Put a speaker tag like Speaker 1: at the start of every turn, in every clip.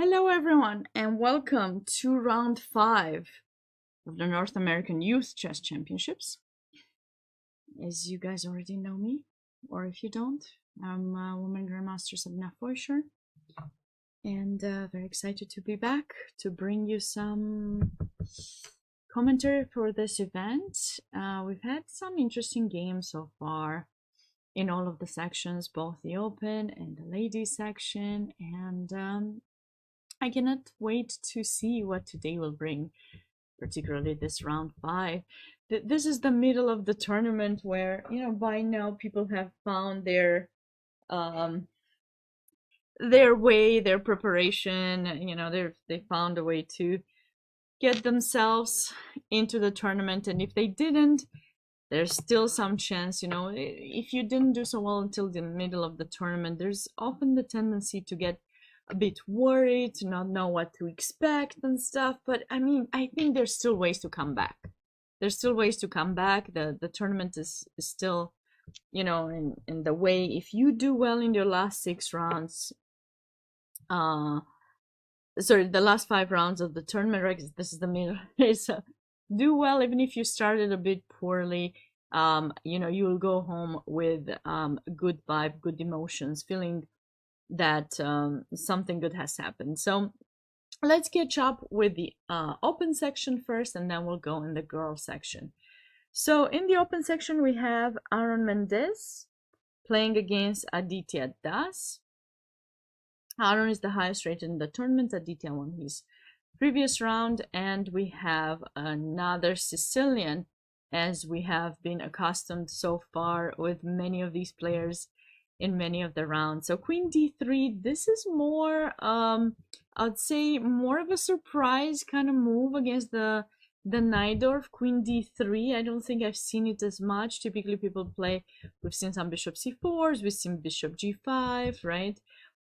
Speaker 1: Hello everyone and welcome to round 5 of the North American Youth Chess Championships. As you guys already know me, or if you don't, I'm Women Grandmaster Sabina Feuscher, and very excited to be back to bring you some commentary for this event. We've had some interesting games so far in all of the sections, both the open and the ladies section, and I cannot wait to see what today will bring, particularly this round 5. This is the middle of the tournament where, by now people have found their way, their preparation, they found a way to get themselves into the tournament, and if they didn't, there's still some chance. If you didn't do so well until the middle of the tournament, there's often the tendency to get a bit worried, to not know what to expect and stuff. But I mean, I think there's still ways to come back. The tournament is still, in the way. If you do well in your last 6 rounds, the last 5 rounds of the tournament, right? This is the middle. So do well, even if you started a bit poorly. You will go home with good vibe, good emotions, feeling that something good has happened. So let's catch up with the open section first, and then we'll go in the girls section. So in the open section, we have Aaron Mendez playing against Aditya Das. Aaron is the highest rated in the tournament. Aditya won his previous round, and we have another Sicilian, as we have been accustomed so far with many of these players in many of the rounds. So Queen D3, this is more, I'd say more of a surprise kind of move against the Najdorf. Queen D3, I don't think I've seen it as much. Typically people play, we've seen some bishop C4s, we've seen bishop G5, right?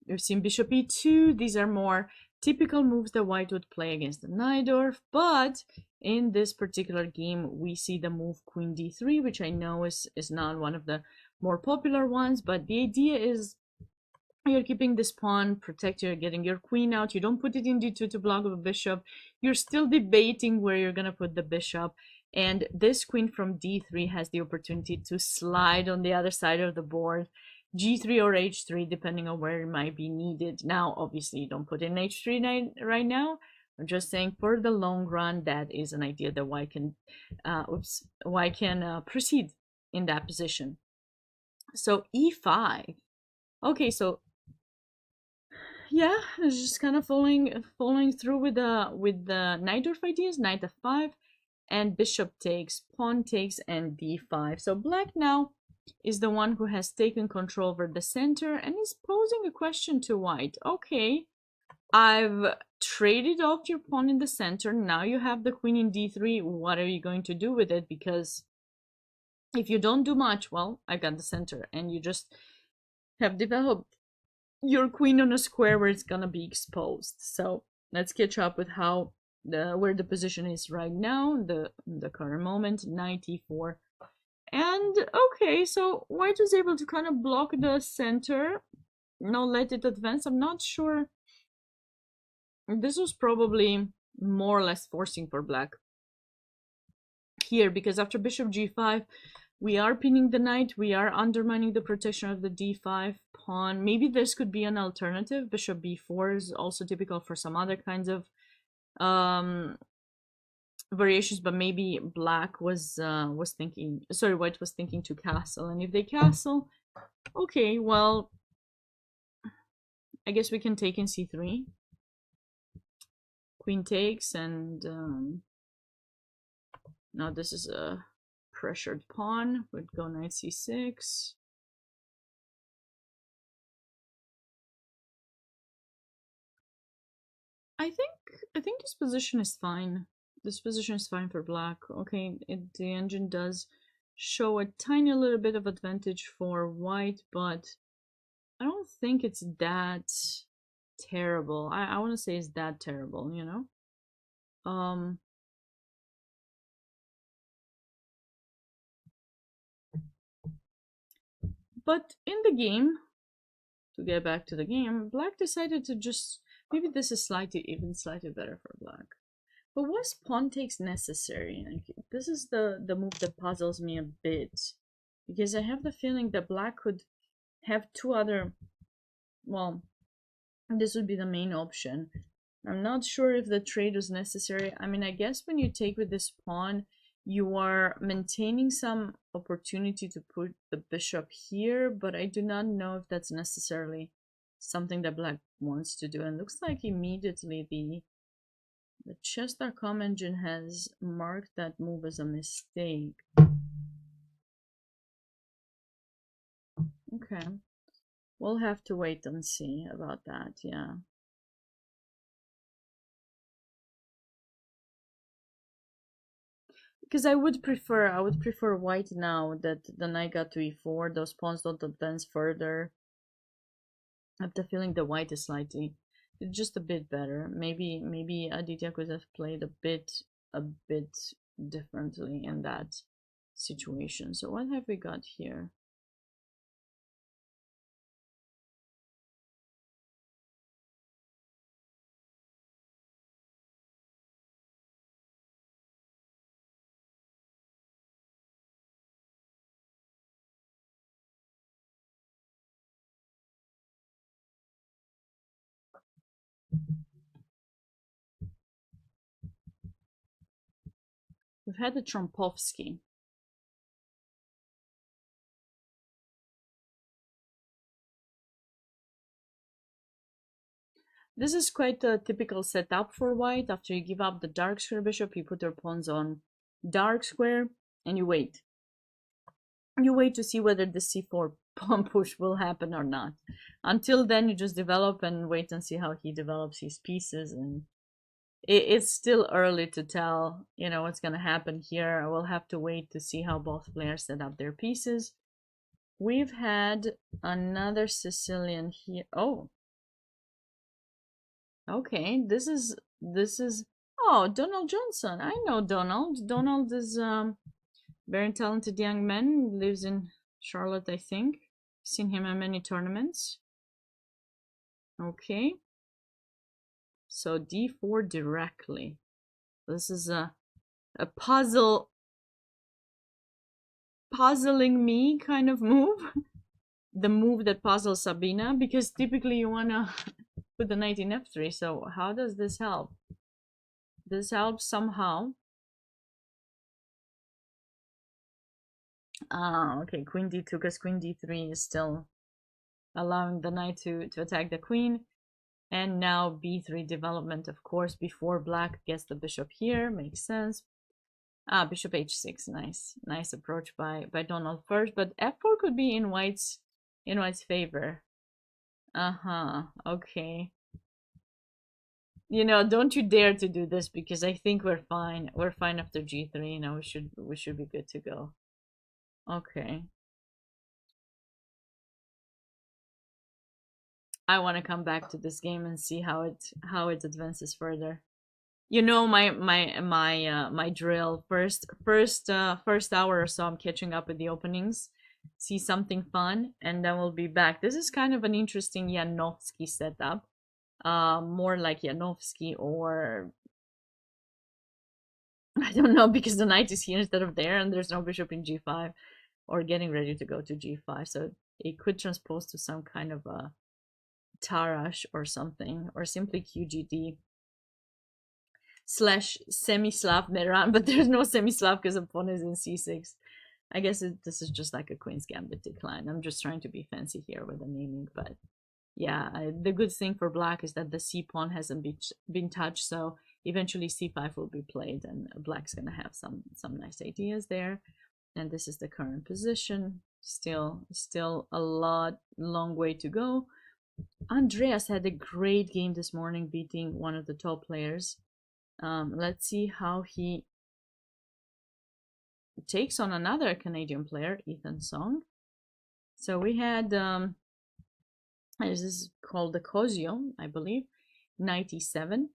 Speaker 1: We've seen bishop E2. These are more typical moves that white would play against the Najdorf, but in this particular game we see the move Queen D3, which I know is not one of the more popular ones, but the idea is you're keeping this pawn protected, you're getting your queen out, you don't put it in D2 to block a bishop, you're still debating where you're gonna put the bishop, and this queen from D3 has the opportunity to slide on the other side of the board, G3 or H3, depending on where it might be needed. Now, obviously, you don't put in H3 right now. I'm just saying, for the long run, that is an idea that white can proceed in that position. So E5. Okay, so yeah, it's just kind of following through with the Najdorf ideas. Knight F5, and bishop takes, pawn takes, and D5. So black now is the one who has taken control over the center and is posing a question to white. Okay, I've traded off your pawn in the center. Now you have the queen in D3. What are you going to do with it? Because if you don't do much, well, I got the center, and you just have developed your queen on a square where it's gonna be exposed. So let's catch up with how where the position is right now, the current moment. Knight E4. And okay, so white was able to kind of block the center, not let it advance. I'm not sure. This was probably more or less forcing for black here, because after bishop G5, we are pinning the knight, we are undermining the protection of the D5 pawn. Maybe this could be an alternative. Bishop B4 is also typical for some other kinds of variations, but maybe black was thinking, sorry, white was thinking to castle, and if they castle, okay, well, I guess we can take in C3. Queen takes, and now this is a pressured pawn. Would go knight C6. I think this position is fine. This position is fine for black. Okay, the engine does show a tiny little bit of advantage for white, but I don't think it's that terrible. I want to say it's that terrible, you know? But in the game, to get back to the game, black decided to just Maybe this is even slightly better for black. But was pawn takes necessary? Like, this is the move that puzzles me a bit. Because I have the feeling that black could have two other... Well, this would be the main option. I'm not sure if the trade was necessary. I mean, I guess when you take with this pawn, you are maintaining some opportunity to put the bishop here, but I do not know if that's necessarily something that black wants to do. And looks like immediately the chess.com engine has marked that move as a mistake. Okay. We'll have to wait and see about that, yeah. Because I would prefer white now that the knight got to e4. Those pawns don't advance further. I have the feeling the white is slightly, just a bit better. Maybe Aditya could have played a bit differently in that situation. So what have we got here? We've had the Trompovsky. This is quite a typical setup for white. After you give up the dark square bishop, you put your pawns on dark square and you wait. You wait to see whether the c4 pawn push will happen or not. Until then, you just develop and wait and see how he develops his pieces. And it's still early to tell, you know, what's going to happen here. I will have to wait to see how both players set up their pieces. We've had another Sicilian here. Oh, okay. This is oh, Donald Johnson. I know Donald. Donald is very talented young man. Lives in Charlotte, I think. Seen him at many tournaments. Okay. So d4 directly. This is a puzzling me kind of move. The move that puzzles Sabina, because typically you wanna put the knight in f3. So how does this help? This helps somehow. Ah, okay, queen d2, because queen d3 is still allowing the knight to attack the queen. And now b3 development, of course, before black gets the bishop here. Makes sense. Ah, bishop h6, nice approach by Donald first, but f4 could be in white's favor. Okay. You know, don't you dare to do this, because I think we're fine. We're fine after g3. You know, we should be good to go. Okay. I want to come back to this game and see how it advances further. You know, my drill. First hour or so I'm catching up with the openings, see something fun, and then we'll be back. This is kind of an interesting Janowski setup. More like Janowski, or I don't know, because the knight is here instead of there and there's no bishop in g5 or getting ready to go to g5, so it could transpose to some kind of a Tarash or something, or simply QGD / semi-Slav Meran, but there's no semi-Slav because the pawn is in c6. I guess this is just like a Queen's Gambit decline. I'm just trying to be fancy here with the naming, but yeah, the good thing for black is that the c pawn hasn't been touched, so eventually c5 will be played, and black's gonna have some nice ideas there. And this is the current position. Still a long way to go. Andreas had a great game this morning, beating one of the top players. Let's see how he takes on another Canadian player, Ethan Song. So we had this is called the Cosio, I believe, 97.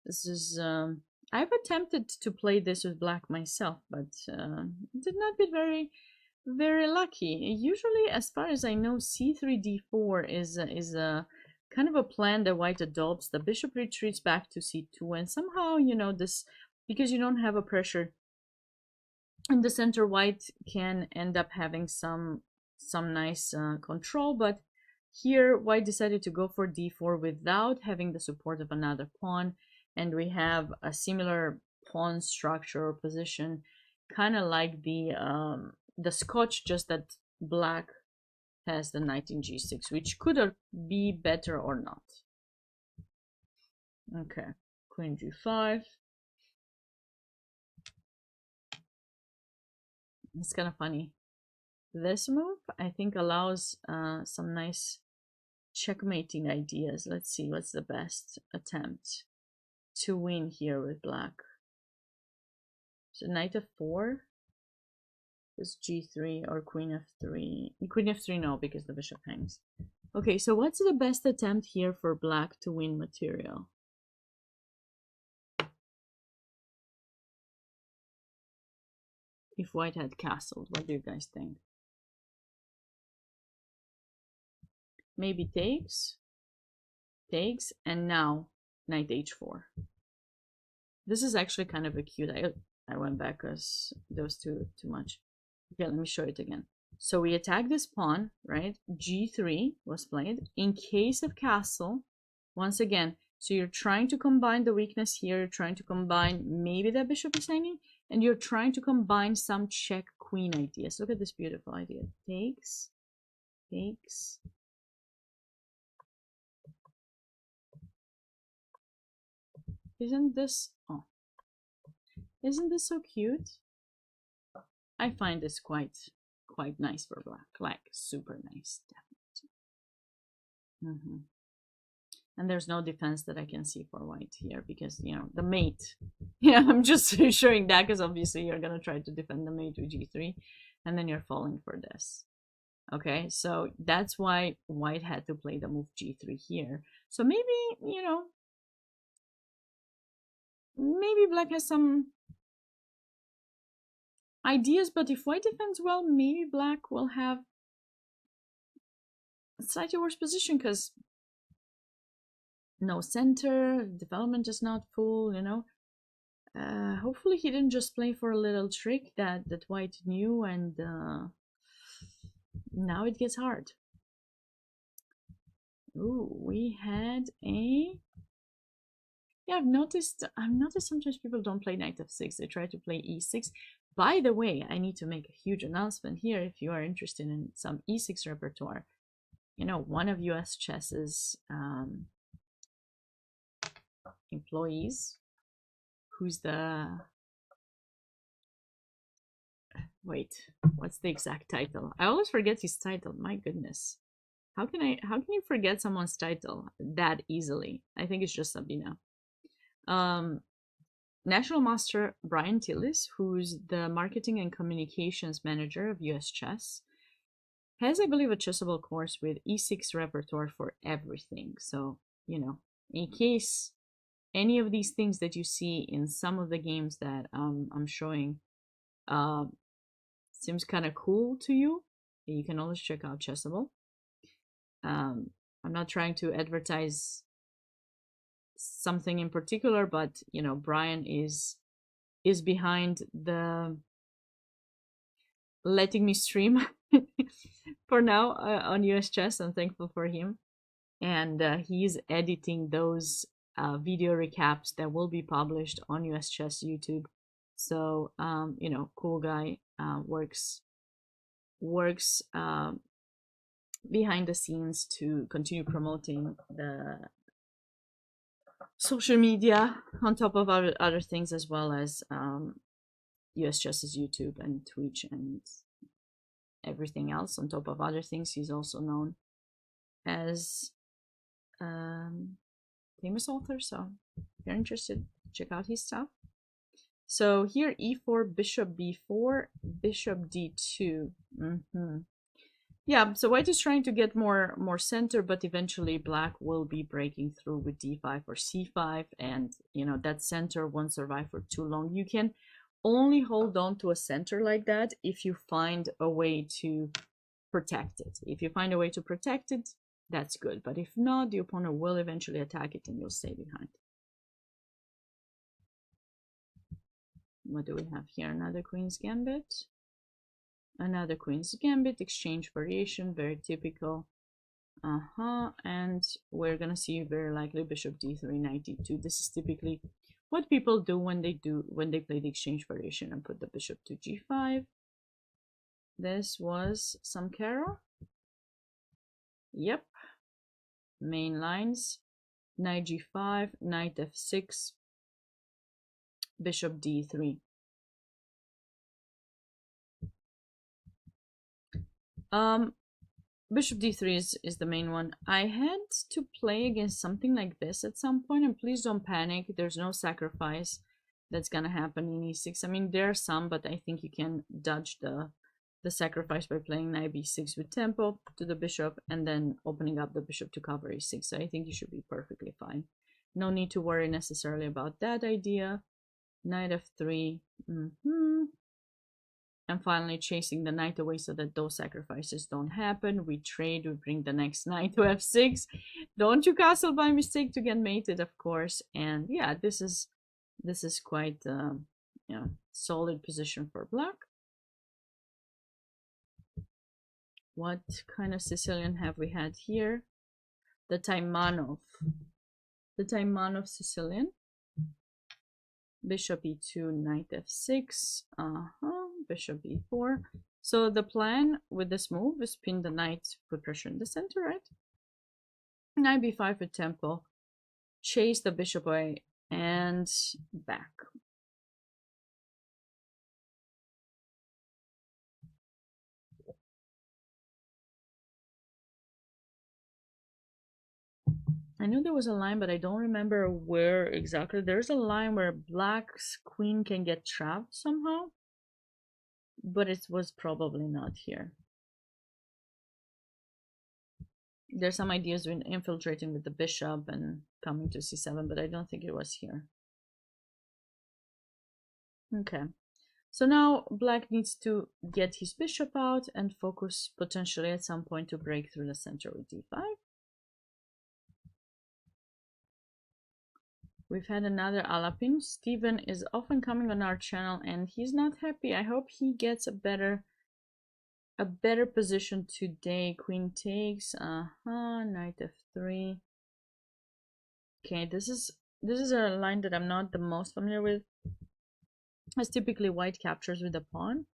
Speaker 1: This is I've attempted to play this with black myself, but did not get very lucky. Usually, as far as I know, c3 d4 is a kind of a plan that white adopts. The bishop retreats back to c2, and somehow, you know, this, because you don't have a pressure in the center, white can end up having some nice control. But here white decided to go for d4 without having the support of another pawn, and we have a similar pawn structure or position, kind of like the Scotch, just that black has the knight in g6, which could be better or not. Okay, queen g5. It's kind of funny. This move, I think, allows some nice checkmating ideas. Let's see, what's the best attempt to win here with black? So knight f4 is g3 or queen f3. Queen f3, no, because the bishop hangs. Okay, so what's the best attempt here for black to win material? If white had castled, what do you guys think? Maybe takes, and now knight h4. This is actually kind of a cute. I went back because there was too much. Okay, let me show it again. So we attack this pawn, right? g3 was played in case of castle. Once again, so you're trying to combine the weakness here. You're trying to combine maybe that bishop is hanging, and you're trying to combine some check queen ideas. Look at this beautiful idea. Takes. Isn't this so cute? I find this quite nice for black, like super nice, definitely. And there's no defense that I can see for white here, because, you know, the mate. Yeah, I'm just showing that because obviously you're gonna try to defend the mate with g3, and then you're falling for this. Okay, so that's why white had to play the move g3 here. So maybe, you know, maybe black has some ideas, but if white defends well, maybe black will have a slightly worse position, because no center, development is not full, you know. Hopefully he didn't just play for a little trick that white knew, and now it gets hard. Ooh, we had a... Yeah, I've noticed sometimes people don't play knight f6. They try to play e6. By the way, I need to make a huge announcement here. If you are interested in some e6 repertoire, you know, one of US Chess's employees, who's the... Wait, what's the exact title? I always forget his title. My goodness. How can you forget someone's title that easily? I think it's just Sabina. National Master Brian Tillis, who's the marketing and communications manager of US Chess, has, I believe, a Chessable course with e6 repertoire for everything. So, you know, in case any of these things that you see in some of the games that I'm showing seems kind of cool to you, you can always check out Chessable. I'm not trying to advertise something in particular, but, you know, Brian is behind the letting me stream for now on US Chess. I'm thankful for him, and he's editing those video recaps that will be published on US Chess YouTube. So you know, cool guy, works behind the scenes to continue promoting the social media on top of other things, as well as US Chess's YouTube and Twitch and everything else. On top of other things, he's also known as famous author. So if you're interested, check out his stuff. So here, e4, bishop b4, bishop d2. Yeah, so white is trying to get more center, but eventually black will be breaking through with d5 or c5, and, you know, that center won't survive for too long. You can only hold on to a center like that if you find a way to protect it. If you find a way to protect it, that's good. But if not, the opponent will eventually attack it and you'll stay behind. What do we have here? Another Queen's Gambit. Another Queen's Gambit, exchange variation, very typical. And we're gonna see very likely Bishop D3, Knight D2. This is typically what people do when they play the exchange variation and put the bishop to G5. This was some Caro. Yep. Main lines. Knight G5, Knight F6, Bishop D3. Bishop D3 is the main one. I had to play against something like this at some point, and please don't panic. There's no sacrifice that's gonna happen in E6. I mean, there are some, but I think you can dodge the sacrifice by playing Knight B6 with tempo to the bishop and then opening up the bishop to cover E6. So I think you should be perfectly fine. No need to worry necessarily about that idea. Knight F3. And finally chasing the knight away so that those sacrifices don't happen. We trade, we bring the next knight to F6. Don't you castle by mistake to get mated, of course. And yeah, this is quite solid position for black. What kind of Sicilian have we had here? The Taimanov Sicilian. Bishop E2, Knight F6, Bishop E4. So the plan with this move is pin the knight, put pressure in the center, right? Knight B5 with tempo, chase the bishop away and back. I knew there was a line, but I don't remember where exactly. There's a line where black's queen can get trapped somehow, but it was probably not here. There's some ideas in infiltrating with the bishop and coming to C7, but I don't think it was here. Okay, so now black needs to get his bishop out and focus potentially at some point to break through the center with D5. We've had another Alapin. Steven is often coming on our channel and he's not happy. I hope he gets a better position today. Queen takes, Knight F3. Okay, this is a line that I'm not the most familiar with. As typically white captures with a pawn.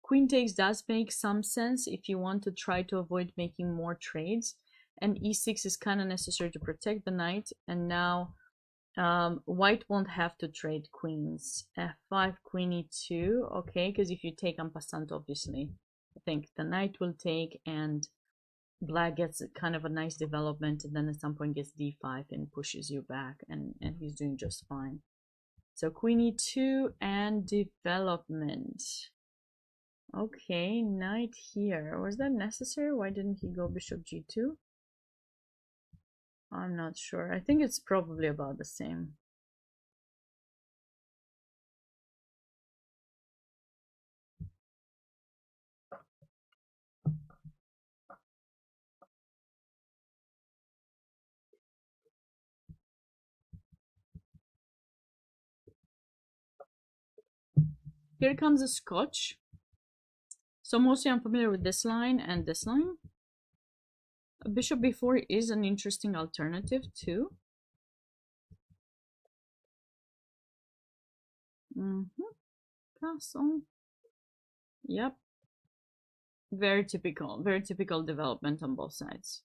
Speaker 1: Queen takes does make some sense if you want to try to avoid making more trades. And E6 is kind of necessary to protect the knight. And now white won't have to trade queens. F5, Queen E2. Okay, because if you take en passant, obviously, I think the knight will take and black gets kind of a nice development and then at some point gets D5 and pushes you back and he's doing just fine. So Queen E2 and development. Okay, knight here. Was that necessary? Why didn't he go bishop G2? I'm not sure. I think it's probably about the same. Here comes a Scotch. So mostly I'm familiar with this line and this line. Bishop B4 is an interesting alternative too. Castle. Yep. Very typical development on both sides.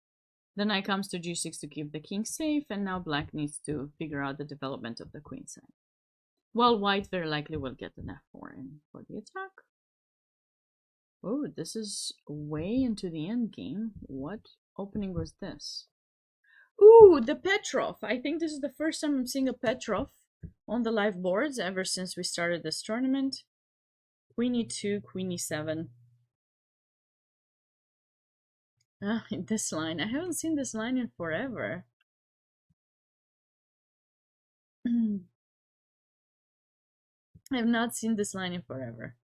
Speaker 1: Then knight comes to G6 to keep the king safe, and now black needs to figure out the development of the queen side. Well, white very likely will get an F4 in for the attack. Oh, this is way into the end game. What opening was this? Ooh, the Petrov. I think this is the first time I'm seeing a Petrov on the live boards ever since we started this tournament. Queen E2, Queen E7. This line. I haven't seen this line in forever. I have not seen this line in forever.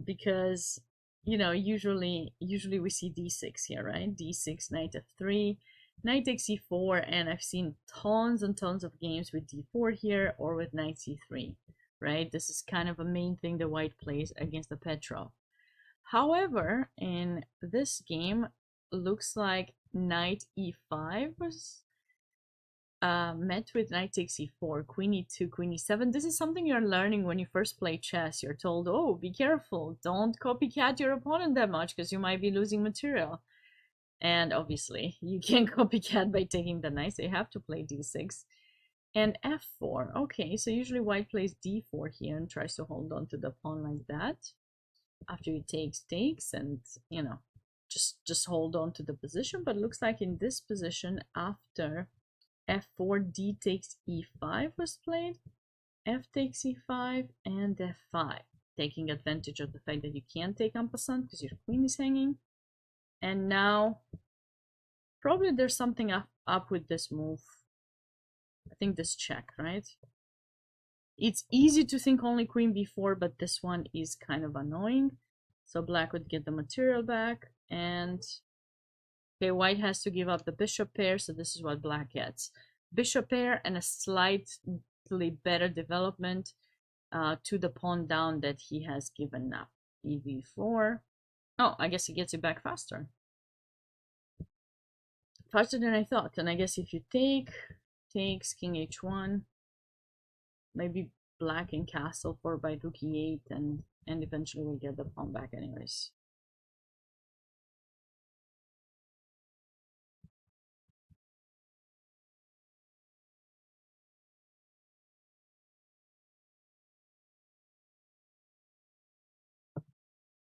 Speaker 1: Because you know, usually we see d6 here, right? D6, knight f3, knight takes e4, and I've seen tons and tons of games with d4 here or with knight c3, right? This is kind of a main thing the white plays against the Petrov. However, in this game, looks like knight e5 was met with knight takes e4, queen e2, queen e7. This is something you're learning when you first play chess. You're told, oh, be careful, don't copycat your opponent that much because you might be losing material. And obviously, you can't copycat by taking the knight, so you have to play d6. And f4. Okay, so usually white plays d4 here and tries to hold on to the pawn like that. After he takes, and, you know, just hold on to the position. But it looks like in this position, after f4, d takes e5 was played, f takes e5, and f5, taking advantage of the fact that you can't take en passant because your queen is hanging. And now probably there's something up with this move. I think this check, right? It's easy to think only queen b4, but this one is kind of annoying. So black would get the material back, and okay, white has to give up the bishop pair, so this is what black gets. Bishop pair and a slightly better development to the pawn down that he has given up. ev4. Oh, I guess he gets it back faster. Faster than I thought. And I guess if you takes king h1, maybe black and castle for by rook e8, and eventually we'll get the pawn back anyways.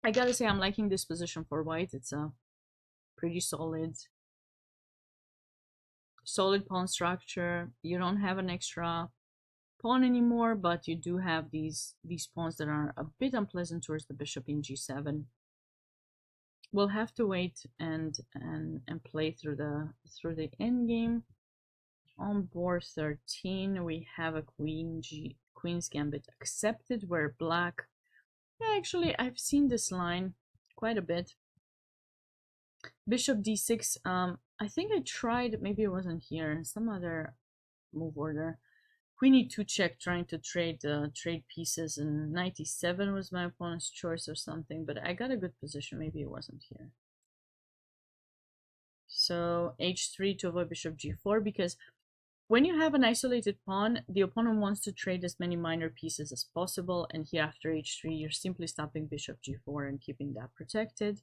Speaker 1: I gotta say I'm liking this position for white. It's a pretty solid pawn structure. You don't have an extra pawn anymore, but you do have these pawns that are a bit unpleasant towards the bishop in g7. We'll have to wait and play through the end game. On board 13, we have a queen's gambit accepted, where black. Yeah, actually, I've seen this line quite a bit. Bishop d6. I think I tried. Maybe it wasn't here. Some other move order. Queen e2 check, trying to trade pieces, and 97 was my opponent's choice or something, but I got a good position. Maybe it wasn't here. So h3 to avoid bishop g4, because when you have an isolated pawn, the opponent wants to trade as many minor pieces as possible, and here after h3, you're simply stopping bishop g4 and keeping that protected.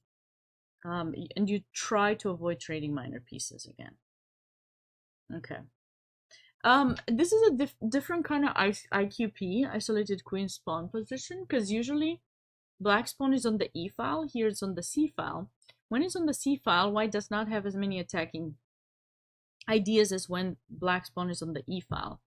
Speaker 1: And you try to avoid trading minor pieces again. Okay. This is a different kind of IQP, isolated queen pawn position, because usually black's pawn is on the E file, here it's on the C file. When it's on the C file, white does not have as many attacking ideas as when black's pawn is on the E file.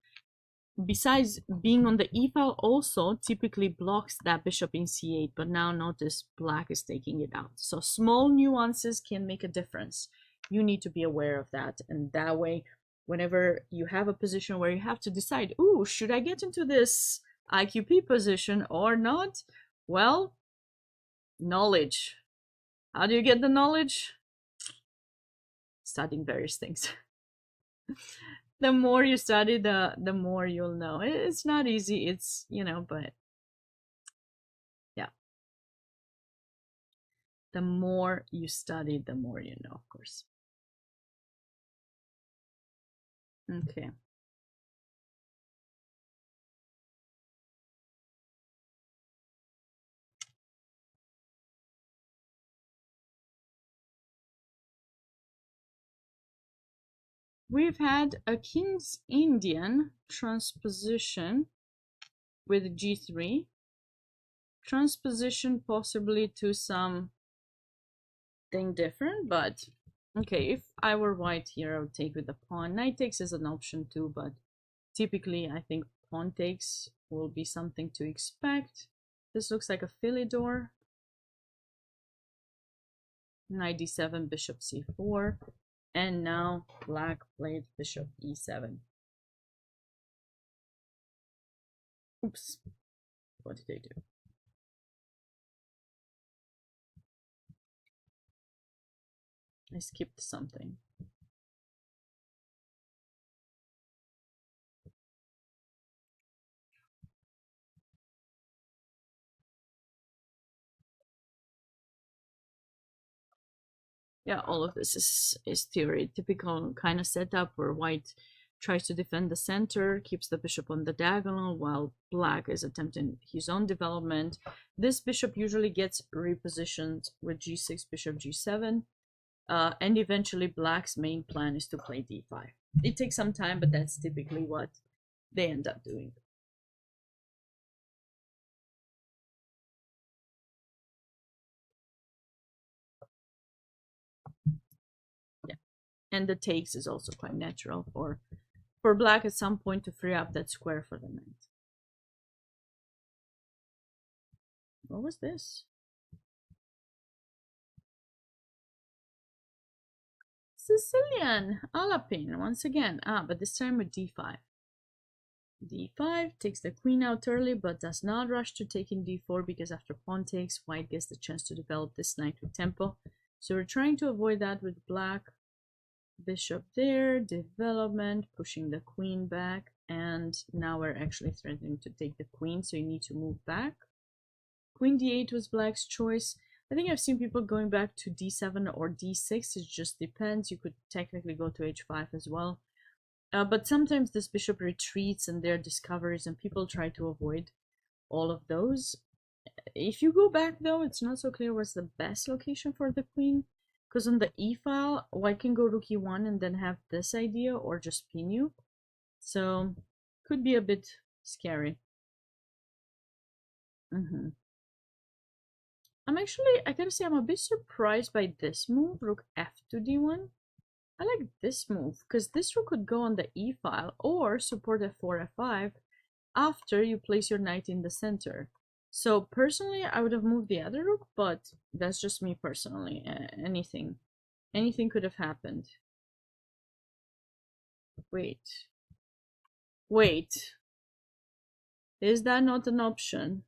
Speaker 1: Besides being on the E file, also typically blocks that bishop in C8, but now notice black is taking it out. So small nuances can make a difference. You need to be aware of that, and that way, whenever you have a position where you have to decide, ooh, should I get into this IQP position or not? Well, knowledge. How do you get the knowledge? Studying various things. The more you study, the more you'll know. It's not easy, it's, you know, but yeah. The more you study, the more you know, of course. Okay. We've had a King's Indian transposition with g3. Transposition possibly to something different, but okay, if I were white here, I would take with the pawn. Knight takes is an option too, but typically I think pawn takes will be something to expect. This looks like a Philidor. Knight d7, bishop c4, and now black played bishop e7. Oops, what did I do? I skipped something. Yeah, all of this is theory. Typical kind of setup where white tries to defend the center, keeps the bishop on the diagonal, while black is attempting his own development. This bishop usually gets repositioned with g6, bishop g7, and eventually black's main plan is to play d5. It takes some time, but that's typically what they end up doing. Yeah, and the takes is also quite natural for black at some point to free up that square for the knight. What was this? Sicilian Alapin once again. But this time with d5. d5 takes the queen out early, but does not rush to taking d4 because after pawn takes, white gets the chance to develop this knight with tempo. So we're trying to avoid that with black. Bishop there, development, pushing the queen back, and now we're actually threatening to take the queen, so you need to move back. Queen d8 was black's choice. I think I've seen people going back to d7 or d6. It just depends. You could technically go to h5 as well. But sometimes this bishop retreats and there are discoveries, and people try to avoid all of those. If you go back, though, it's not so clear what's the best location for the queen. Because on the e file, white can go rook e1 and then have this idea, or just pin you. So, could be a bit scary. I gotta say, I'm a bit surprised by this move, rook f to d1. I like this move, because this rook could go on the e file, or support f4, f5, after you place your knight in the center. So personally, I would have moved the other rook, but that's just me personally. Anything could have happened. Wait. Is that not an option?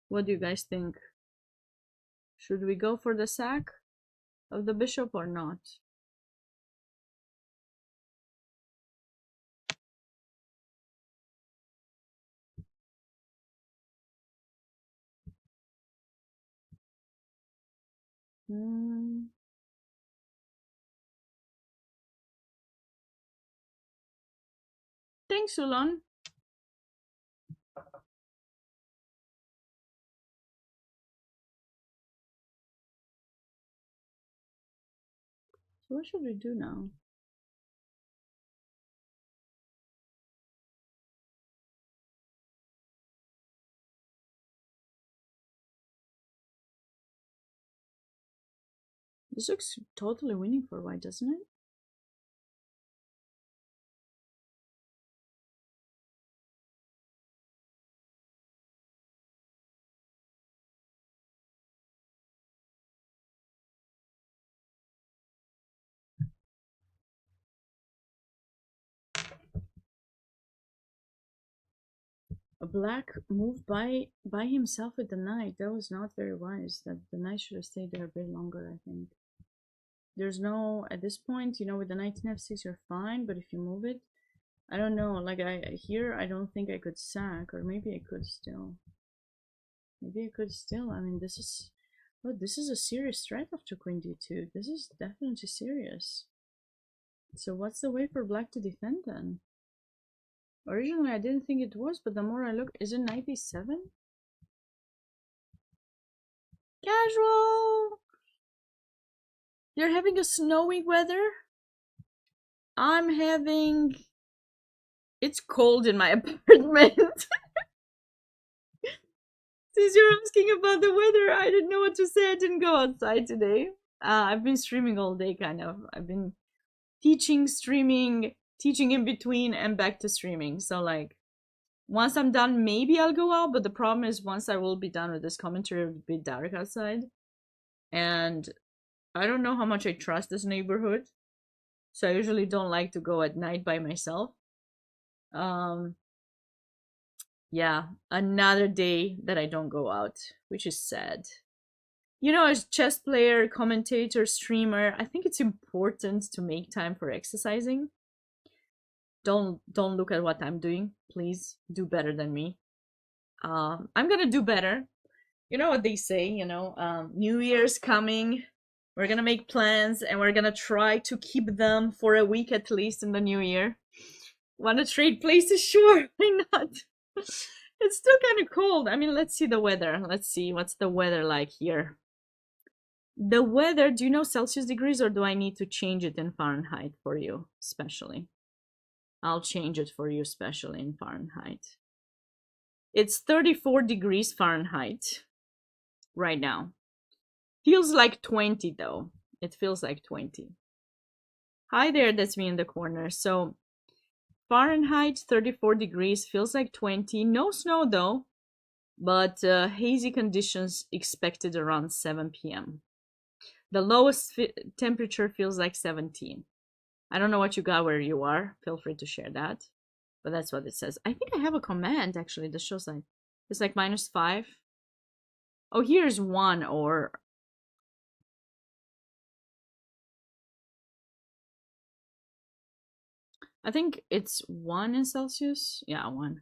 Speaker 1: What do you guys think? Should we go for the sack of the bishop or not? Thanks, Ulan. So what should we do now? This looks totally winning for white, doesn't it? A black moved by himself with the knight. That was not very wise. That the knight should have stayed there a bit longer, I think. There's no, at this point, with the knight in f6 you're fine, but if you move it, I don't know, like I don't think I could sack, or maybe I could still. I mean, this is a serious threat after queen d2. This is definitely serious. So what's the way for black to defend then? Originally I didn't think it was, but the more I look, is it knight d7? Casual! You're having a snowy weather? I'm having... It's cold in my apartment. Since you're asking about the weather, I didn't know what to say. I didn't go outside today. I've been streaming all day, kind of. I've been teaching, streaming, teaching in between, and back to streaming. So, like, once I'm done, maybe I'll go out. But the problem is, once I will be done with this commentary, it'll be dark outside. And I don't know how much I trust this neighborhood. So I usually don't like to go at night by myself. Yeah, another day that I don't go out, which is sad. You know, as chess player, commentator, streamer, I think it's important to make time for exercising. Don't look at what I'm doing. Please do better than me. I'm gonna do better. You know what they say, New Year's coming. We're gonna make plans and we're gonna try to keep them for a week at least in the new year. Wanna trade places? Sure, why not? It's still kind of cold. I mean, let's see the weather. Let's see what's the weather like here. The weather, do you know Celsius degrees or do I need to change it in Fahrenheit for you, especially? I'll change it for you, especially in Fahrenheit. It's 34 degrees Fahrenheit right now. Feels like 20 though. It feels like 20. Hi there, that's me in the corner. So Fahrenheit 34 degrees, feels like 20. No snow though, but hazy conditions expected around 7 p.m. The lowest temperature feels like 17. I don't know what you got where you are. Feel free to share that. But that's what it says. I think I have a command actually that shows like it's like -5. Oh, here's 1 or I think it's 1 in Celsius. Yeah, 1.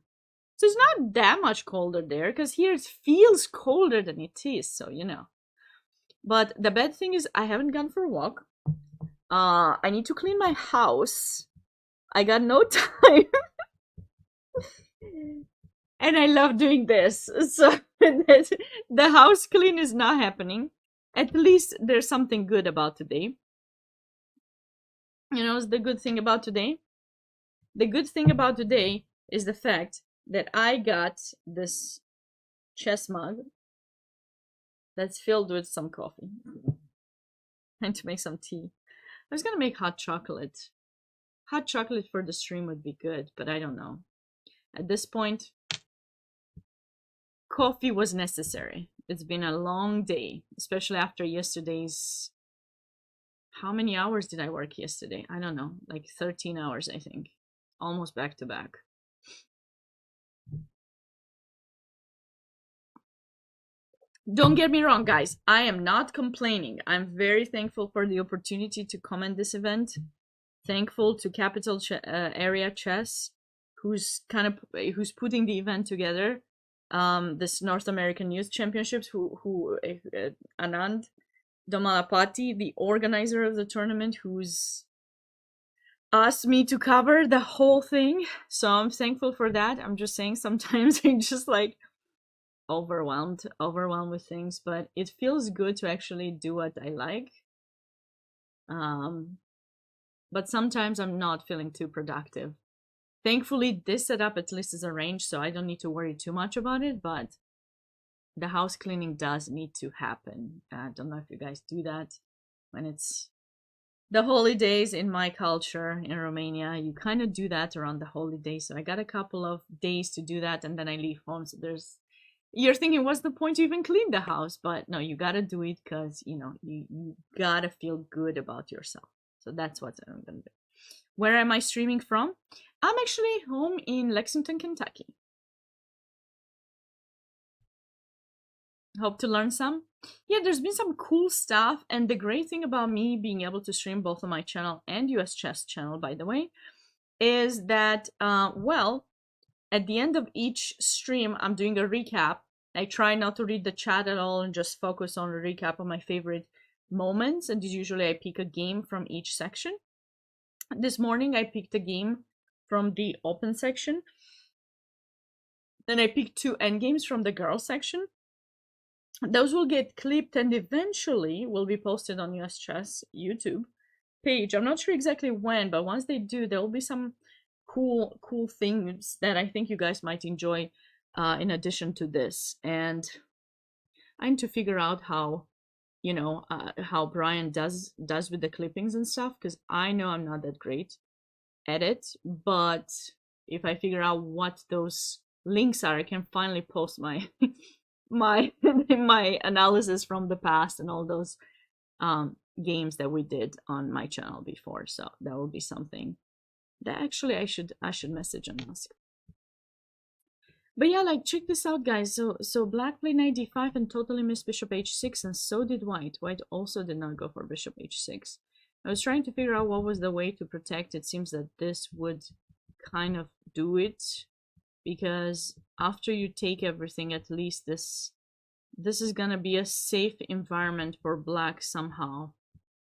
Speaker 1: So it's not that much colder there because here it feels colder than it is. So, But the bad thing is I haven't gone for a walk. I need to clean my house. I got no time. And I love doing this. So the house clean is not happening. At least there's something good about today. You know, the good thing about today? The good thing about today is the fact that I got this chess mug that's filled with some coffee. And to make some tea. I was gonna make hot chocolate. Hot chocolate for the stream would be good, but I don't know. At this point, coffee was necessary. It's been a long day, especially after yesterday's... How many hours did I work yesterday? I don't know, like 13 hours, I think. Almost back to back. Don't get me wrong, guys. I am not complaining. I'm very thankful for the opportunity to comment this event. Thankful to Capital Area Chess, who's putting the event together. This North American Youth Championships, who Anand Domalapati, the organizer of the tournament, who's asked me to cover the whole thing. So I'm thankful for that. I'm just saying sometimes I'm just like overwhelmed with things, but it feels good to actually do what I like. But sometimes I'm not feeling too productive. Thankfully, this setup at least is arranged, so I don't need to worry too much about it, but the house cleaning does need to happen. I don't know if you guys do that when it's the holidays. In my culture in Romania, you kind of do that around the holidays. So I got a couple of days to do that, and then I leave home. So you're thinking, what's the point to even clean the house? But no, you gotta do it because you gotta feel good about yourself. So that's what I'm gonna do. Where am I streaming from? I'm actually home in Lexington, Kentucky. Hope to learn some. Yeah, there's been some cool stuff, and the great thing about me being able to stream both on my channel and US Chess channel, by the way, is that, well, at the end of each stream, I'm doing a recap. I try not to read the chat at all and just focus on a recap of my favorite moments, and usually I pick a game from each section. This morning, I picked a game from the open section. Then I picked 2 endgames from the girls section. Those will get clipped and eventually will be posted on US Chess YouTube page. I'm not sure exactly when, but once they do, there will be some cool things that I think you guys might enjoy in addition to this. And I need to figure out how, how Brian does with the clippings and stuff, because I know I'm not that great at it. But if I figure out what those links are, I can finally post my my analysis from the past and all those games that we did on my channel before. So that will be something That actually I should message and ask. But yeah, like check this out, guys. So black played knight d5 and totally missed bishop h6, and so did white. White also did not go for bishop h6. I was trying to figure out what was the way to protect. It seems that this would kind of do it, because after you take everything, at least this is gonna be a safe environment for black somehow.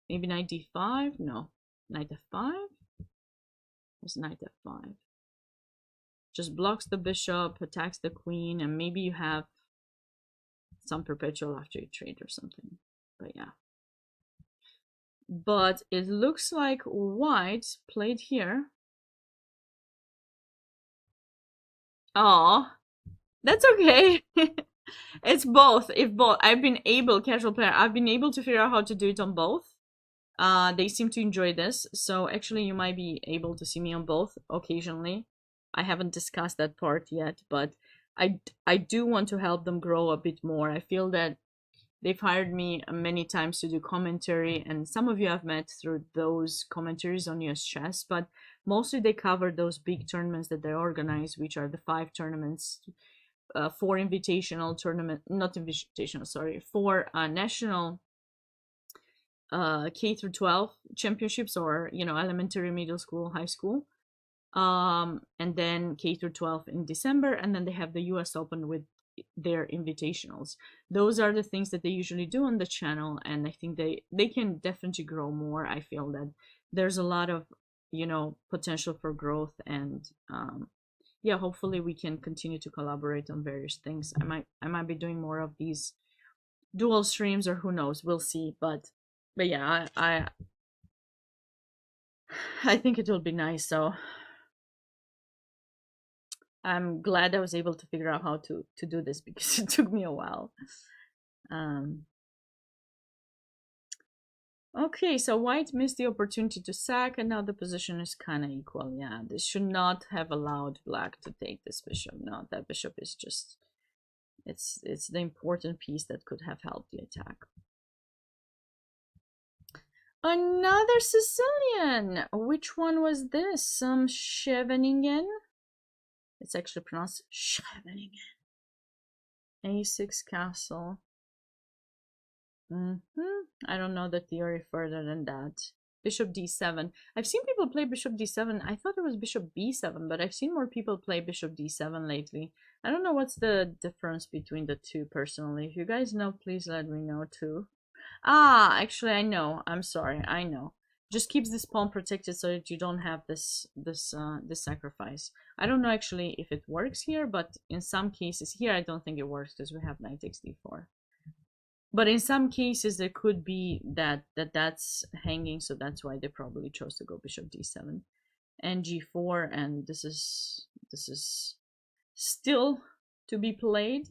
Speaker 1: Maybe knight d5? No. Knight f5? What's knight f5? Just blocks the bishop, attacks the queen, and maybe you have some perpetual after you trade or something. But yeah. But it looks like white played here. Oh, that's okay. It's both. If both, I've been able, casual player, I've been able to figure out how to do it on both. They seem to enjoy this, so actually you might be able to see me on both occasionally. I haven't discussed that part yet, but I do want to help them grow a bit more. I feel that they've hired me many times to do commentary, and some of you I've met through those commentaries on US Chess, but mostly they cover those big tournaments that they organize, which are the 5 tournaments, 4 invitational tournament, not invitational, sorry, 4 national K through 12 championships, or elementary, middle school, high school, and then K through 12 in December, and then they have the US Open with their invitationals. Those are the things that they usually do on the channel, and I think they can definitely grow more. I feel that there's a lot of potential for growth, and yeah, hopefully we can continue to collaborate on various things. I might be doing more of these dual streams, or who knows, we'll see. But yeah, I think it will be nice. So I'm glad I was able to figure out how to do this, because it took me a while. Okay, so white missed the opportunity to sack, and now the position is kind of equal. Yeah, this should not have allowed black to take this bishop. No, that bishop is just, it's the important piece that could have helped the attack. Another Sicilian! Which one was this? Some Scheveningen? It's actually pronounced Scheveningen. A6 castle. I don't know the theory further than that. Bishop d7. I've seen people play bishop d7. I thought it was bishop b7, but I've seen more people play bishop d7 lately. I don't know what's the difference between the two personally. If you guys know, please let me know too. Ah, actually I know. I'm sorry. I know. Just keeps this pawn protected so that you don't have this sacrifice. I don't know actually if it works here, but in some cases here I don't think it works because we have knight takes d4. But in some cases there could be that's hanging, so that's why they probably chose to go bishop d7 and g4, and this is still to be played.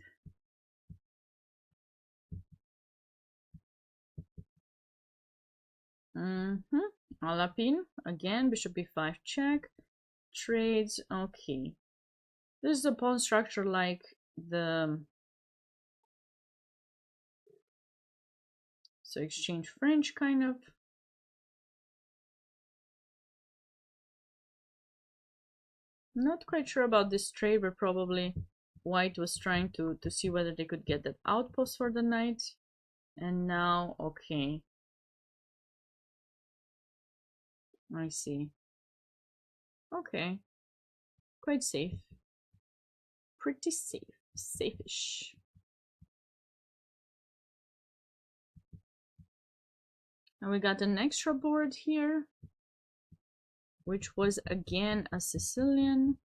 Speaker 1: Alapin again, bishop b5 check, trades. Okay, this is a pawn structure like the, so exchange French kind of. Not quite sure about this trade, but probably white was trying to see whether they could get that outpost for the knight. And now, okay, I see. Okay, quite safe. Pretty safe. Safe-ish. And we got an extra board here, which was again a Sicilian.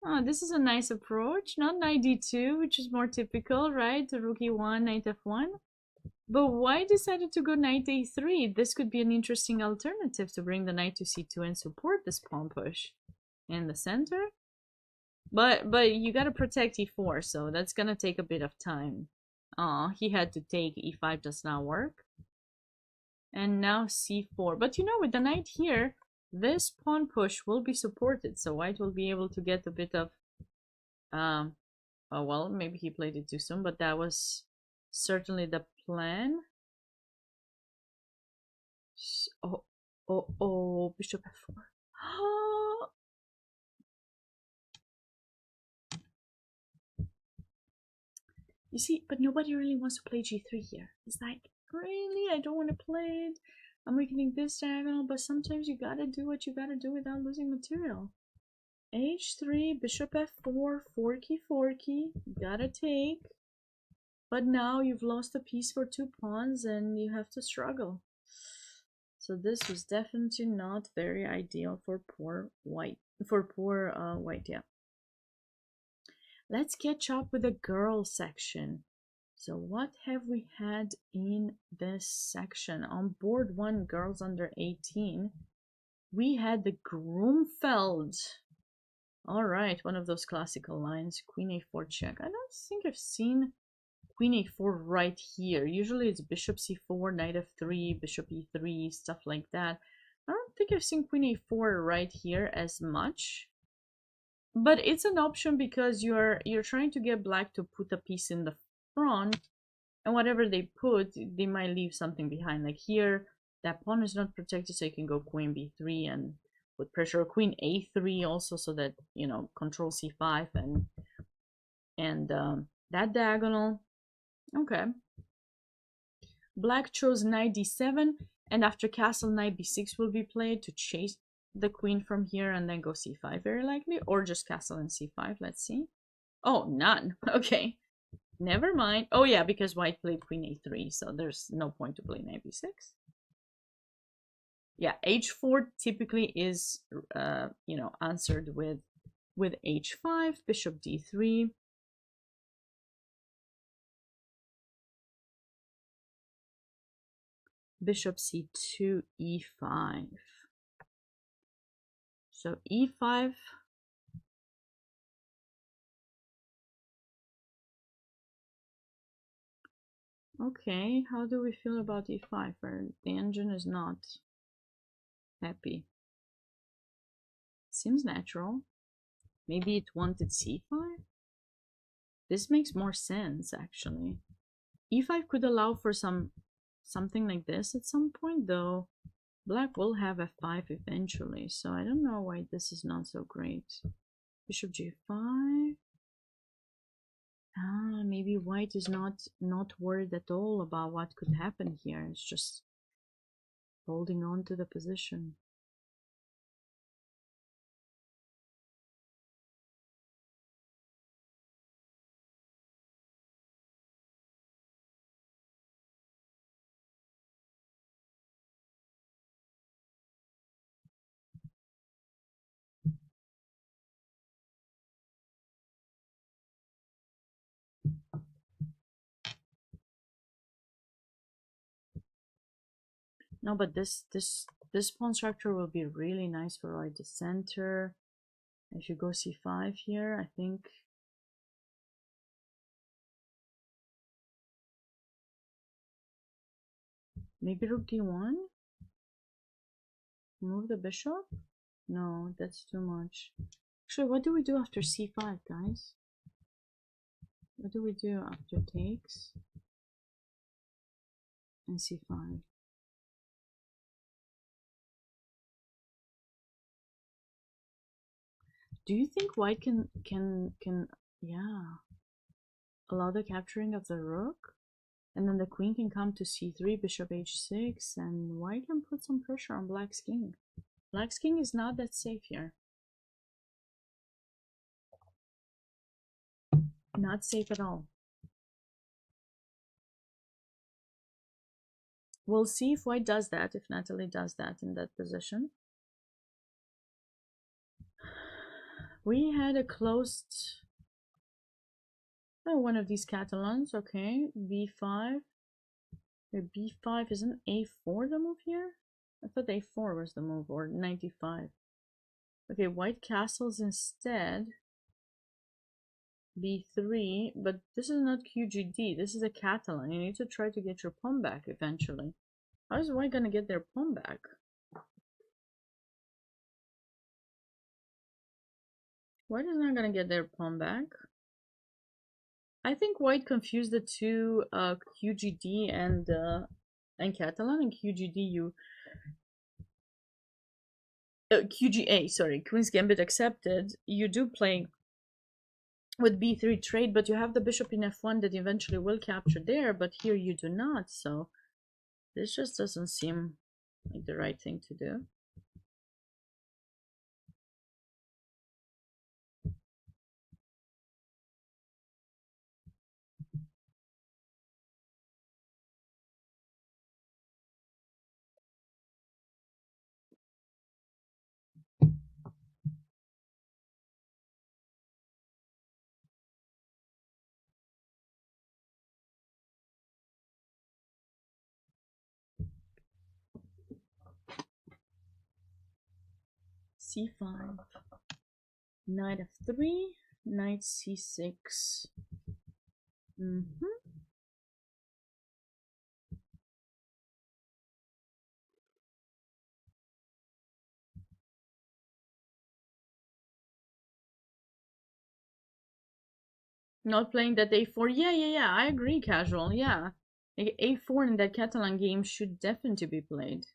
Speaker 1: Oh, this is a nice approach. Not knight d2, which is more typical, right? The rook e1, knight f1. But why decided to go knight a3? This could be an interesting alternative to bring the knight to c2 and support this pawn push in the center. But you gotta protect e4, so that's gonna take a bit of time. Oh, he had to take e5, does not work. And now c4. But with the knight here, this pawn push will be supported, so white will be able to get a bit of oh well, maybe he played it too soon, but that was certainly the plan. Oh, bishop f4. You see, but nobody really wants to play g3 here. It's like, really? I don't want to play it. I'm weakening this diagonal, but sometimes you gotta do what you gotta do without losing material. h3, bishop f4, forky forky, gotta take. But now you've lost a piece for 2 pawns and you have to struggle. So this was definitely not very ideal for poor white. White, yeah. Let's catch up with the girl section. So what have we had in this section? On board 1, girls under 18, we had the Grunfeld. All right, one of those classical lines, Queen a4 check. I don't think I've seen Queen a4 right here. Usually it's Bishop c4, Knight f3, Bishop e3, stuff like that. I don't think I've seen Queen a4 right here as much. But it's an option because you're trying to get black to put a piece in the front, and whatever they put, they might leave something behind. Like here, that pawn is not protected, so you can go Queen b3 and put pressure, or Queen a3 also, so that, you know, control c5 and that diagonal. Okay. Black chose knight d7, and after castle, knight b6 will be played to chase the queen from here and then go c5 very likely, or just castle and c5. Let's see. Oh, none. Okay, never mind. Oh yeah, because white played queen a3, so there's no point to play knight b6. Yeah, h4 typically is you know, answered with h5, bishop d3. Bishop c2, e5. So e5. Okay, how do we feel about e5? The engine is not happy. Seems natural. Maybe it wanted c5? This makes more sense, actually. e5 could allow for something like this at some point, though. Black will have f5 eventually, so I don't know why this is not so great. Bishop g5. Ah, maybe white is not worried at all about what could happen here. It's just holding on to the position. No, but this pawn structure will be really nice for white to center. If you go c5 here, I think maybe rook d1. Move the bishop. No, that's too much. Actually, what do we do after c5, guys? What do we do after takes and c5? Do you think white can yeah, allow the capturing of the rook? And then the queen can come to c3, bishop h6, and white can put some pressure on black's king. Black's king is not that safe here. Not safe at all. We'll see if white does that, if Natalie does that in that position. We had a closed, oh, one of these Catalans, okay, b5. b5, isn't a4 the move here? I thought a4 was the move, or 95. Okay, white castles instead. b3, but this is not QGD, this is a Catalan. You need to try to get your pawn back eventually. How is white gonna get their pawn back? White is not gonna get their pawn back. I think white confused the two QGD and Catalan. In QGD QGA, sorry, Queen's Gambit accepted, you do play with b3 trade, but you have the bishop in f1 that eventually will capture there, but here you do not, so this just doesn't seem like the right thing to do. c5, knight f3, knight c6. Not playing that a4. Yeah, I agree, casual. Yeah, like a4 in that Catalan game should definitely be played.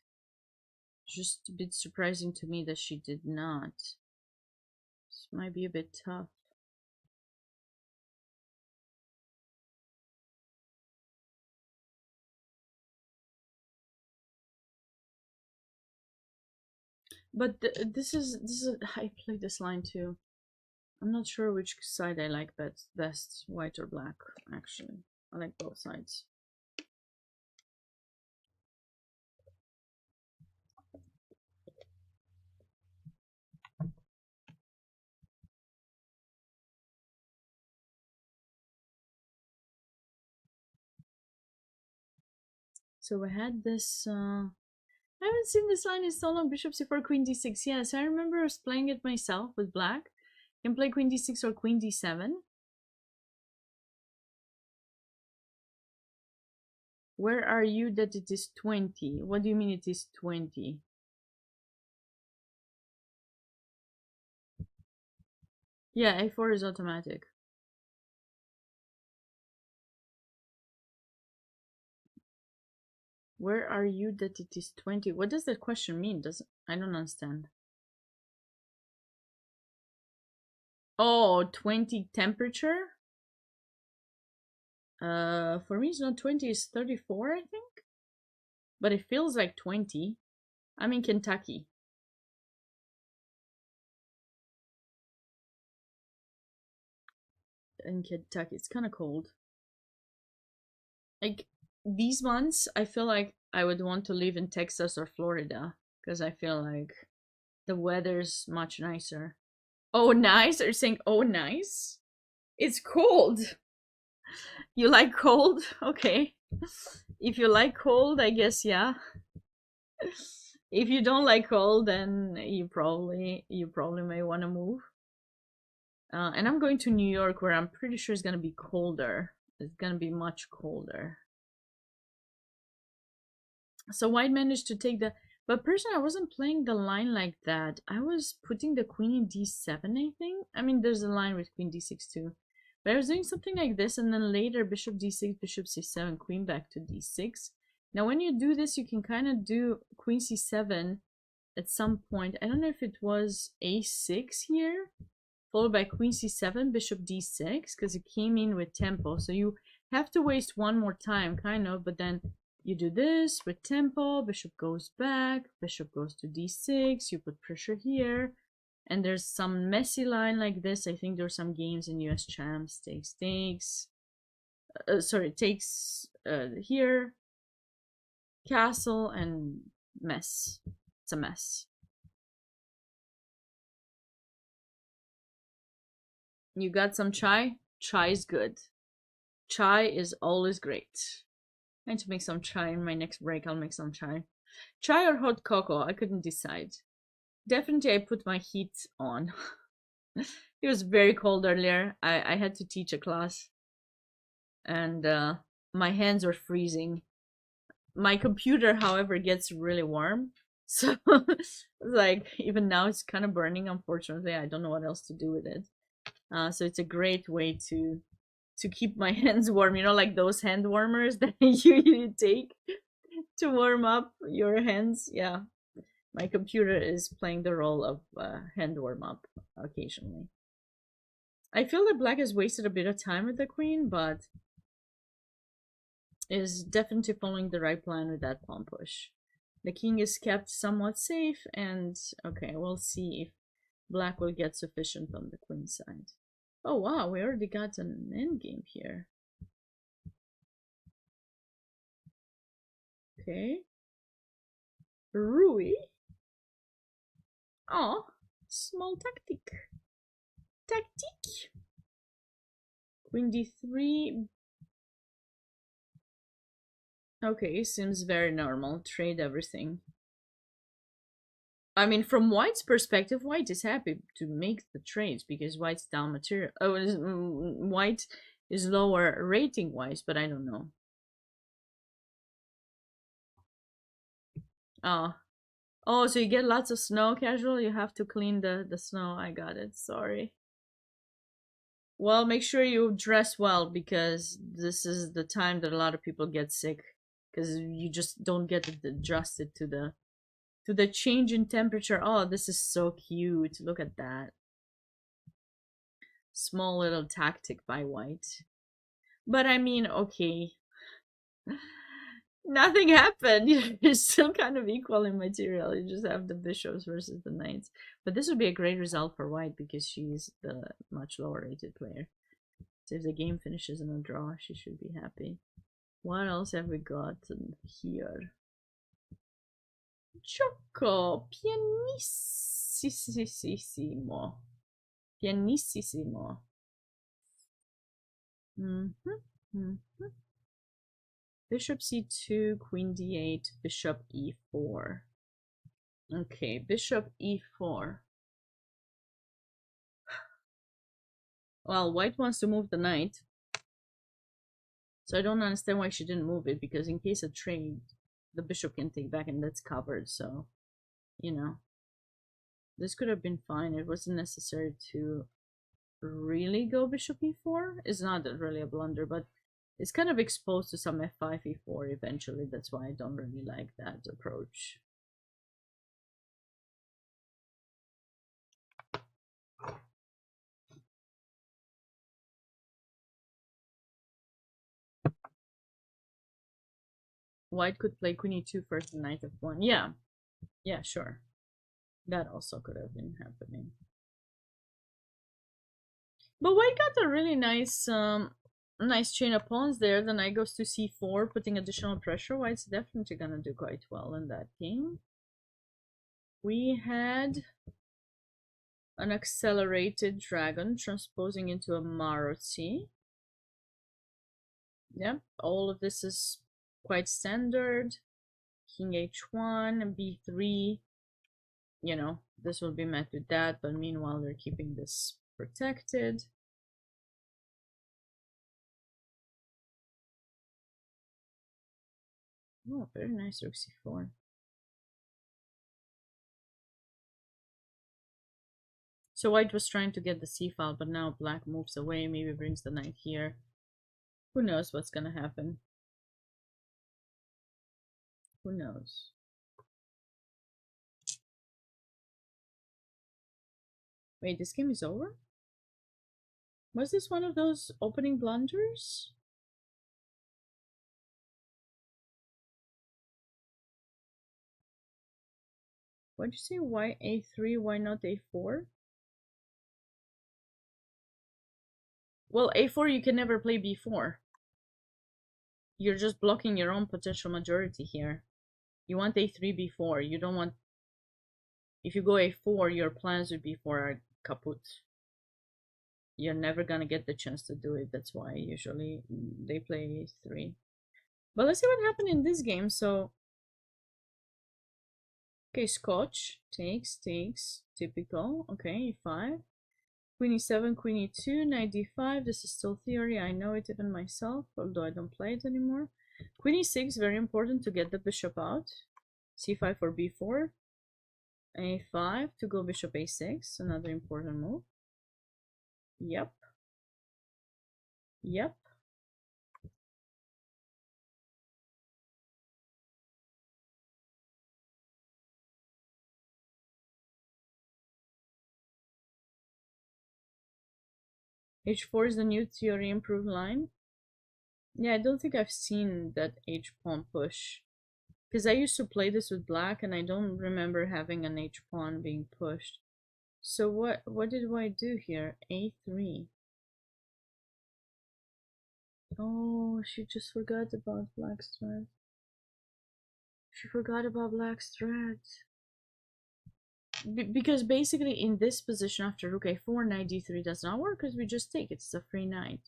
Speaker 1: Just a bit surprising to me that she did not. This might be a bit tough. But this is I played this line too. I'm not sure which side I like best, white or black. Actually, I like both sides. So we had this. I haven't seen this line in so long. Bishop c4, queen d6. Yes, I remember us playing it myself with black. You can play queen d6 or queen d7. Where are you that it is 20? What do you mean it is 20? Yeah, a4 is automatic. Where are you that it is 20? What does that question mean? I don't understand. Oh, 20 temperature? For me it's not 20, it's 34, I think. But it feels like 20. I'm in Kentucky. In Kentucky, it's kind of cold. Like, these months, I feel like I would want to live in Texas or Florida. Because I feel like the weather's much nicer. Oh, nice? Are you saying, oh, nice? It's cold. You like cold? Okay. If you like cold, I guess, yeah. If you don't like cold, then you probably may want to move. And I'm going to New York, where I'm pretty sure it's gonna be colder. It's gonna be much colder. So white managed to take the, but personally, I wasn't playing the line like that. I was putting the queen in d7, I think. I mean, there's a line with queen d6 too. But I was doing something like this, and then later bishop d6, bishop c7, queen back to d6. Now, when you do this, you can kind of do queen c7 at some point. I don't know if it was a6 here, followed by queen c7, bishop d6, because it came in with tempo. So you have to waste one more time, kind of, but then you do this with tempo, bishop goes back, bishop goes to d6, you put pressure here, and there's some messy line like this. I think there's some games in US Champs, takes, here, castle, and mess. It's a mess. You got some chai? Chai is good. Chai is always great. I need to make some chai in my next break. I'll make some chai. Chai or hot cocoa? I couldn't decide. Definitely I put my heat on. It was very cold earlier. I had to teach a class. And my hands were freezing. My computer, however, gets really warm. So, like, even now it's kind of burning, unfortunately. I don't know what else to do with it. So it's a great way to keep my hands warm, you know, like those hand warmers that you take to warm up your hands. Yeah, My computer is playing the role of hand warm up occasionally. I feel that black has wasted a bit of time with the queen, but is definitely following the right plan with that pawn push. The king is kept somewhat safe, and okay, we'll see if black will get sufficient on the queen side. Oh wow, we already got an endgame here. Okay. Rui. Oh, small tactic. Tactic. Queen d3. Okay, seems very normal. Trade everything. I mean, from White's perspective, White is happy to make the trades because White's down material. Oh, White is lower rating wise, but I don't know. Oh, oh, so you get lots of snow casual. You have to clean the snow. I got it. Sorry. Well, make sure you dress well because this is the time that a lot of people get sick because you just don't get adjusted to the change in temperature. Oh, this is so cute. Look at that. Small little tactic by White. But I mean, okay. Nothing happened. You're still kind of equal in material. You just have the bishops versus the knights. But this would be a great result for White because she's the much lower rated player. So if the game finishes in a draw, she should be happy. What else have we got here? Choco, pianissimo. Pianissimo. Bishop c2, queen d8, bishop e4. Okay, bishop e4. Well, white wants to move the knight. So I don't understand why she didn't move it, because in case of trade, the bishop can take back and that's covered, so, you know. This could have been fine. It wasn't necessary to really go bishop e4. It's not really a blunder, but it's kind of exposed to some f5, e4 eventually. That's why I don't really like that approach. White could play queen e2 first and knight f1. Yeah. Yeah, sure. That also could have been happening. But white got a really nice nice chain of pawns there. The knight goes to c4, putting additional pressure. White's definitely gonna do quite well in that game. We had an accelerated dragon transposing into a Maruti. Yep, all of this is quite standard. King h1, b3. You know, this will be met with that, but meanwhile they're keeping this protected. Oh, very nice rook c4. So white was trying to get the c-file, but now black moves away, maybe brings the knight here. Who knows what's gonna happen? Who knows? Wait, this game is over? Was this one of those opening blunders? Why'd you say why a3, why not a4? Well, a4 you can never play b4. You're just blocking your own potential majority here. You want a3, b4. You don't want... If you go a4, your plans with b4 are kaput. You're never gonna get the chance to do it. That's why usually they play a3. But let's see what happened in this game. So, okay, Scotch takes, typical. Okay, e5. Queen e7, queen e2, knight d5. This is still theory. I know it even myself, although I don't play it anymore. Queen e6, very important to get the bishop out. c5 for b4. a5 to go bishop a6, another important move. Yep. Yep. H4 is the new theory improved line. Yeah, I don't think I've seen that H pawn push. Because I used to play this with black and I don't remember having an H pawn being pushed. So what did I do here? A3. Oh, she just forgot about black's thread. She forgot about black's thread. Because basically in this position after rook a4, knight d3 does not work because we just take it. It's a free knight.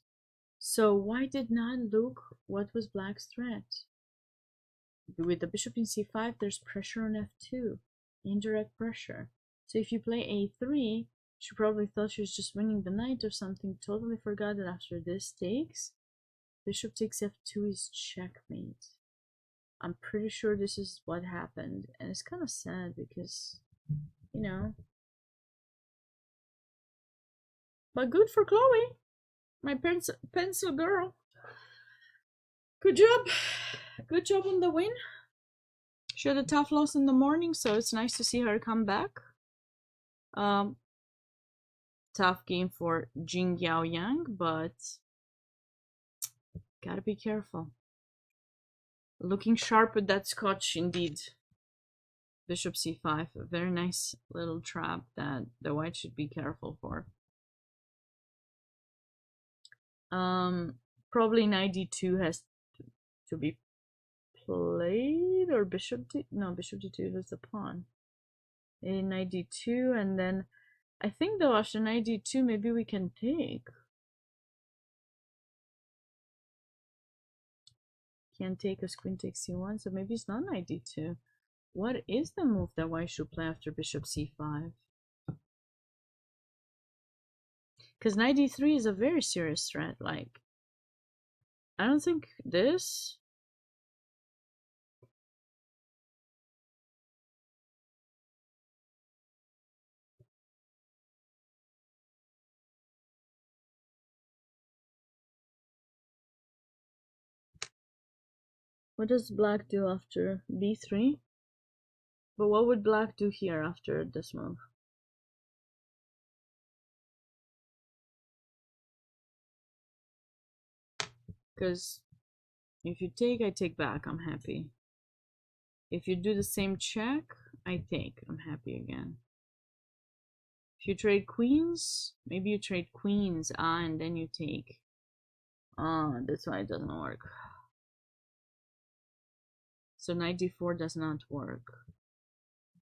Speaker 1: So why did not look what was black's threat? With the bishop in c5, there's pressure on f2. Indirect pressure. So if you play a3, she probably thought she was just winning the knight or something. Totally forgot that after this takes, bishop takes f2 is checkmate. I'm pretty sure this is what happened. And it's kind of sad because, you know. But good for Chloe, my pencil girl. Good job. Good job on the win. She had a tough loss in the morning, so it's nice to see her come back. Tough game for Jing Yao Yang, but gotta be careful. Looking sharp with that scotch indeed. Bishop c5, a very nice little trap that the white should be careful for. Probably knight d2 has to be played, or bishop d, no, bishop d2 is the pawn. A knight d2, and then I think though after knight d2 maybe we can take. Can't take as queen takes c1, so maybe it's not knight d2. What is the move that white should play after bishop c5? Because knight d3 is a very serious threat. Like, I don't think this. What does black do after b3? But what would black do here after this move? Because if you take, I take back, I'm happy. If you do the same check, I take, I'm happy again. If you trade queens, maybe you trade queens, and then you take. That's why it doesn't work. So knight d4 does not work.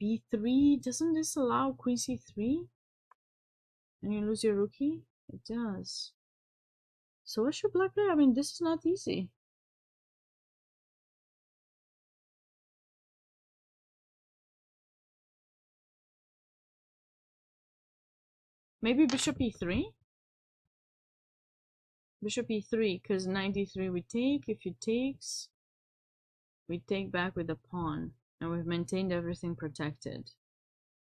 Speaker 1: b3, doesn't this allow queen c3? And you lose your rookie? It does. So what should black play? I mean, this is not easy. Maybe bishop e3? Bishop e3, because knight d3 we take. If he takes, we take back with the pawn. And we've maintained everything protected.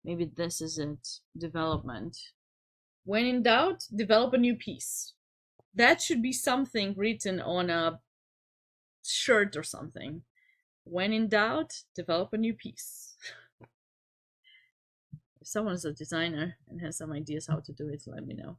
Speaker 1: Maybe this is it. Development. When in doubt, develop a new piece. That should be something written on a shirt or something. When in doubt, develop a new piece. If someone's a designer and has some ideas how to do it, let me know.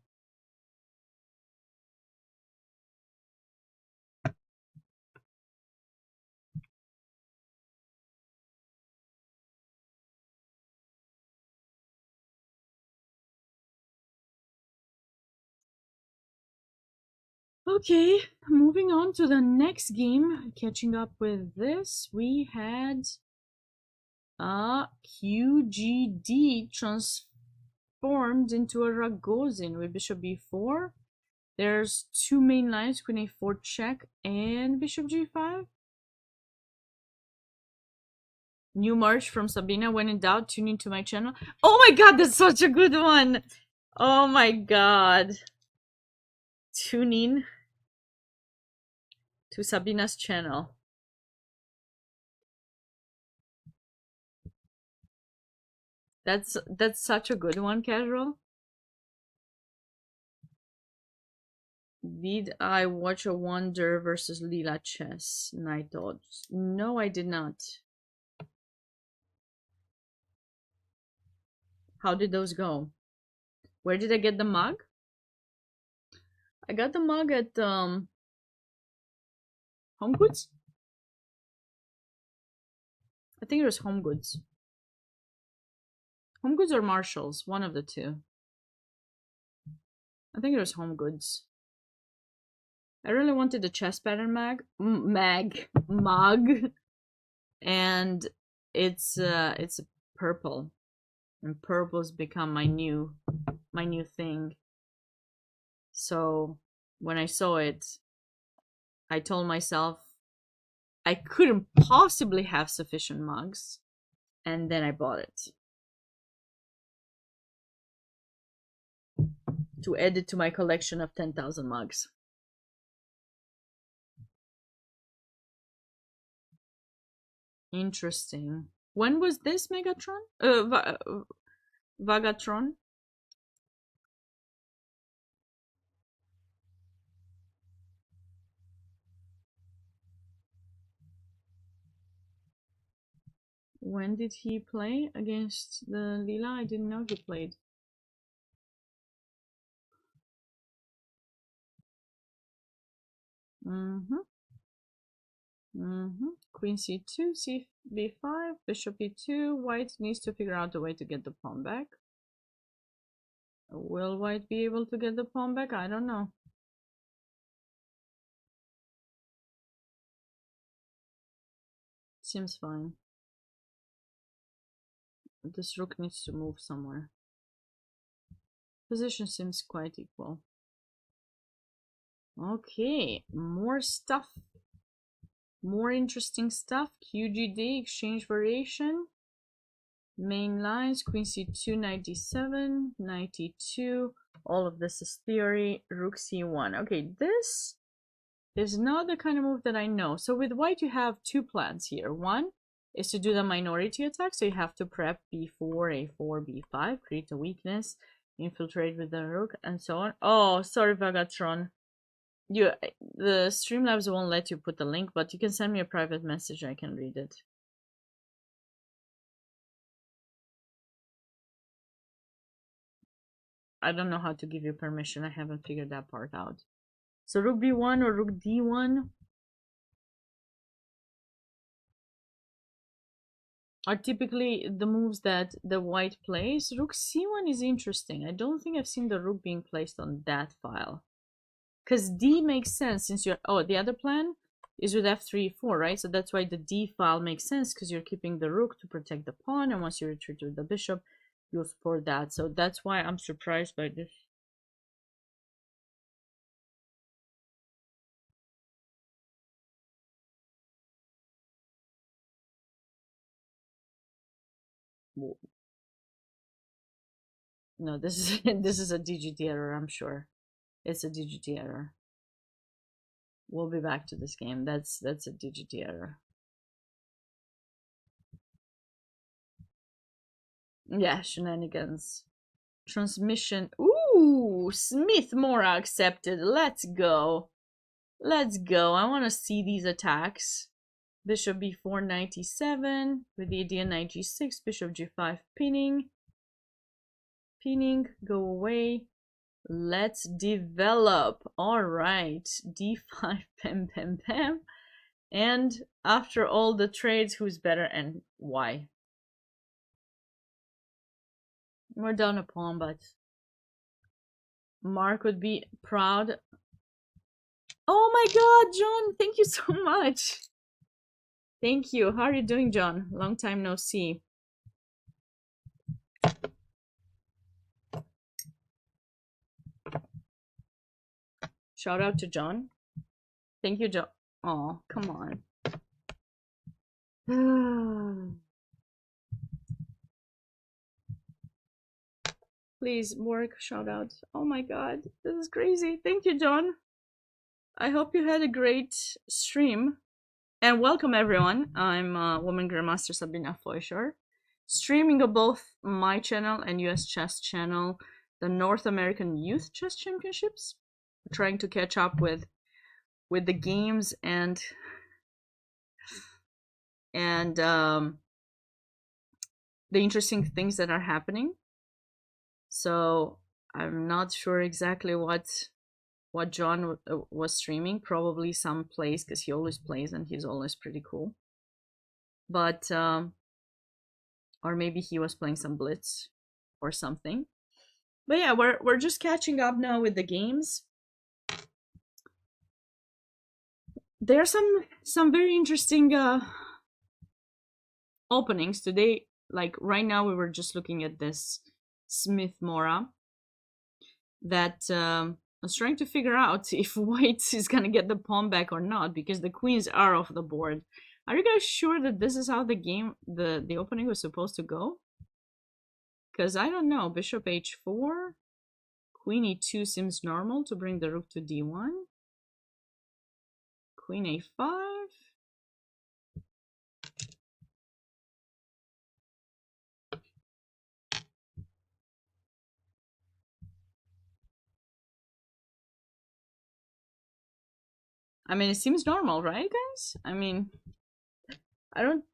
Speaker 1: Okay, moving on to the next game. Catching up with this, we had QGD transformed into a Ragozin with bishop b4. There's two main lines, queen a4 check and bishop g5. New merge from Sabina. When in doubt, tune into my channel. Oh my god, that's such a good one. Oh my god. Tune in to Sabina's channel. That's such a good one, Casual. Did I watch a Wonder versus Lila chess night odds? No, I did not. How did those go? Where did I get the mug? I got the mug at Home Goods. I think it was Home Goods. Home Goods or Marshalls, one of the two. I think it was Home Goods. I really wanted the chest pattern mug, and it's purple, and purple's become my new thing. So when I saw it, I told myself I couldn't possibly have sufficient mugs, and then I bought it to add it to my collection of 10,000 mugs. Interesting. When was this Megatron? Vagatron? When did he play against the Lila? I didn't know he played. Queen c2, b5, bishop e2. White needs to figure out a way to get the pawn back. Will white be able to get the pawn back? I don't know. Seems fine. This rook needs to move somewhere. Position seems quite equal. Okay, more stuff. More interesting stuff. QGD, exchange variation. Main lines, Queen c2, 97, 92. All of this is theory. Rook c1. Okay, this is not the kind of move that I know. So with white, you have two plans here. One is to do the minority attack. So you have to prep b4, a4, b5, create a weakness, infiltrate with the rook, and so on. Oh, sorry, Vagatron. The Streamlabs won't let you put the link, but you can send me a private message. I can read it. I don't know how to give you permission. I haven't figured that part out. So rook b1 or rook d1 are typically the moves that the white plays. Rook c1 is interesting. I don't think I've seen the rook being placed on that file. Because d makes sense since you're... Oh, the other plan is with f3, 4, right? So that's why the d file makes sense, because you're keeping the rook to protect the pawn, and once you retreat with the bishop, you'll support that. So that's why I'm surprised by this. No, this is this is a DGT error, I'm sure. It's a DGT error. We'll be back to this game. That's a DGT error. Yeah, shenanigans. Transmission. Ooh, Smith Mora accepted. Let's go. Let's go. I want to see these attacks. Bishop b4, 97. With the idea knight g6. Bishop g5, pinning. Pinning. Go away. Let's develop. All right. d5, pam, pam, pam. And after all the trades, who's better and why? We're down a pawn, but Mark would be proud. Oh my god, John, thank you so much. Thank you. How are you doing, John? Long time no see. Shout out to John. Thank you, John. Oh, come on. Please, work, shout out. Oh my god, this is crazy. Thank you, John. I hope you had a great stream. And welcome, everyone. I'm Woman Grandmaster Sabina Fleischer, streaming on both my channel and US Chess channel the North American Youth Chess Championships. We're trying to catch up with the games and the interesting things that are happening. So I'm not sure exactly what what John was streaming, probably some plays, because he always plays and he's always pretty cool. But or maybe he was playing some Blitz or something. But yeah, we're just catching up now with the games. There are some very interesting openings today. Like right now, we were just looking at this Smith Mora that I was trying to figure out if white is gonna get the pawn back or not, because the queens are off the board. Are you guys sure that this is how the game, the opening was supposed to go? Because I don't know. Bishop h4, queen e2 seems normal to bring the rook to d1. Queen a5. I mean, it seems normal, right, guys? I mean, I don't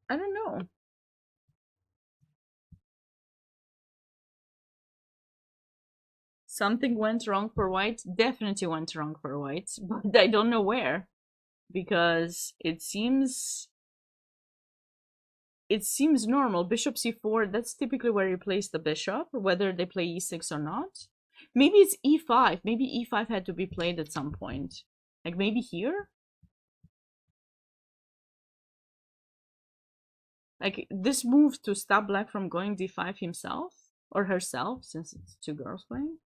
Speaker 1: know. Something went wrong for white. Definitely went wrong for white, but I don't know where, because it seems normal. Bishop c4, that's typically where you place the bishop, whether they play e6 or not. Maybe it's e5. Maybe e5 had to be played at some point. Like maybe here? Like this move to stop black from going d5 himself or herself, since it's two girls playing.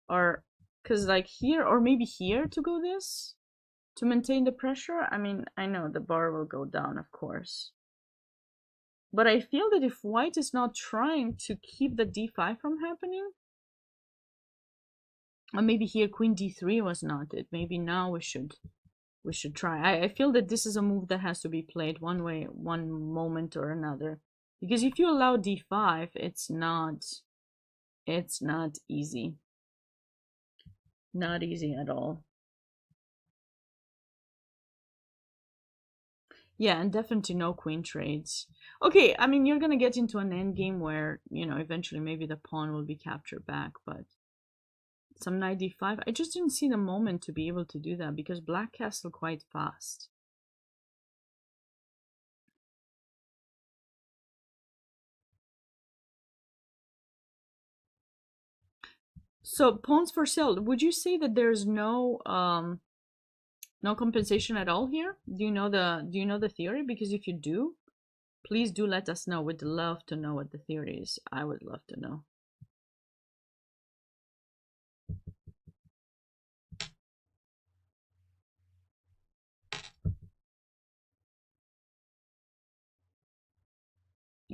Speaker 1: Or because like here, or maybe here to go this to maintain the pressure. I mean, I know the bar will go down, of course. But I feel that if white is not trying to keep the d5 from happening, or maybe here queen d3 was not it. Maybe now we should try. I feel that this is a move that has to be played one way, one moment or another. Because if you allow d5, it's not easy. Not easy at all. Yeah, and definitely no queen trades. Okay, I mean, you're gonna get into an endgame where, you know, eventually maybe the pawn will be captured back, but some knight d5, I just didn't see the moment to be able to do that, because black castled quite fast. So pawns for sale, would you say that there's no compensation at all here? Do you know the theory? Because if you do, please do let us know. We'd love to know what the theory is. I would love to know.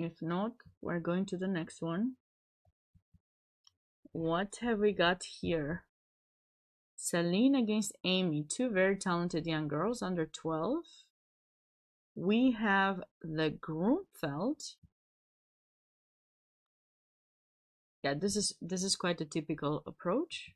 Speaker 1: If not, we're going to the next one. What have we got here? Celine against Amy, two very talented young girls under 12. We have the Grunfeld. Yeah, this is quite a typical approach.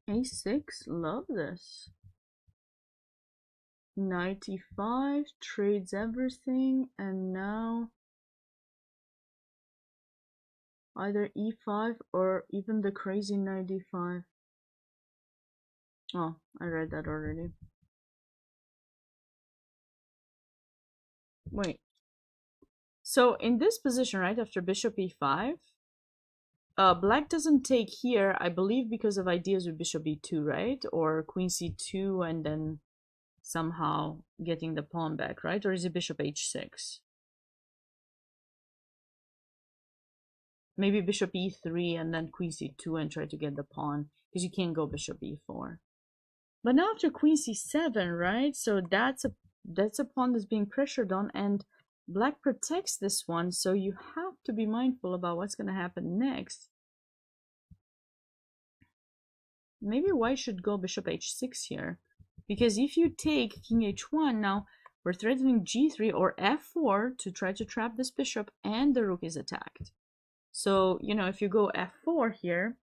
Speaker 1: A6, love this. Knight e5, trades everything, and now either e5 or even the crazy knight d5. Oh, I read that already. Wait. So in this position, right after bishop e5, black doesn't take here, I believe, because of ideas with bishop e2, right? Or queen c2 and then somehow getting the pawn back, right? Or is it bishop h6? Maybe bishop e3 and then queen c2 and try to get the pawn, because you can't go bishop e4. But now after queen c7, right? So that's a pawn that's being pressured on, and black protects this one, so you have to be mindful about what's going to happen next. Maybe white should go bishop h6 here, because if you take king h1, now we're threatening g3 or f4 to try to trap this bishop, and the rook is attacked. So, you know, if you go f4 here,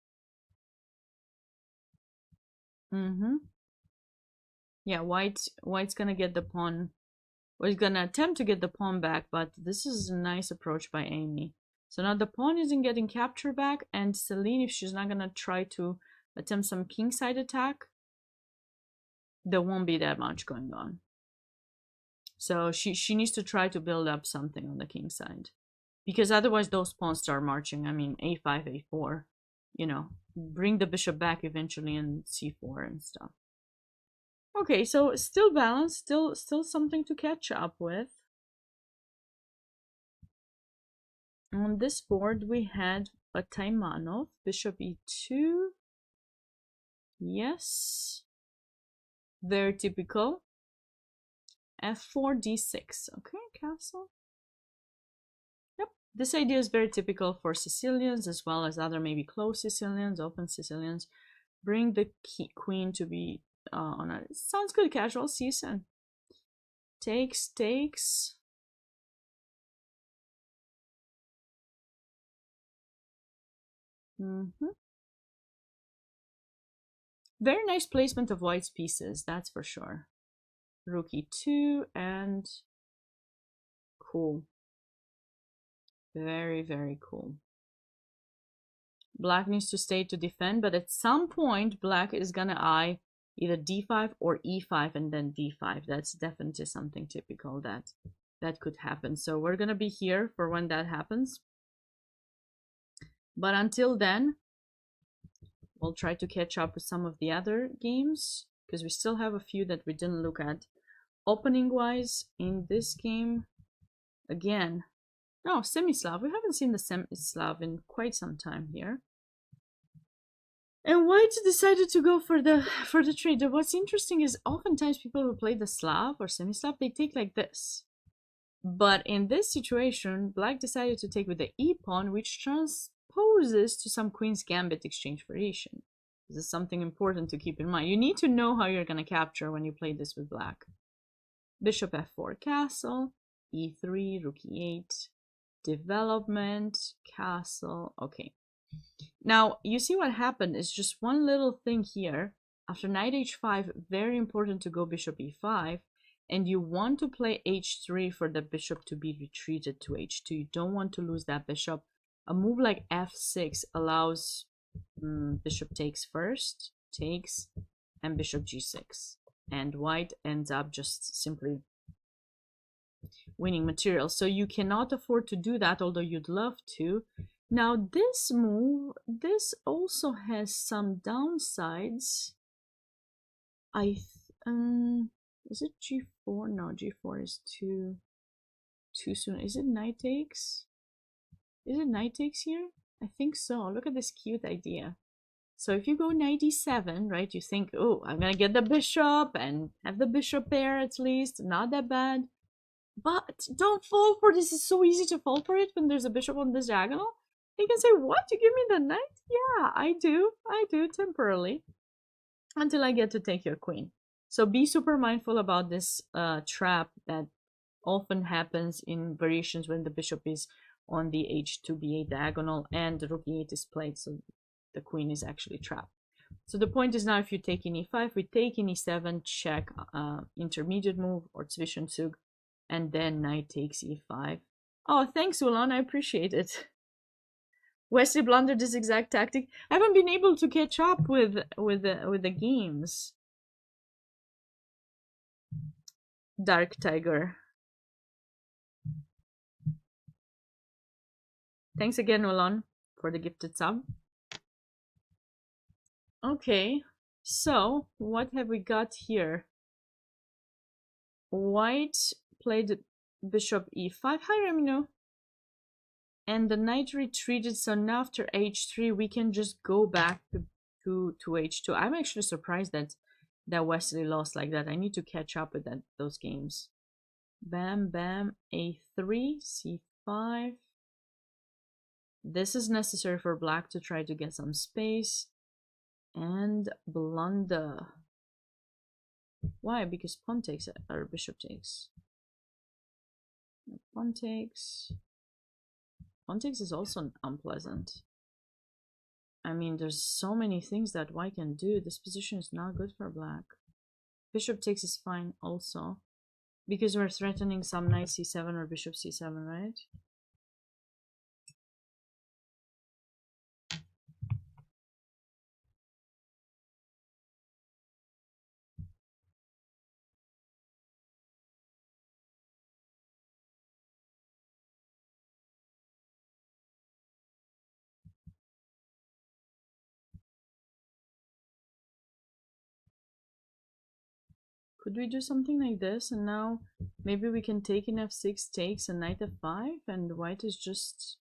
Speaker 1: yeah, white's gonna get the pawn, or he's gonna attempt to get the pawn back, but this is a nice approach by Amy. So now the pawn isn't getting captured back, and Celine, if she's not gonna try to attempt some kingside attack, there won't be that much going on. So she needs to try to build up something on the king side, because otherwise those pawns start marching. I mean, a5, a4, you know, bring the bishop back eventually, and c4 and stuff. Okay, so still balanced, still something to catch up with. On this board we had a Taimanov, bishop e2. Yes, very typical. f4, d6. Okay, castle. Yep, this idea is very typical for Sicilians as well as other maybe close Sicilians, open Sicilians. Bring the queen to be on a, sounds good, casual season. Takes, takes. Very nice placement of white's pieces, that's for sure. Rook e2 and cool. Very, very cool. Black needs to stay to defend, but at some point black is gonna eye either d5 or e5 and then d5. That's definitely something typical that could happen. So we're gonna be here for when that happens. But until then, we'll try to catch up with some of the other games, because we still have a few that we didn't look at. Opening wise, in this game, again, no, Semislav. We haven't seen the Semislav in quite some time here. And white decided to go for the trade. What's interesting is oftentimes people who play the Slav or Semislav, they take like this. But in this situation, black decided to take with the e-pawn, which transposes to some queen's gambit exchange variation. This is something important to keep in mind. You need to know how you're going to capture when you play this with black. Bishop f4, castle, e3, rook e8, development, castle. Okay. Now, you see what happened is just one little thing here. After knight h5, very important to go bishop e5. And you want to play h3 for the bishop to be retreated to h2. You don't want to lose that bishop. A move like f6 allows bishop takes first, takes, and bishop g6. And white ends up just simply winning material. So you cannot afford to do that, although you'd love to. Now this move, this also has some downsides. Is it g4? No, g4 is too soon. Is it knight takes? Is it knight takes here? I think so. Look at this cute idea. So if you go knight e7, right, you think, oh, I'm gonna get the bishop and have the bishop pair at least. Not that bad. But don't fall for this. It's so easy to fall for it when there's a bishop on this diagonal. You can say, what? You give me the knight? Yeah, I do temporarily. Until I get to take your queen. So be super mindful about this trap that often happens in variations when the bishop is on the h2 b8 diagonal and the rook e8 is played, so the queen is actually trapped. So the point is now, if you take in e5, we take in e7, check intermediate move or Zwischenzug, and then knight takes e5. Oh, thanks, Ulan, I appreciate it. Wesley blundered this exact tactic. I haven't been able to catch up with the games. Dark Tiger. Thanks again, Ulan, for the gifted sub. Okay, so what have we got here? White played bishop e5. Hi, Remino. And the knight retreated, so now after h3 we can just go back to h2. I'm actually surprised that Wesley lost like that. I need to catch up with those games. Bam, bam, a3, c5. This is necessary for black to try to get some space. And blunder. Why? Because pawn takes or bishop takes. Pawn takes. pawn takes is also unpleasant. I mean, there's so many things that white can do. This position is not good for black. Bishop takes is fine also, because we're threatening some knight c7 or bishop c7, right? Could we do something like this, and now maybe we can take in f6 takes and knight f5, and white is just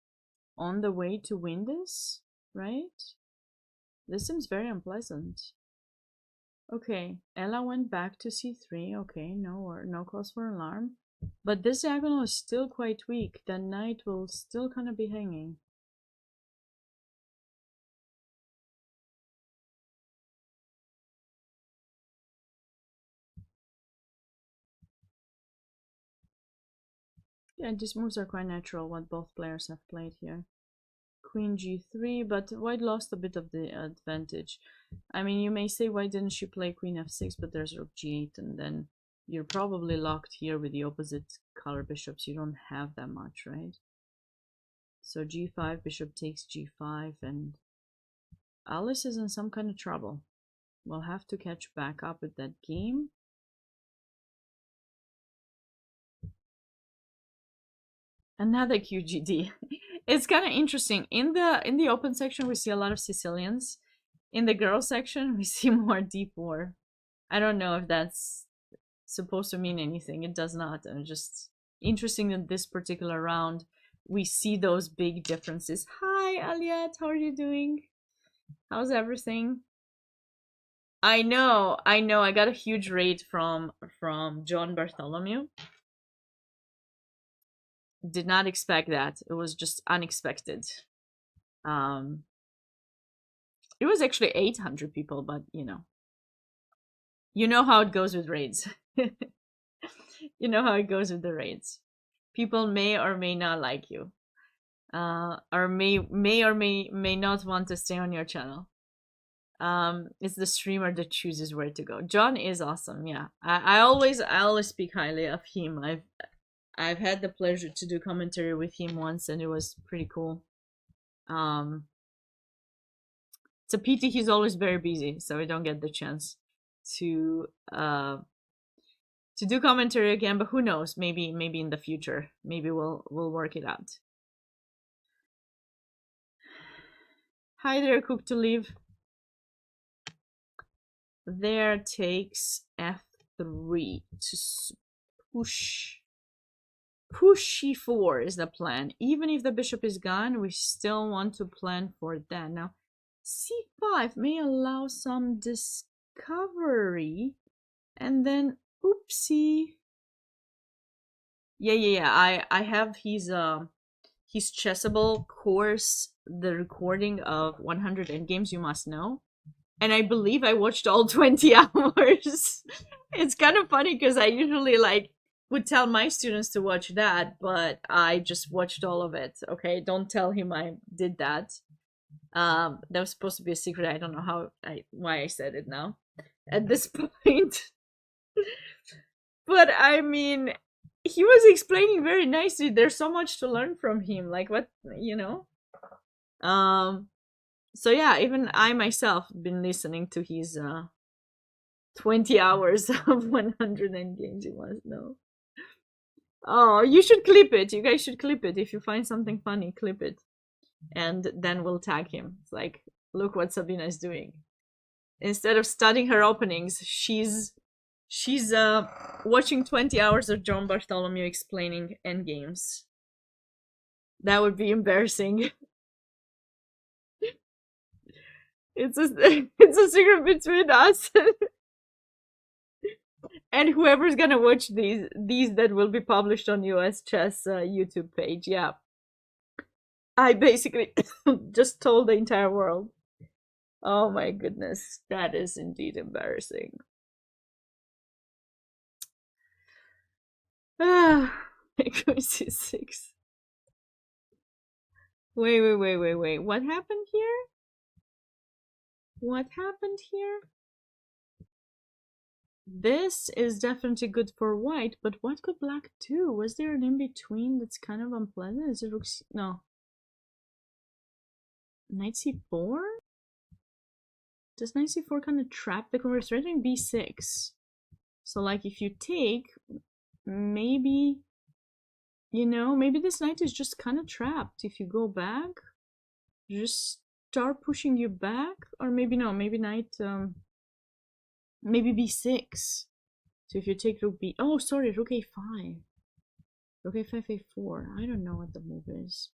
Speaker 1: on the way to win this, right? This seems very unpleasant. Okay, Ella went back to c3. Okay, no cause for alarm. But this diagonal is still quite weak. The knight will still kind of be hanging. Yeah, these moves are quite natural, what both players have played here. Queen g3, but white lost a bit of the advantage. I mean, you may say, why didn't she play queen f6, but there's rook g8, and then you're probably locked here with the opposite color bishops. You don't have that much, right? So g5, bishop takes g5, and Alice is in some kind of trouble. We'll have to catch back up with that game. Another QGD. It's kind of interesting. In the open section, we see a lot of Sicilians. In the girl section, we see more d4. I don't know if that's supposed to mean anything. It does not. And just interesting that this particular round, we see those big differences. Hi, Aliette. How are you doing? How's everything? I know. I got a huge raid from John Bartholomew. Did not expect that. It was just unexpected. It was actually 800 people, but you know how it goes with raids. You know how it goes with the raids. People may or may not like you, or may not want to stay on your channel. It's the streamer that chooses where to go. John is awesome. Yeah, I always speak highly of him. I've had the pleasure to do commentary with him once, and it was pretty cool. It's a pity he's always very busy, so we don't get the chance to do commentary again. But who knows? Maybe in the future, maybe we'll work it out. Hi there, Cook to leave. There takes f3 to push. Push e4 is the plan. Even if the bishop is gone, we still want to plan for that. Now, c5 may allow some discovery, and then oopsie. Yeah. I have his Chessable course, the recording of 100 endgames you must know, and I believe I watched all 20 hours. It's kind of funny because I usually would tell my students to watch that, but I just watched all of it. Okay, don't tell him I did that. That was supposed to be a secret. I don't know why I said it now at this point. But I mean, he was explaining very nicely. There's so much to learn from him. Like what, so yeah, even I myself been listening to his 20 hours of 100 endgames, you must know. Oh, you should clip it. You guys should clip it. If you find something funny, clip it. And then we'll tag him. It's like, look what Sabina is doing. Instead of studying her openings, she's watching 20 hours of John Bartholomew explaining endgames. That would be embarrassing. It's a secret between us. And whoever's gonna watch these that will be published on US Chess YouTube page. Yeah, I basically just told the entire world. Oh my goodness, that is indeed embarrassing. Ah, queen c6. Wait. What happened here? What happened here? This is definitely good for white, but what could black do? Was there an in-between that's kind of unpleasant? Is it rook c... No. Knight c4? Does knight c4 kind of trap the queen? We're threatening b6. So like if you take, maybe, you know, maybe this knight is just kind of trapped. If you go back, just start pushing you back. Or maybe no, maybe knight, maybe b6. So if you take rook b, oh sorry, rook a5. Rook a5, a4. I don't know what the move is.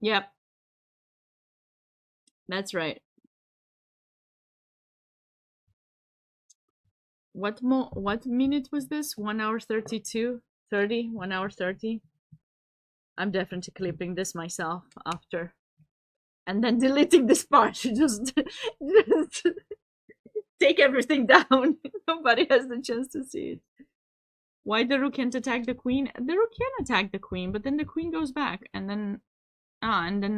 Speaker 1: Yep. That's right. What minute was this? 1 hour 32? 30? 1 hour 30? I'm definitely clipping this myself after. And then deleting this part. just take everything down. Nobody has the chance to see it. Why the rook can't attack the queen? The rook can attack the queen, but then the queen goes back, and then and then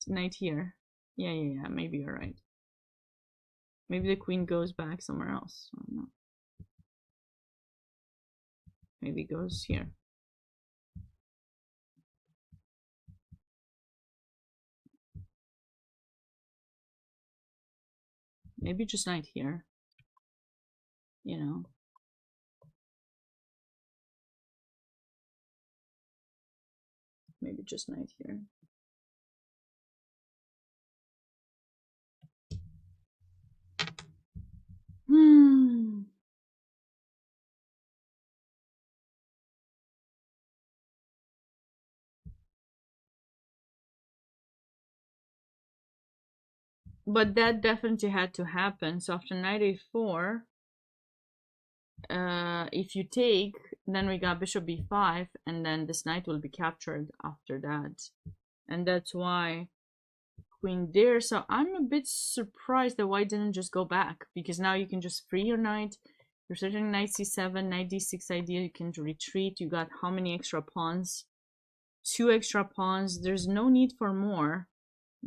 Speaker 1: knight here. Yeah. Maybe you're right. Maybe the queen goes back somewhere else. I don't know. Maybe it goes here. Maybe just knight here. You know. Maybe just knight here. But that definitely had to happen. So after knight a4, if you take, then we got bishop b5, and then this knight will be captured after that. And that's why queen there. So I'm a bit surprised that white didn't just go back, because now you can just free your knight. You're searching knight c7, knight d6 idea. You can retreat. You got how many extra pawns? 2 extra pawns. There's no need for more.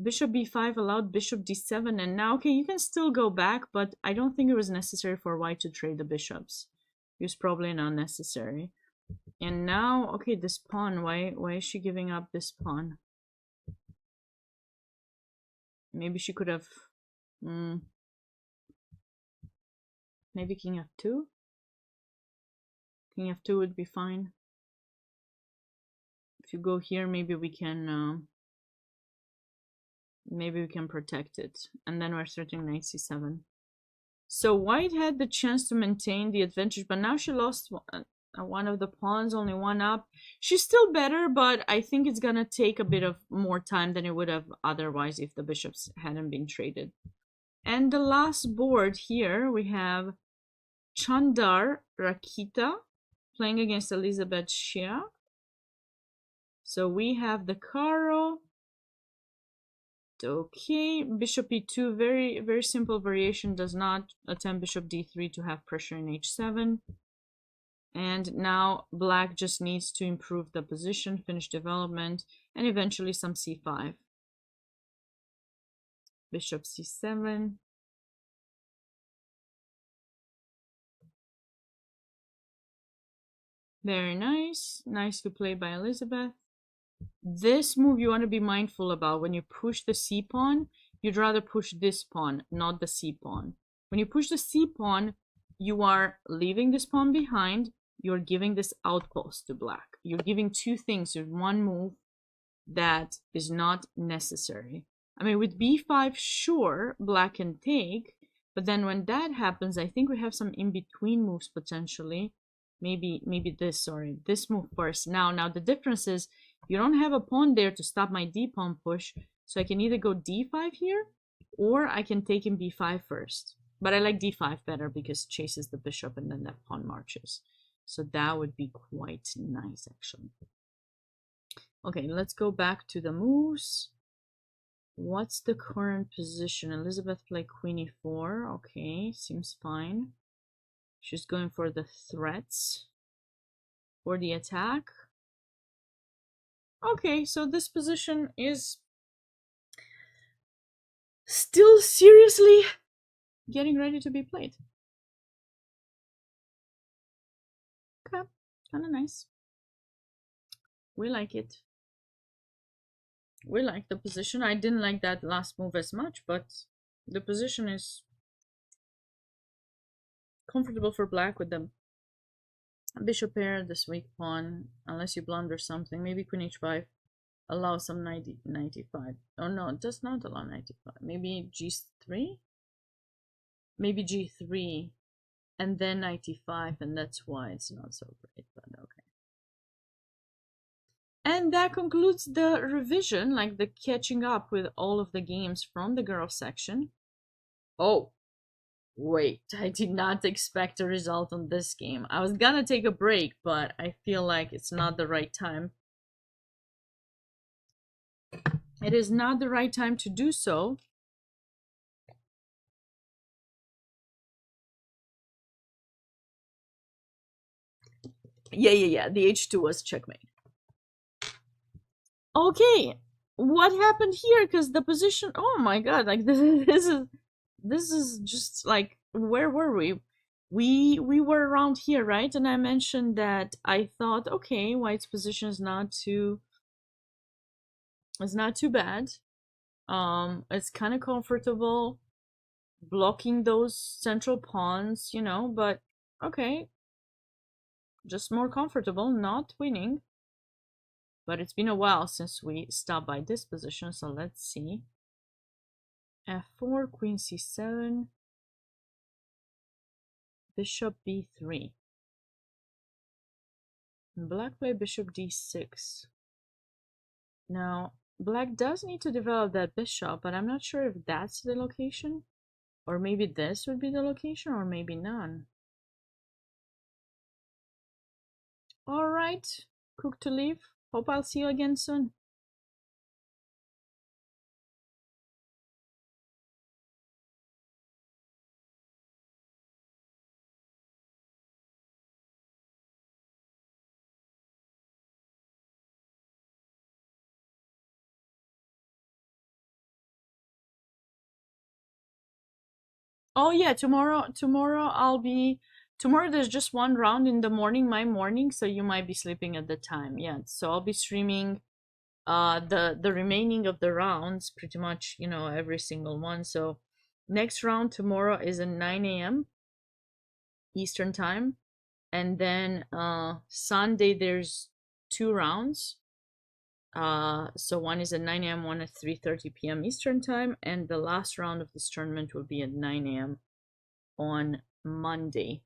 Speaker 1: Bishop b5 allowed bishop d7, and now, okay, you can still go back, but I don't think it was necessary for white to trade the bishops. It was probably not necessary. And now, okay, this pawn, why is she giving up this pawn? Maybe she could have... maybe king f2? King f2 would be fine. If you go here, maybe we can... maybe we can protect it. And then we're starting knight c7. So white had the chance to maintain the advantage, but now she lost one of the pawns, only one up. She's still better, but I think it's gonna take a bit of more time than it would have otherwise if the bishops hadn't been traded. And the last board here, we have Chandar Rakita playing against Elizabeth Shia. So we have the Caro. Okay, bishop e2, very simple variation, does not attempt bishop d3 to have pressure in h7. And now black just needs to improve the position, finish development, and eventually some c5. Bishop c7. Very nice. Nicely played by Elizabeth. This move you want to be mindful about. When you push the c pawn, you'd rather push this pawn, not the c pawn. When you push the c pawn, you are leaving this pawn behind. You're giving this outpost to black. You're giving two things in one move that is not necessary. I mean, with b5, sure, black can take, but then when that happens, I think we have some in-between moves potentially. Maybe this, sorry, this move first. Now the difference is you don't have a pawn there to stop my d pawn push, so I can either go d5 here, or I can take in b5 first. But I like d5 better because it chases the bishop and then that pawn marches. So that would be quite nice, actually. Okay, let's go back to the moves. What's the current position? Elizabeth played queen e4. Okay, seems fine. She's going for the threats for the attack. Okay, so this position is still seriously getting ready to be played. Okay, kind of nice. We like it. We like the position. I didn't like that last move as much, but the position is comfortable for black with the bishop pair, this weak pawn, unless you blunder something. Maybe queen h5 allows some 95. Oh no, it does not allow 95. Maybe g3? Maybe g3 and then 95, and that's why it's not so great, but okay. And that concludes the revision, like the catching up with all of the games from the girls section. Oh, wait, I did not expect a result on this game. I was gonna take a break, but I feel like it's not the right time. It is not the right time to do so. Yeah. The h2 was checkmate. Okay, what happened here? Because the position, oh my god, like this is just like, where were we? We were around here, right? And I mentioned that I thought, okay, white's position is not too bad. It's kind of comfortable blocking those central pawns, you know, but okay, just more comfortable, not winning. But it's been a while since we stopped by this position, so let's see. f4, queen c7, bishop b3. Black played bishop d6. Now, black does need to develop that bishop, but I'm not sure if that's the location. Or maybe this would be the location, or maybe none. Alright, cook to leave. Hope I'll see you again soon. Oh yeah, tomorrow tomorrow there's just one round in the morning, my morning, so you might be sleeping at the time. Yeah, so I'll be streaming the remaining of the rounds, pretty much, you know, every single one. So next round tomorrow is at 9 a.m. Eastern time, and then Sunday there's 2 rounds. So one is at 9 a.m., one at 3:30 p.m. Eastern time, and the last round of this tournament will be at 9 a.m. on Monday.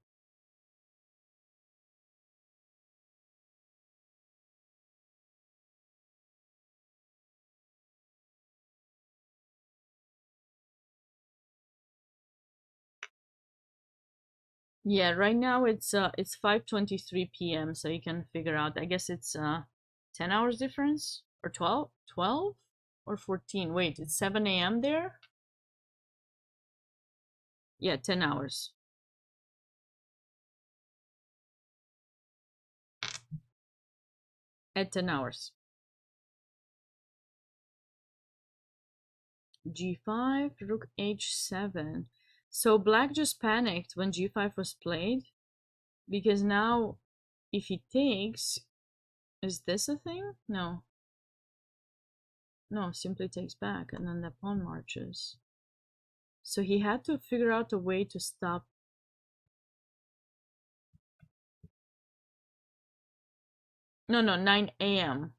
Speaker 1: Yeah, right now it's 5:23 p.m. so you can figure out. I guess it's 10 hours difference, or 12 or 14. Wait, it's 7 a.m. there? Yeah, 10 hours. At 10 hours. G5, rook h7. So black just panicked when g5 was played, because now if he takes, is this a thing? No. No, simply takes back and then the pawn marches. So he had to figure out a way to stop. No, 9 a.m.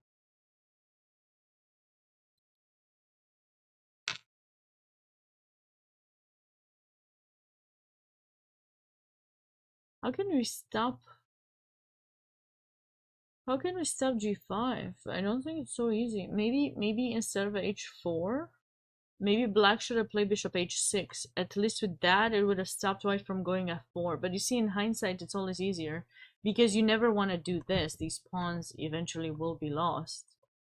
Speaker 1: How can we stop? How can we stop g5? I don't think it's so easy. Maybe instead of h4, maybe black should have played bishop h6. At least with that, it would have stopped white from going f4. But you see, in hindsight, it's always easier, because you never want to do this. These pawns eventually will be lost,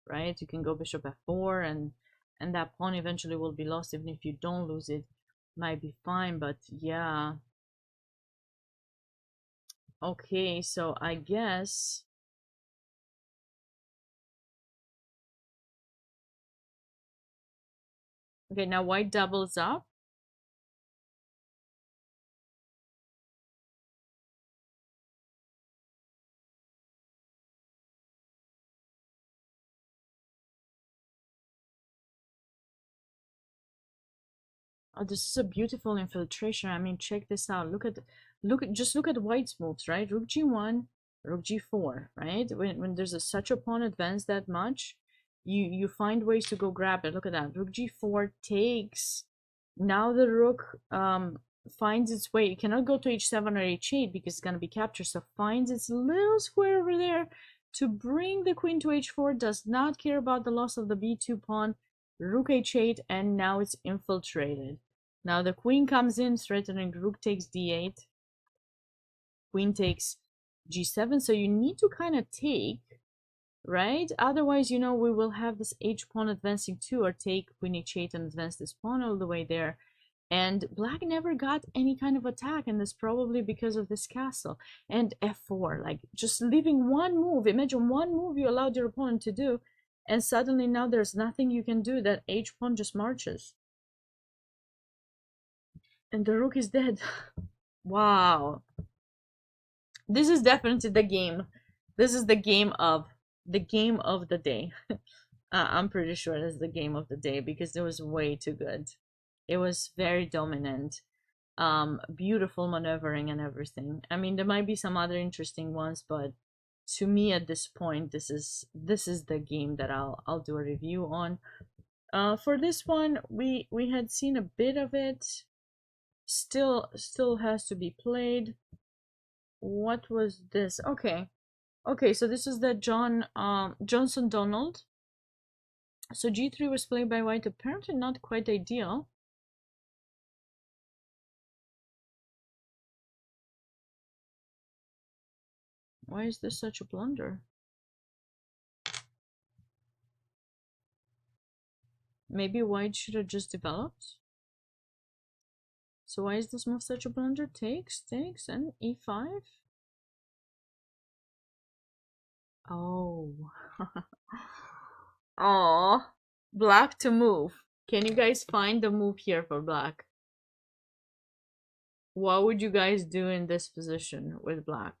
Speaker 1: right? You can go bishop f4, and that pawn eventually will be lost. Even if you don't lose it, might be fine. But yeah, Okay, so I guess... Okay, now white doubles up. Oh, this is a beautiful infiltration. I mean, check this out. Just look at white's moves, right? Rook g1, rook g4, right? When there's such a pawn advance that much, you find ways to go grab it. Look at that. Rook g4 takes. Now the rook finds its way. It cannot go to h7 or h8 because it's gonna be captured. So finds its little square over there to bring the queen to h4. Does not care about the loss of the b2 pawn. Rook h8, and now it's infiltrated. Now the queen comes in, threatening rook takes d8, queen takes g7. So you need to kind of take, right? Otherwise, you know, we will have this h pawn advancing too, or take queen h8 and advance this pawn all the way there. And black never got any kind of attack, and that's probably because of this castle. And f4, like just leaving one move. Imagine one move you allowed your opponent to do, and suddenly now there's nothing you can do. That h pawn just marches. And the rook is dead. Wow. This is definitely the game. This is the game of the day. I'm pretty sure it's the game of the day because it was way too good. It was very dominant. Beautiful maneuvering and everything. I mean, there might be some other interesting ones, but to me at this point, this is the game that I'll do a review on. For this one, we had seen a bit of it. Still has to be played. What was this? Okay, so this is the Johnson Donald. So g3 was played by white, apparently not quite ideal. Why is this such a blunder? Maybe white should have just developed. So why is this move such a blunder? Takes, and e5. Oh. Oh. Black to move. Can you guys find the move here for black? What would you guys do in this position with black?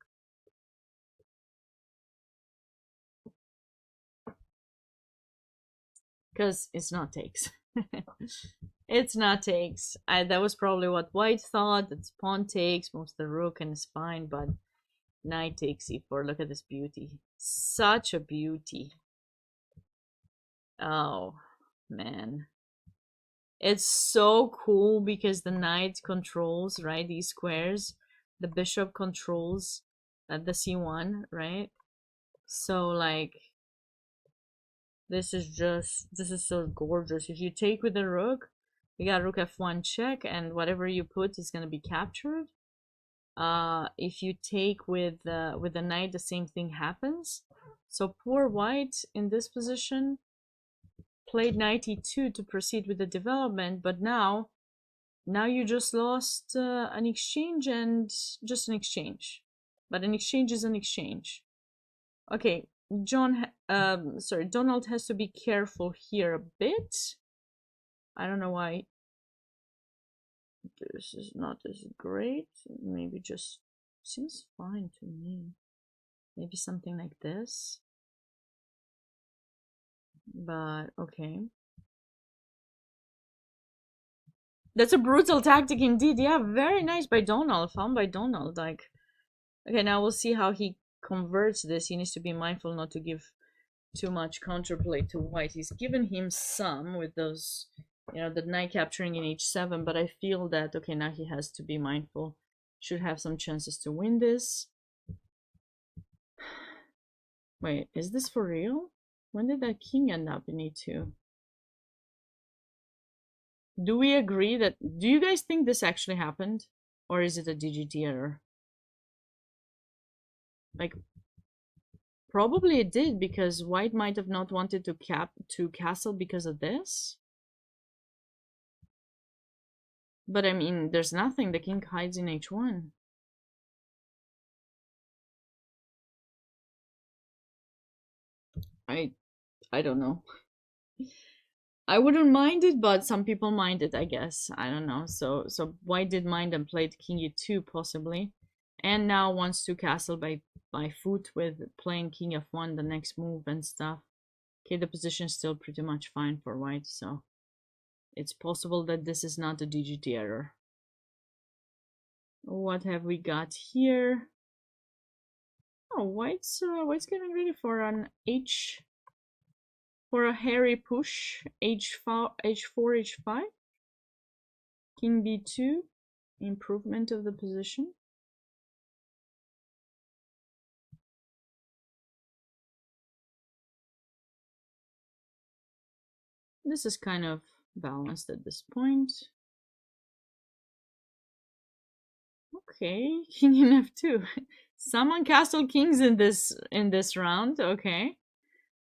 Speaker 1: Because it's not takes. It's not takes. That was probably what white thought. It's pawn takes, moves the rook, and it's fine, but knight takes e4. Look at this beauty. Such a beauty. Oh, man. It's so cool because the knight controls, right, these squares. The bishop controls the c1, right? So, like, this is so gorgeous. If you take with the rook, you got rook f1 check, and whatever you put is going to be captured. If you take with the knight, the same thing happens. So poor white in this position played knight e2 to proceed with the development, but now you just lost an exchange, and just an exchange. But an exchange is an exchange. Okay, Donald has to be careful here a bit. I don't know why this is not as great. Maybe just seems fine to me. Maybe something like this. But okay. That's a brutal tactic indeed. Yeah, very nice by Donald. Found by Donald. Like, okay, now we'll see how he converts this. He needs to be mindful not to give too much counterplay to white. He's given him some with those, you know, the knight capturing in h7, but I feel that, okay, now he has to be mindful. Should have some chances to win this. Wait, is this for real? When did that king end up in e2? Do we agree that... Do you guys think this actually happened? Or is it a DGT error? Like, probably it did, because white might have not wanted to castle because of this. But I mean, there's nothing. The king hides in h1. I don't know. I wouldn't mind it, but some people mind it, I guess. I don't know. So white did mind and played king e2 possibly, and now wants to castle by foot with playing king f1 the next move and stuff. Okay, the position is still pretty much fine for white, so it's possible that this is not a DGT error. What have we got here? Oh, white's getting ready for an for a hairy push. H4, H5, king b2, improvement of the position. This is kind of balanced at this point. Okay, king in f2. Someone castled kings in this round. Okay,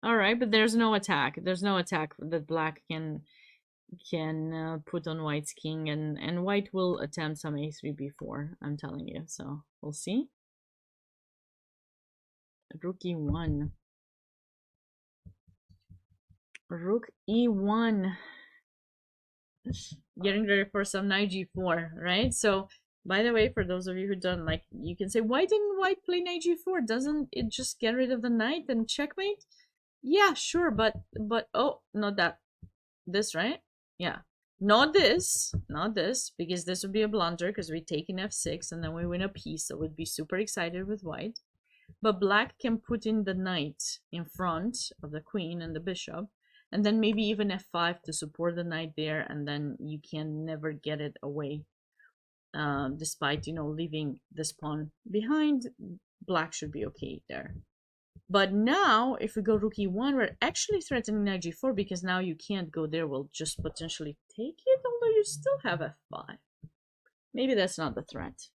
Speaker 1: all right, but there's no attack. There's no attack that black can put on white's king, and white will attempt some a3 b4. I'm telling you. So we'll see. Rook e1. Rook e1. Getting ready for some knight g4, right? So, by the way, for those of you who don't like, you can say, why didn't white play knight g4? Doesn't it just get rid of the knight and checkmate? Yeah, sure, but oh, not that. This, right? Yeah. Not this, because this would be a blunder because we take in f6 and then we win a piece, so we'd be super excited with white. But black can put in the knight in front of the queen and the bishop, and then maybe even f5 to support the knight there, and then you can never get it away. Despite, you know, leaving this pawn behind, black should be okay there. But now, if we go rook e1, we're actually threatening knight g4 because now you can't go there. We'll just potentially take it, although you still have f5. Maybe that's not the threat.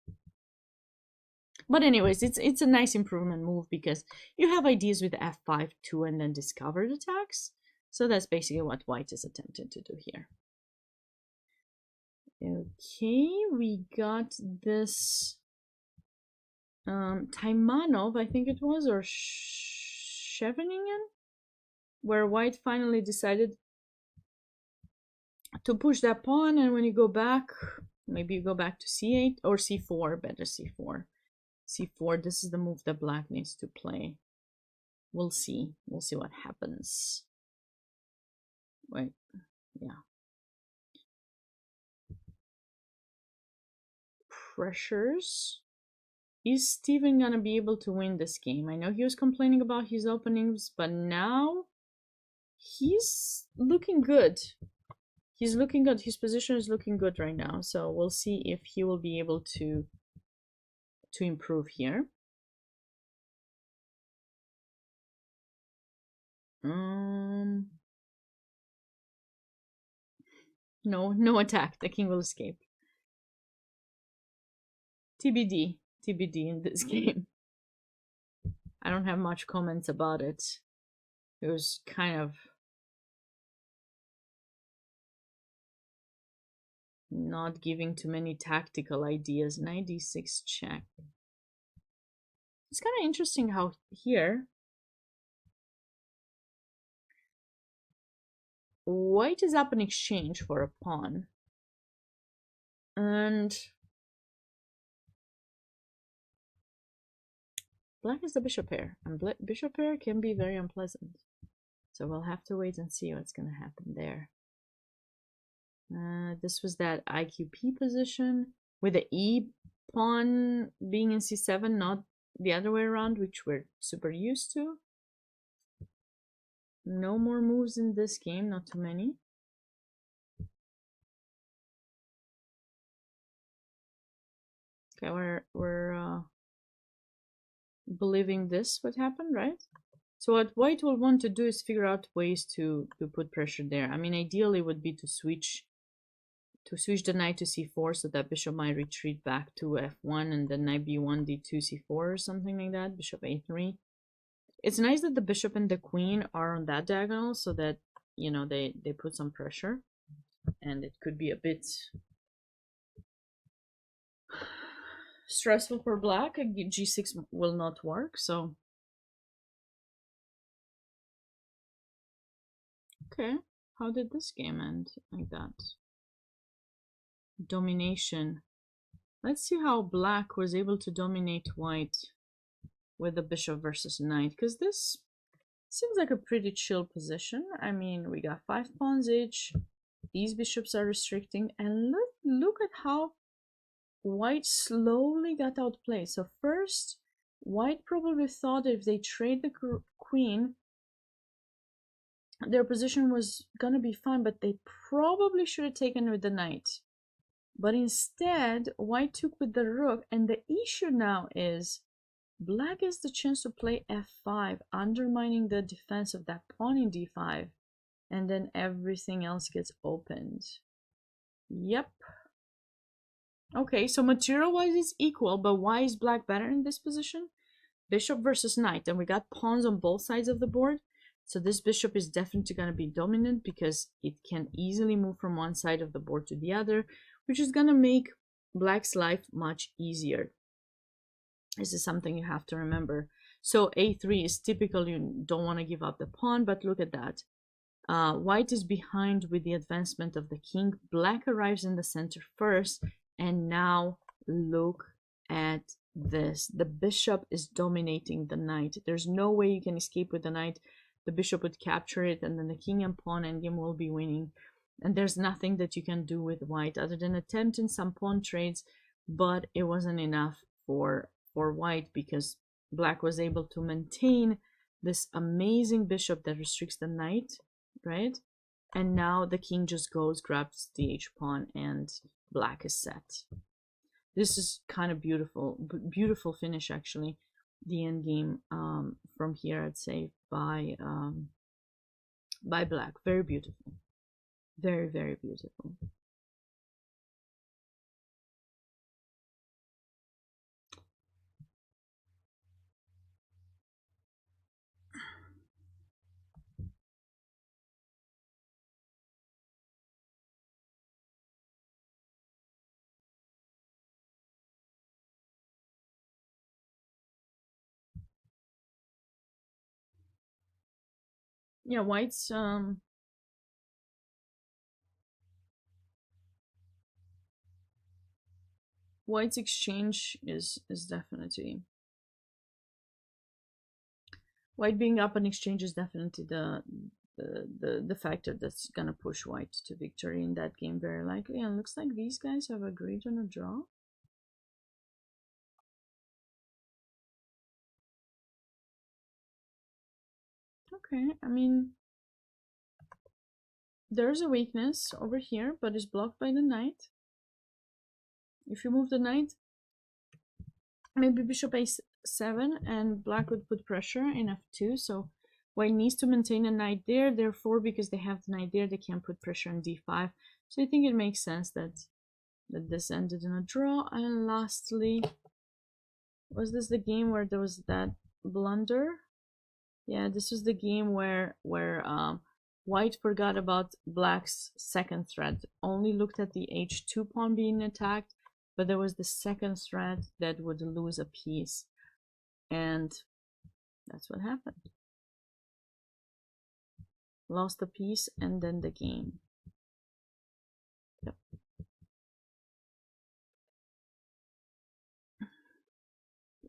Speaker 1: But anyways, it's a nice improvement move because you have ideas with f5 too and then discovered attacks. So that's basically what white is attempting to do here. Okay, we got this Taimanov, I think it was, or Scheveningen, where white finally decided to push that pawn, and when you go back, maybe you go back to c8 or c4, better c4. c4, this is the move that black needs to play. We'll see what happens. Wait, yeah. Pressures. Is Steven gonna be able to win this game? I know he was complaining about his openings, but now he's looking good. He's looking good. His position is looking good right now. So we'll see if he will be able to improve here. No attack. The king will escape. TBD in this game. I don't have much comments about it. It was kind of not giving too many tactical ideas. Knight d6 check. It's kind of interesting how here white is up in exchange for a pawn, and black is the bishop pair, and bishop pair can be very unpleasant. So we'll have to wait and see what's going to happen there. This was that IQP position with the E pawn being in c7, not the other way around, which we're super used to. No more moves in this game, not too many. Okay, we're believing this would happen, right? So what white will want to do is figure out ways to put pressure there. I mean, ideally would be to switch the knight to c4 so that bishop might retreat back to f1 and then knight b1, d2, c4 or something like that, bishop a3. It's nice that the bishop and the queen are on that diagonal so that, you know, they put some pressure, and it could be a bit stressful for black. G6 will not work, so Okay, how did this game end like that? Domination. Let's see how black was able to dominate white with the bishop versus knight, because this seems like a pretty chill position. I mean, we got 5 pawns each. These bishops are restricting, and look at how white slowly got outplayed. So first, white probably thought if they trade the queen, their position was gonna be fine, but they probably should have taken with the knight. But instead, white took with the rook, and the issue now is black has the chance to play f5, undermining the defense of that pawn in d5, and then everything else gets opened. Yep. Okay, so material-wise it's equal, but why is black better in this position? Bishop versus knight, and we got pawns on both sides of the board. So this bishop is definitely going to be dominant because it can easily move from one side of the board to the other, which is going to make black's life much easier. This is something you have to remember. So a3 is typical, you don't want to give up the pawn, but look at that. White is behind with the advancement of the king. Black arrives in the center first, and now look at this. The bishop is dominating the knight. There's no way you can escape with the knight. The bishop would capture it, and then the king and pawn endgame will be winning. And there's nothing that you can do with white other than attempting some pawn trades, but it wasn't enough for white because black was able to maintain this amazing bishop that restricts the knight, right? And now the king just goes, grabs the h pawn, and black is set. This is kind of beautiful finish actually. The end game from here, I'd say by black. Very beautiful, very beautiful. Yeah, white's exchange is definitely, white being up on exchange is definitely the factor that's gonna push white to victory in that game very likely. And looks like these guys have agreed on a draw. Okay, I mean, there's a weakness over here, but it's blocked by the knight. If you move the knight, maybe bishop a7, and black would put pressure in f2. So white needs to maintain a knight there. Therefore, because they have the knight there, they can't put pressure on d5. So I think it makes sense that this ended in a draw. And lastly, was this the game where there was that blunder? Yeah, this was the game where white forgot about black's second threat, only looked at the h2 pawn being attacked, but there was the second threat that would lose a piece, and that's what happened. Lost a piece and then the game. Yep.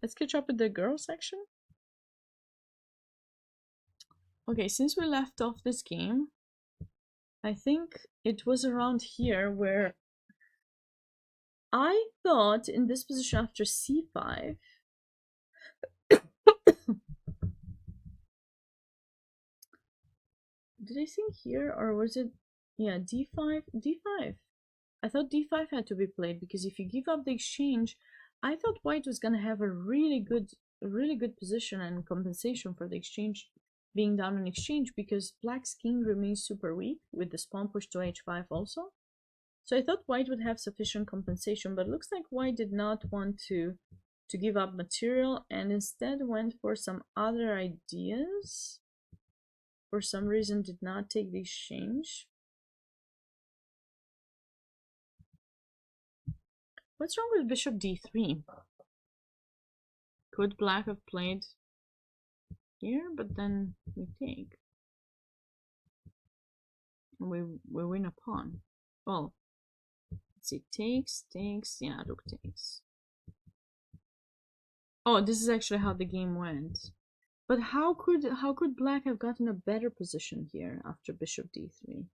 Speaker 1: Let's catch up with the girl section. Okay, since we left off this game, I think it was around here where I thought in this position after c5, did I think here, or was it, yeah, d5? I thought d5 had to be played because if you give up the exchange, I thought white was gonna have a really good position and compensation for the exchange being down in exchange, because black's king remains super weak with the pawn push to h5 also. So I thought white would have sufficient compensation, but it looks like white did not want to give up material and instead went for some other ideas. For some reason did not take the exchange. What's wrong with bishop d3? Could black have played here, but then we take. We win a pawn. Well, let's see. Takes. Yeah, rook takes. Oh, this is actually how the game went. But how could black have gotten a better position here after bishop d3?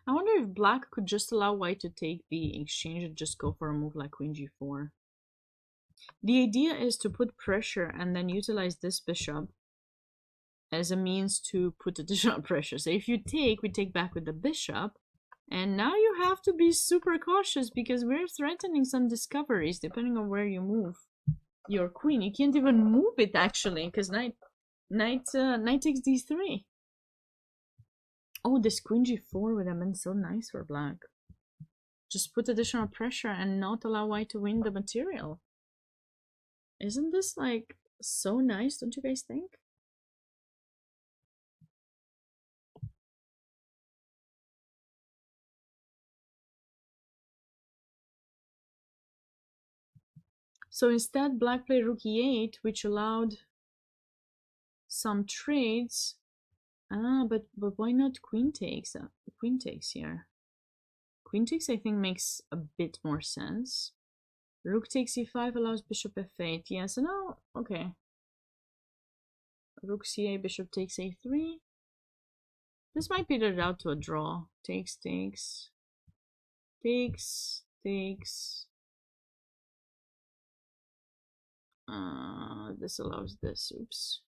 Speaker 1: I wonder if black could just allow white to take the exchange and just go for a move like queen g4. The idea is to put pressure and then utilize this bishop as a means to put additional pressure. So if you take, we take back with the bishop. And now you have to be super cautious because we're threatening some discoveries depending on where you move your queen. You can't even move it actually because knight takes d3. Oh, this queen g4 would have been so nice for black. Just put additional pressure and not allow white to win the material. Isn't this like so nice, don't you guys think? So instead, black played rook e8, which allowed some trades. But why not queen takes? Queen takes here. Queen takes, I think, makes a bit more sense. Rook takes e5 allows bishop f8. Yeah, so now, okay. Rook c8, bishop takes a3. This might be the route to a draw. Takes. This allows this. Oops.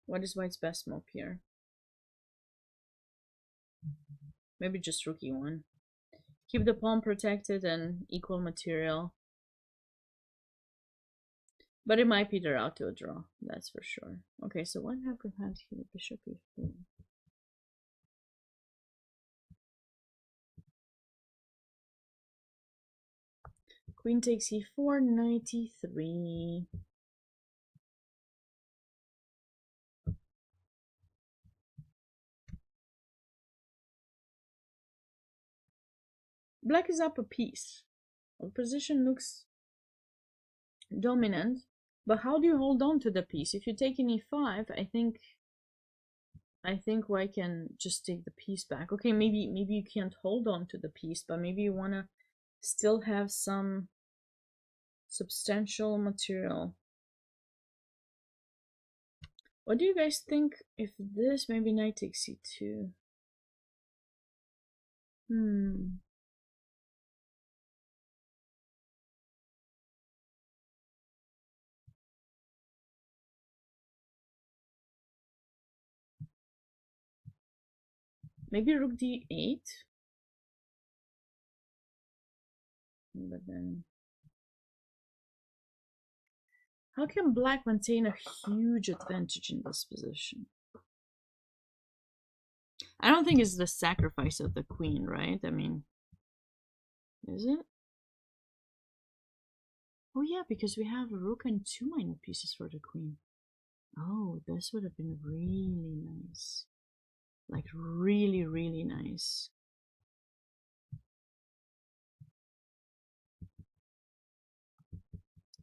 Speaker 1: What is white's best move here? Maybe just rook e1. Keep the pawn protected and equal material. But it might be the route to a draw, that's for sure. Okay, so what have we had here? Bishop e4. Queen takes e4, knight e3. Black is up a piece. Our position looks dominant, but how do you hold on to the piece? If you take in e5, I think white can just take the piece back. Okay, maybe you can't hold on to the piece, but maybe you wanna still have some substantial material. What do you guys think if this maybe knight takes c2? Maybe rook d8. But then how can black maintain a huge advantage in this position? I don't think it's the sacrifice of the queen, right? I mean, is it? Oh yeah, because we have a rook and 2 minor pieces for the queen. Oh, this would have been really nice. Like really, really nice.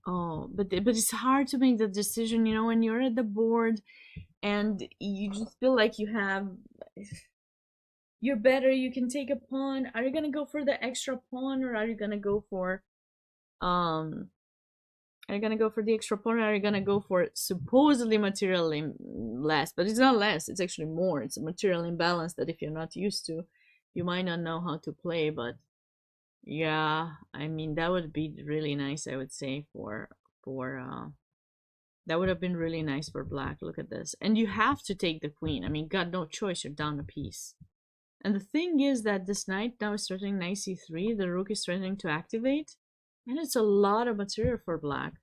Speaker 1: Oh, but it's hard to make the decision, you know, when you're at the board and you just feel like you're better, you can take a pawn. Are you gonna go for the extra pawn, or are you gonna go for are you gonna go for the extra pawn, or are you gonna go for supposedly materially less? But it's not less, it's actually more. It's a material imbalance that if you're not used to, you might not know how to play. But yeah, I mean, that would be really nice, I would say, for that would have been really nice for black. Look at this. And you have to take the queen. I mean, got no choice, you're down a piece. And the thing is that this knight now is threatening knight c3, the rook is threatening to activate, and it's a lot of material for black.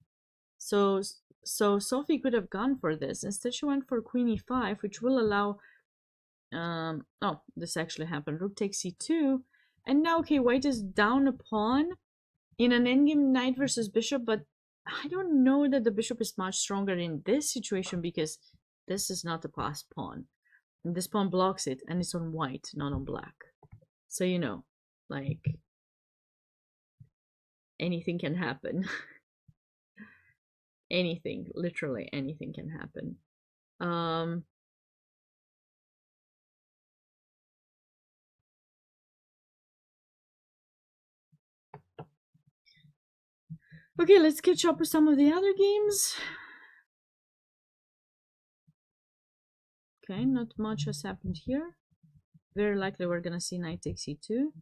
Speaker 1: So Sophie could have gone for this. Instead, she went for queen e5, which will allow oh, this actually happened. Rook takes c2, and now okay, white is down a pawn in an endgame knight versus bishop, but I don't know that the bishop is much stronger in this situation because this is not a passed pawn. And this pawn blocks it, and it's on white, not on black. So, you know, like, anything can happen. anything, literally anything can happen. Okay, let's catch up with some of the other games. Okay, not much has happened here. Very likely we're gonna see knight takes e2.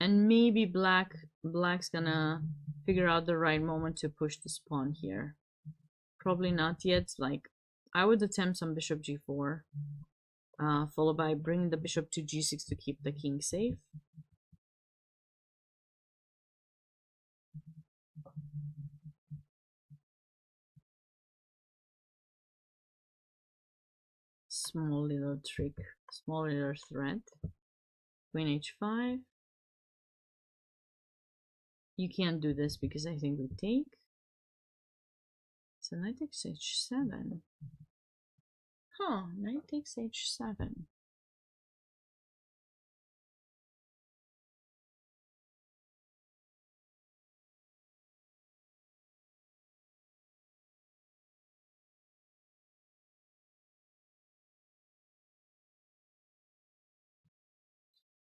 Speaker 1: And maybe black's gonna figure out the right moment to push this pawn here. Probably not yet. Like, I would attempt some bishop g4, followed by bringing the bishop to g6 to keep the king safe. Small little trick, small little threat. Queen h5. You can't do this because I think we take. So knight takes h7. Huh, knight takes h7.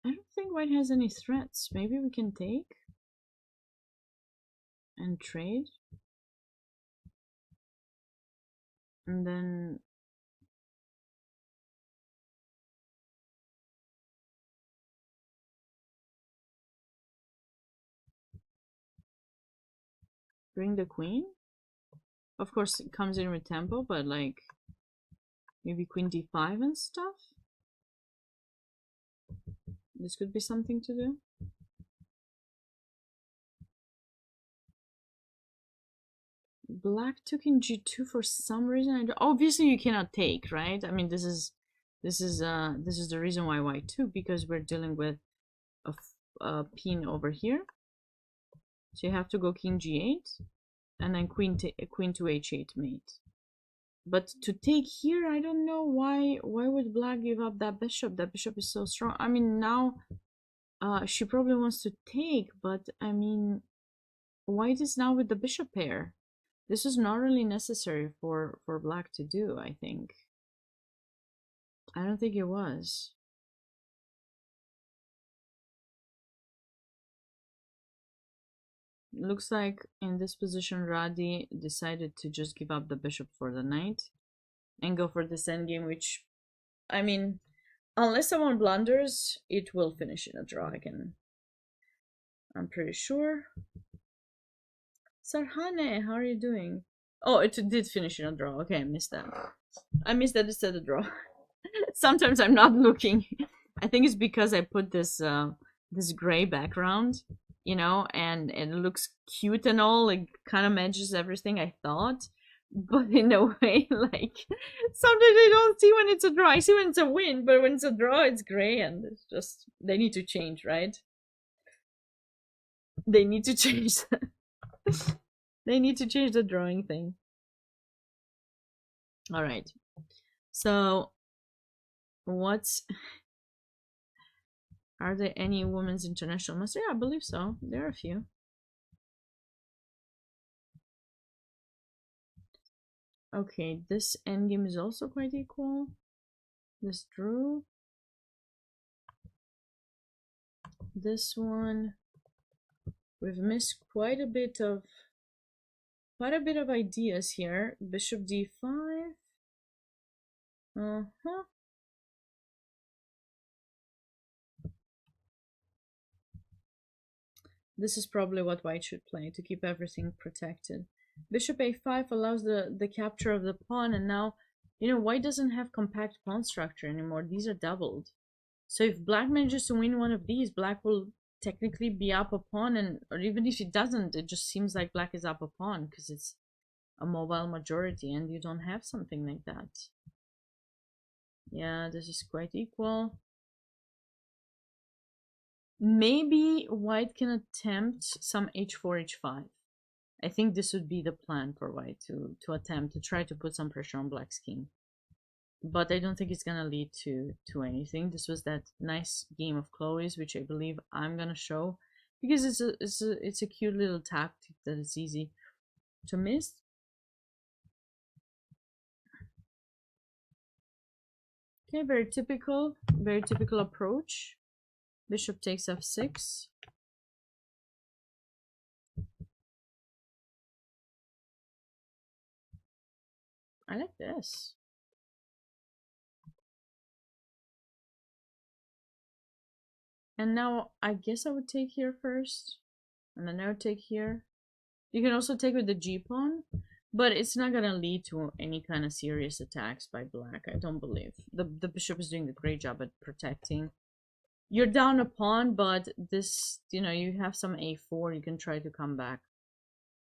Speaker 1: I don't think white has any threats. Maybe we can take and trade. And then bring the queen. Of course, it comes in with tempo, but like maybe queen d5 and stuff. This could be something to do. Black took in g2 for some reason. Obviously, you cannot take, right? I mean, this is the reason why white took, because we're dealing with a pin over here. So you have to go king g8, and then queen to h8 mate. But to take here, I don't know why would black give up that bishop? That bishop is so strong. I mean, now she probably wants to take, but I mean, white is now with the bishop pair. This is not really necessary for black to do, I think. I don't think it was. Looks like in this position, Radi decided to just give up the bishop for the knight and go for this endgame, which, I mean, unless someone blunders, it will finish in a draw again. I'm pretty sure. Sarhane, how are you doing? Oh, it did finish in a draw. Okay, I missed that. I missed that it said a draw. Sometimes I'm not looking. I think it's because I put this this gray background, you know, and it looks cute and all. It kind of matches everything I thought, but in a way, like sometimes I don't see when it's a draw. I see when it's a win, but when it's a draw, it's gray, and it's just they need to change, right? They need to change. They need to change the drawing thing. All right. So, what's are there any women's international master? Yeah, I believe so. There are a few. Okay, this endgame is also quite equal. This drew. This one. We've missed quite a bit of ideas here. Bishop d5. Uh-huh. This is probably what white should play to keep everything protected. Bishop a5 allows the capture of the pawn, and now, you know, white doesn't have compact pawn structure anymore. These are doubled. So if black manages to win one of these, black will technically be up a pawn, and or even if it doesn't, it just seems like black is up a pawn because it's a mobile majority, and you don't have something like that. Yeah, this is quite equal. Maybe white can attempt some h4, h5. I think this would be the plan for white to attempt to try to put some pressure on black's king. But I don't think it's gonna lead to anything. This was that nice game of Chloe's, which I believe I'm gonna show because it's a cute little tactic that is easy. to miss. Okay, very typical approach. Bishop takes f6. I like this. And now I guess I would take here first. And then I would take here. You can also take with the g-pawn. But it's not going to lead to any kind of serious attacks by black, I don't believe. The bishop is doing a great job at protecting. You're down a pawn, but this, you know, you have some a4. You can try to come back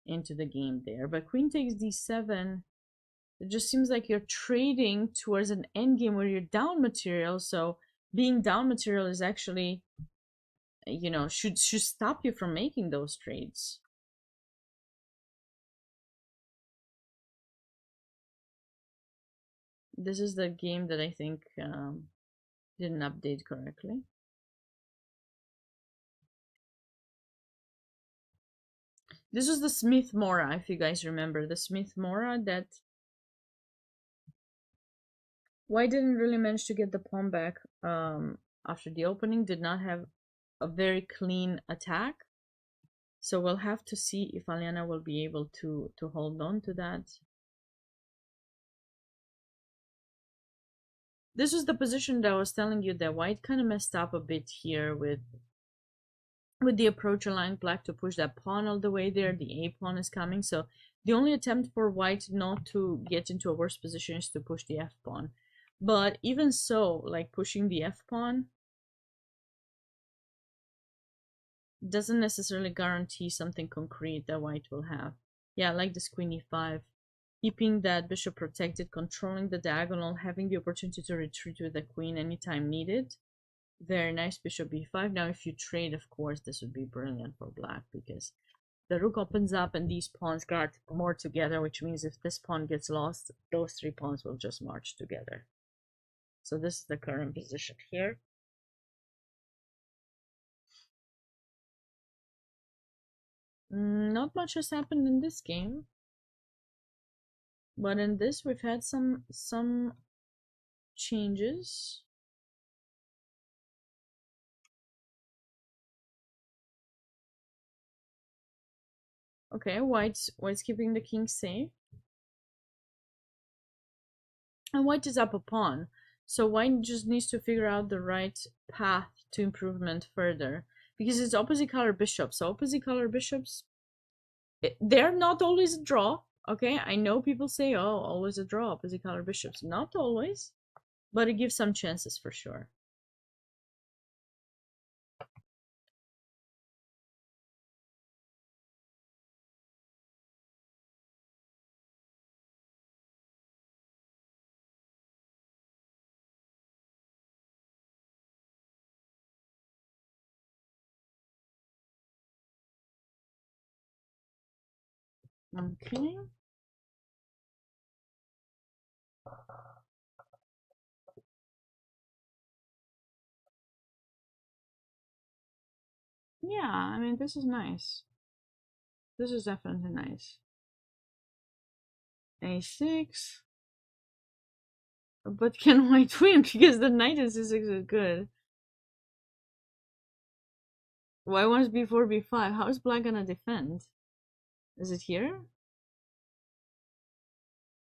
Speaker 1: into the game there. But queen takes d7. It just seems like you're trading towards an endgame where you're down material. So being down material is actually, you know, should stop you from making those trades. This is the game that I think didn't update correctly. This was the Smith-Morra, if you guys remember. The Smith-Morra that White didn't really manage to get the pawn back after the opening. Did not have a very clean attack. So we'll have to see if Aliana will be able to hold on to that. This was the position that I was telling you that White kind of messed up a bit here with the approach allowing black to push that pawn all the way there. The a pawn is coming, so the only attempt for white not to get into a worse position is to push the f pawn. But even so, like pushing the f pawn doesn't necessarily guarantee something concrete that white will have. Yeah, I like this queen e5, keeping that bishop protected, controlling the diagonal, having the opportunity to retreat with the queen anytime needed. Very nice. Bishop b5. Now if you trade, of course, this would be brilliant for black because the rook opens up and these pawns got more together, which means if this pawn gets lost, those three pawns will just march together. So this is the current position here. Not much has happened in this game, but in this we've had some changes. Okay, white's keeping the king safe. And white is up a pawn. So white just needs to figure out the right path to improvement further. Because it's opposite color bishops. So opposite color bishops, they're not always a draw. Okay, I know people say, oh, always a draw, opposite color bishops. Not always, but it gives some chances for sure. Okay. Yeah, I mean, this is nice. This is definitely nice. A6. But can white win? Because the knight in c6 is good. Why wants b4, b5? How is black gonna defend? Is it here?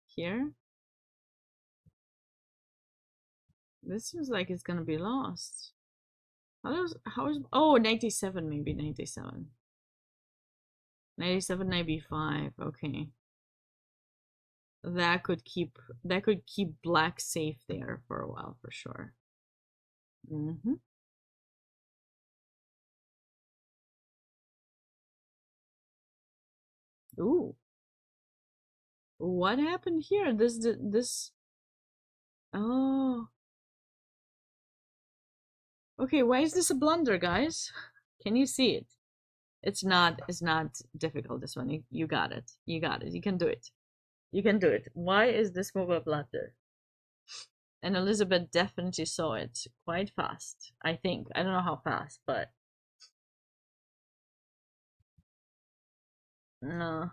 Speaker 1: Here? This seems like it's gonna be lost. How is oh 97 maybe 97. 97 knight b5. Okay. That could keep black safe there for a while for sure. Ooh. What happened here? This oh. Okay, why is this a blunder, guys? Can you see it? It's not difficult, this one. You got it. You got it. You can do it. You can do it. Why is this move a blunder? And Elizabeth definitely saw it quite fast, I think. I don't know how fast, but no.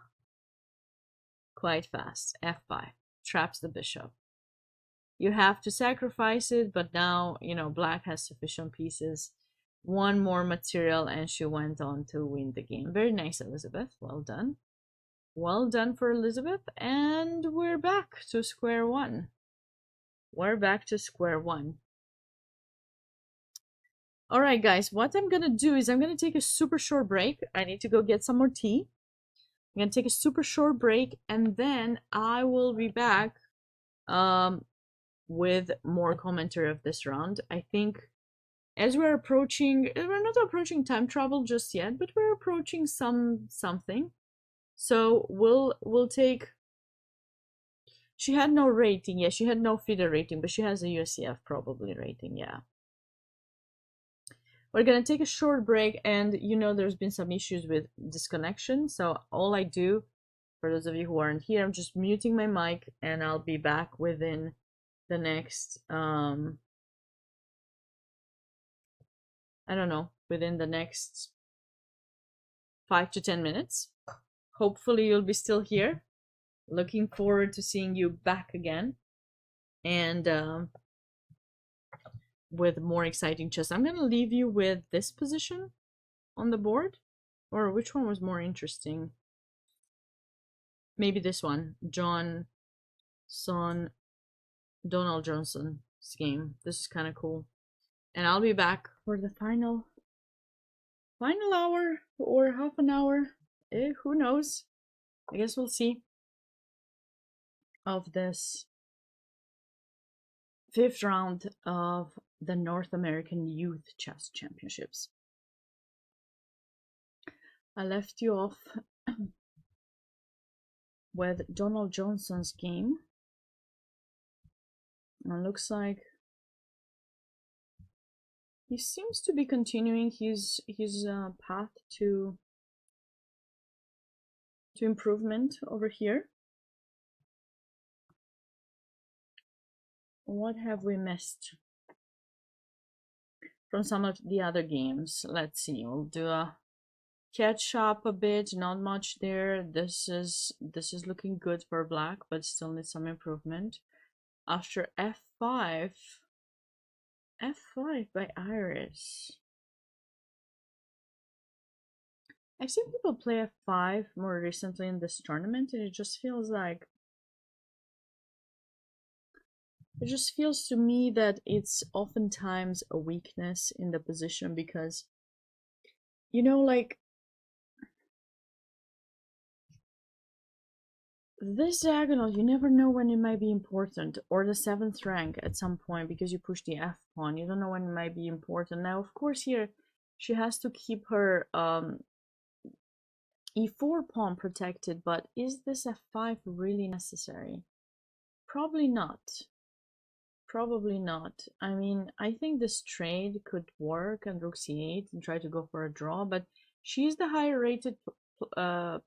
Speaker 1: quite fast. F5 traps the bishop. You have to sacrifice it, but now, you know, black has sufficient pieces. One more material, and she went on to win the game. Very nice, Elizabeth. Well done. Well done for Elizabeth. And we're back to square one. We're back to square one. All right, guys, what I'm going to do is I'm going to take a super short break. I need to go get some more tea. I'm going to take a super short break, and then I will be back with more commentary of this round. I think as we're not approaching time travel just yet, but we're approaching something. So we'll take. She had no rating. Yeah, she had no FIDE rating, but she has a USCF probably rating. Yeah. We're gonna take a short break, and you know there's been some issues with disconnection. So all I do, for those of you who aren't here, I'm just muting my mic, and I'll be back within the next I don't know, within the next 5 to 10 minutes. Hopefully you'll be still here. Looking forward to seeing you back again, and with more exciting chess. I'm gonna leave you with this position on the board, or which one was more interesting? Maybe this one, Donald Johnson's game. This is kind of cool, and I'll be back for the final hour or half an hour. Who knows? I guess we'll see. Of this 5th round of the North American Youth Chess Championships. I left you off with Donald Johnson's game, and it looks like he seems to be continuing his path to improvement over here. What have we missed from some of the other games? Let's see. We'll do a catch up a bit. Not much there. This is looking good for black, but still needs some improvement. After f5 by Iris. I've seen people play f5 more recently in this tournament, and it just feels to me that it's oftentimes a weakness in the position, because, you know, like, this diagonal, you never know when it might be important, or the 7th rank at some point, because you push the f pawn. You don't know when it might be important. Now, of course, here she has to keep her e4 pawn protected, but is this f5 really necessary? Probably not. Probably not. I mean, I think this trade could work, and rook c8 and try to go for a draw, but she's the higher rated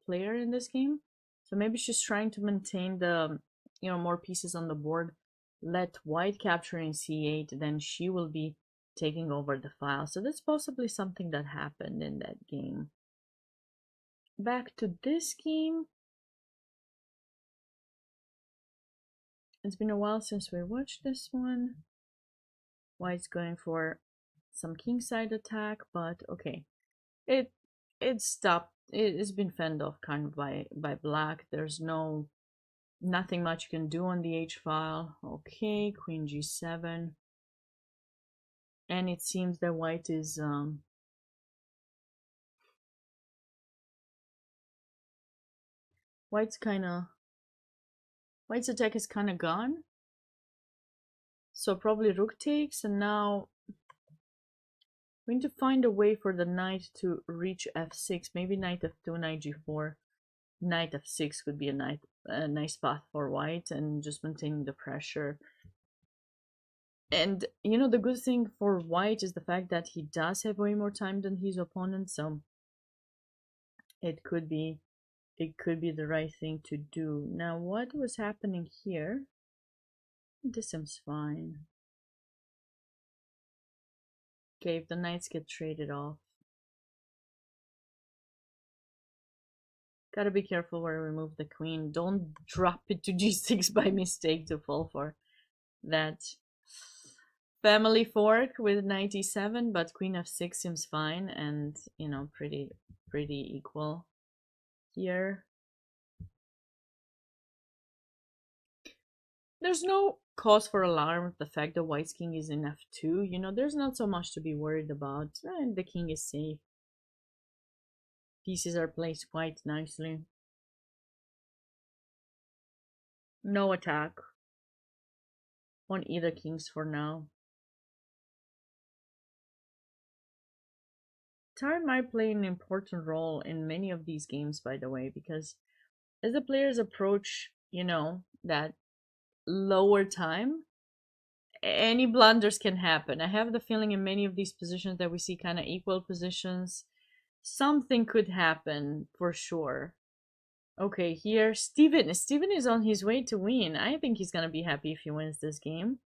Speaker 1: player in this game, so maybe she's trying to maintain the, you know, more pieces on the board. Let white capturing c8, then she will be taking over the file. So that's possibly something that happened in that game. Back to this game. It's been a while since we watched this one. White's going for some kingside attack, but okay. It stopped. It's been fended off kind of by black. There's nothing much you can do on the h file. Okay, queen g7. And it seems that white is White's attack is kind of gone. So probably rook takes, and now we need to find a way for the knight to reach f6. Maybe knight f2, knight g4. Knight f6 could be a nice path for white, and just maintaining the pressure. And you know, the good thing for white is the fact that he does have way more time than his opponent, so it could be the right thing to do. Now, what was happening here? This seems fine. Okay, if the knights get traded off, Gotta be careful where we move the queen. Don't drop it to g6 by mistake to fall for that family fork with knight e7, but queen f6 seems fine and, you know, pretty equal here. There's no cause for alarm with the fact that white's king is in f2. You know, there's not so much to be worried about. And the king is safe. Pieces are placed quite nicely. No attack on either kings for now. Time might play an important role in many of these games, by the way, because as the players approach, you know, that lower time, any blunders can happen. I have the feeling in many of these positions that we see kind of equal positions, something could happen for sure. Okay, here Steven is on his way to win. I think he's gonna be happy if he wins this game.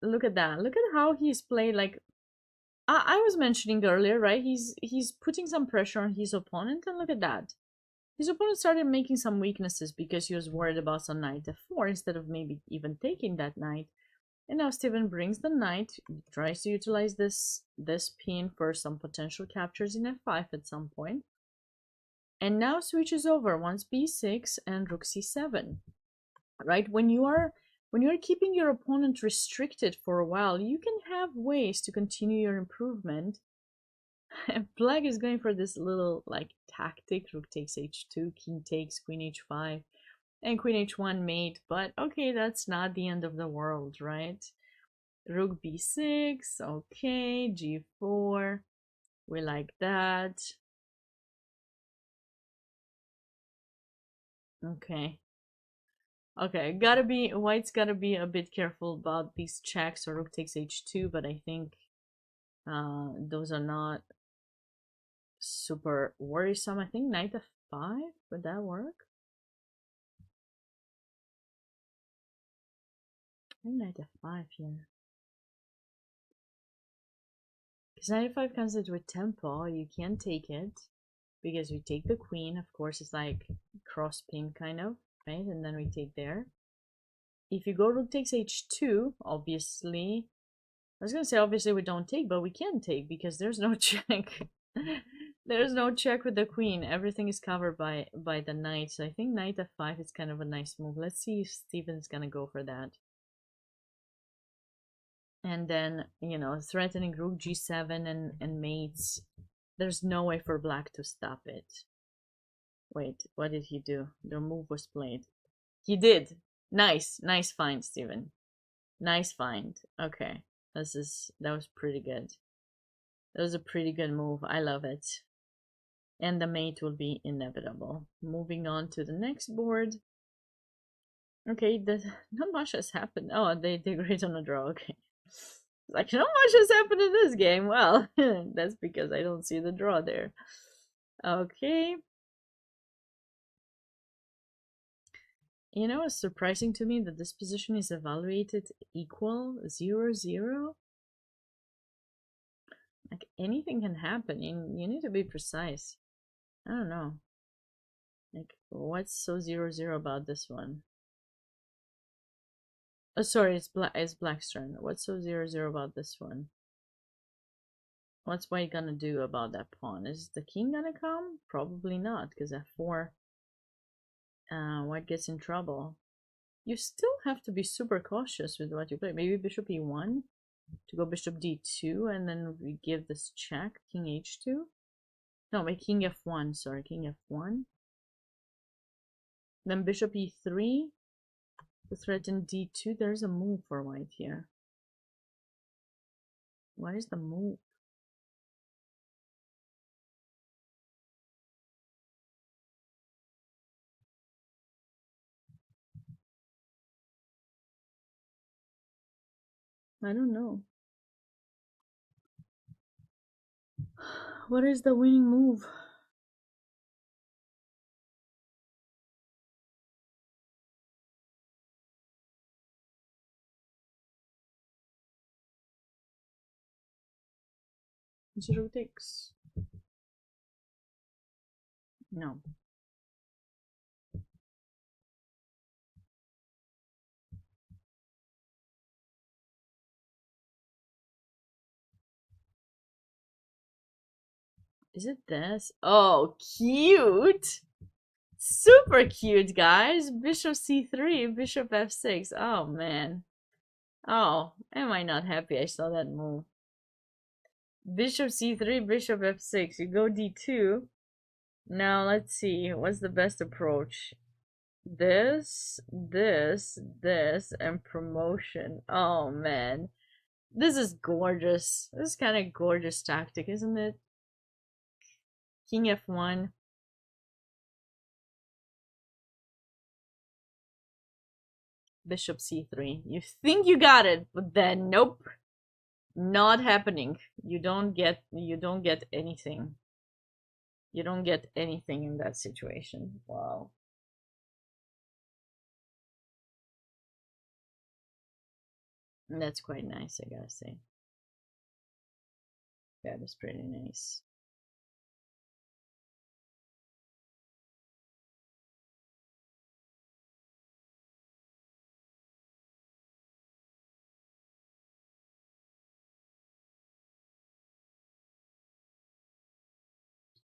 Speaker 1: Look at that. Look at how he's played. Like I was mentioning earlier, right? He's putting some pressure on his opponent, and look at that. His opponent started making some weaknesses because he was worried about some knight f4 instead of maybe even taking that knight. And now Steven brings the knight, tries to utilize this pin for some potential captures in f5 at some point. And now switches over once b6 and rook c7. Right? When you're keeping your opponent restricted for a while, you can have ways to continue your improvement. And Black is going for this little like tactic: rook takes h2, king takes, queen h5, and queen h1 mate. But okay, that's not the end of the world, right? Rook b6, okay, g4, we like that. Okay. Okay, white's gotta be a bit careful about these checks, or rook takes h2, but I think those are not super worrisome. I think knight f5, would that work? I think knight f5 here. Because knight f5 comes in with tempo, you can't take it, because we take the queen, of course, it's like cross pin kind of, right? And then we take there. If you go rook takes h2, obviously, I was gonna say obviously we don't take, but we can take because there's no check. There's no check with the queen. Everything is covered by the knight. So I think knight f5 is kind of a nice move. Let's see if Steven's gonna go for that. And then, you know, threatening rook g7 and mates. There's no way for black to stop it. Wait, what did he do? The move was played. He did. Nice find, Steven. Nice find. Okay. That was pretty good. That was a pretty good move. I love it. And the mate will be inevitable. Moving on to the next board. Okay, not much has happened. Oh, they agreed on a draw. Okay. Like, not much has happened in this game. Well, that's because I don't see the draw there. Okay. You know, it's surprising to me that this position is evaluated equal 0-0. Like, anything can happen. You need to be precise. I don't know. Like, what's so 0-0 about this one? Oh, sorry, it's Black's turn. What's so 0-0 about this one? What's white gonna do about that pawn? Is the king gonna come? Probably not, because f4, white gets in trouble. You still have to be super cautious with what you play. Maybe bishop e1 to go bishop d2, and then we give this check, king h2. No, wait, king f1, sorry, king f1. Then bishop e3 to threaten d2. There's a move for white here. What is the move? I don't know. What is the winning move? Zero takes. No. Is it this? Oh, cute! Super cute, guys. Bishop c3, bishop f6. Oh, man. Oh, am I not happy I saw that move? Bishop c3, bishop f6. You go d2. Now, let's see. What's the best approach? This, and promotion. Oh, man. This is gorgeous. This is kind of gorgeous tactic, isn't it? King f1. Bishop c3. You think you got it, but then nope. Not happening. You don't get anything. You don't get anything in that situation. Wow. And that's quite nice, I gotta say. That is pretty nice.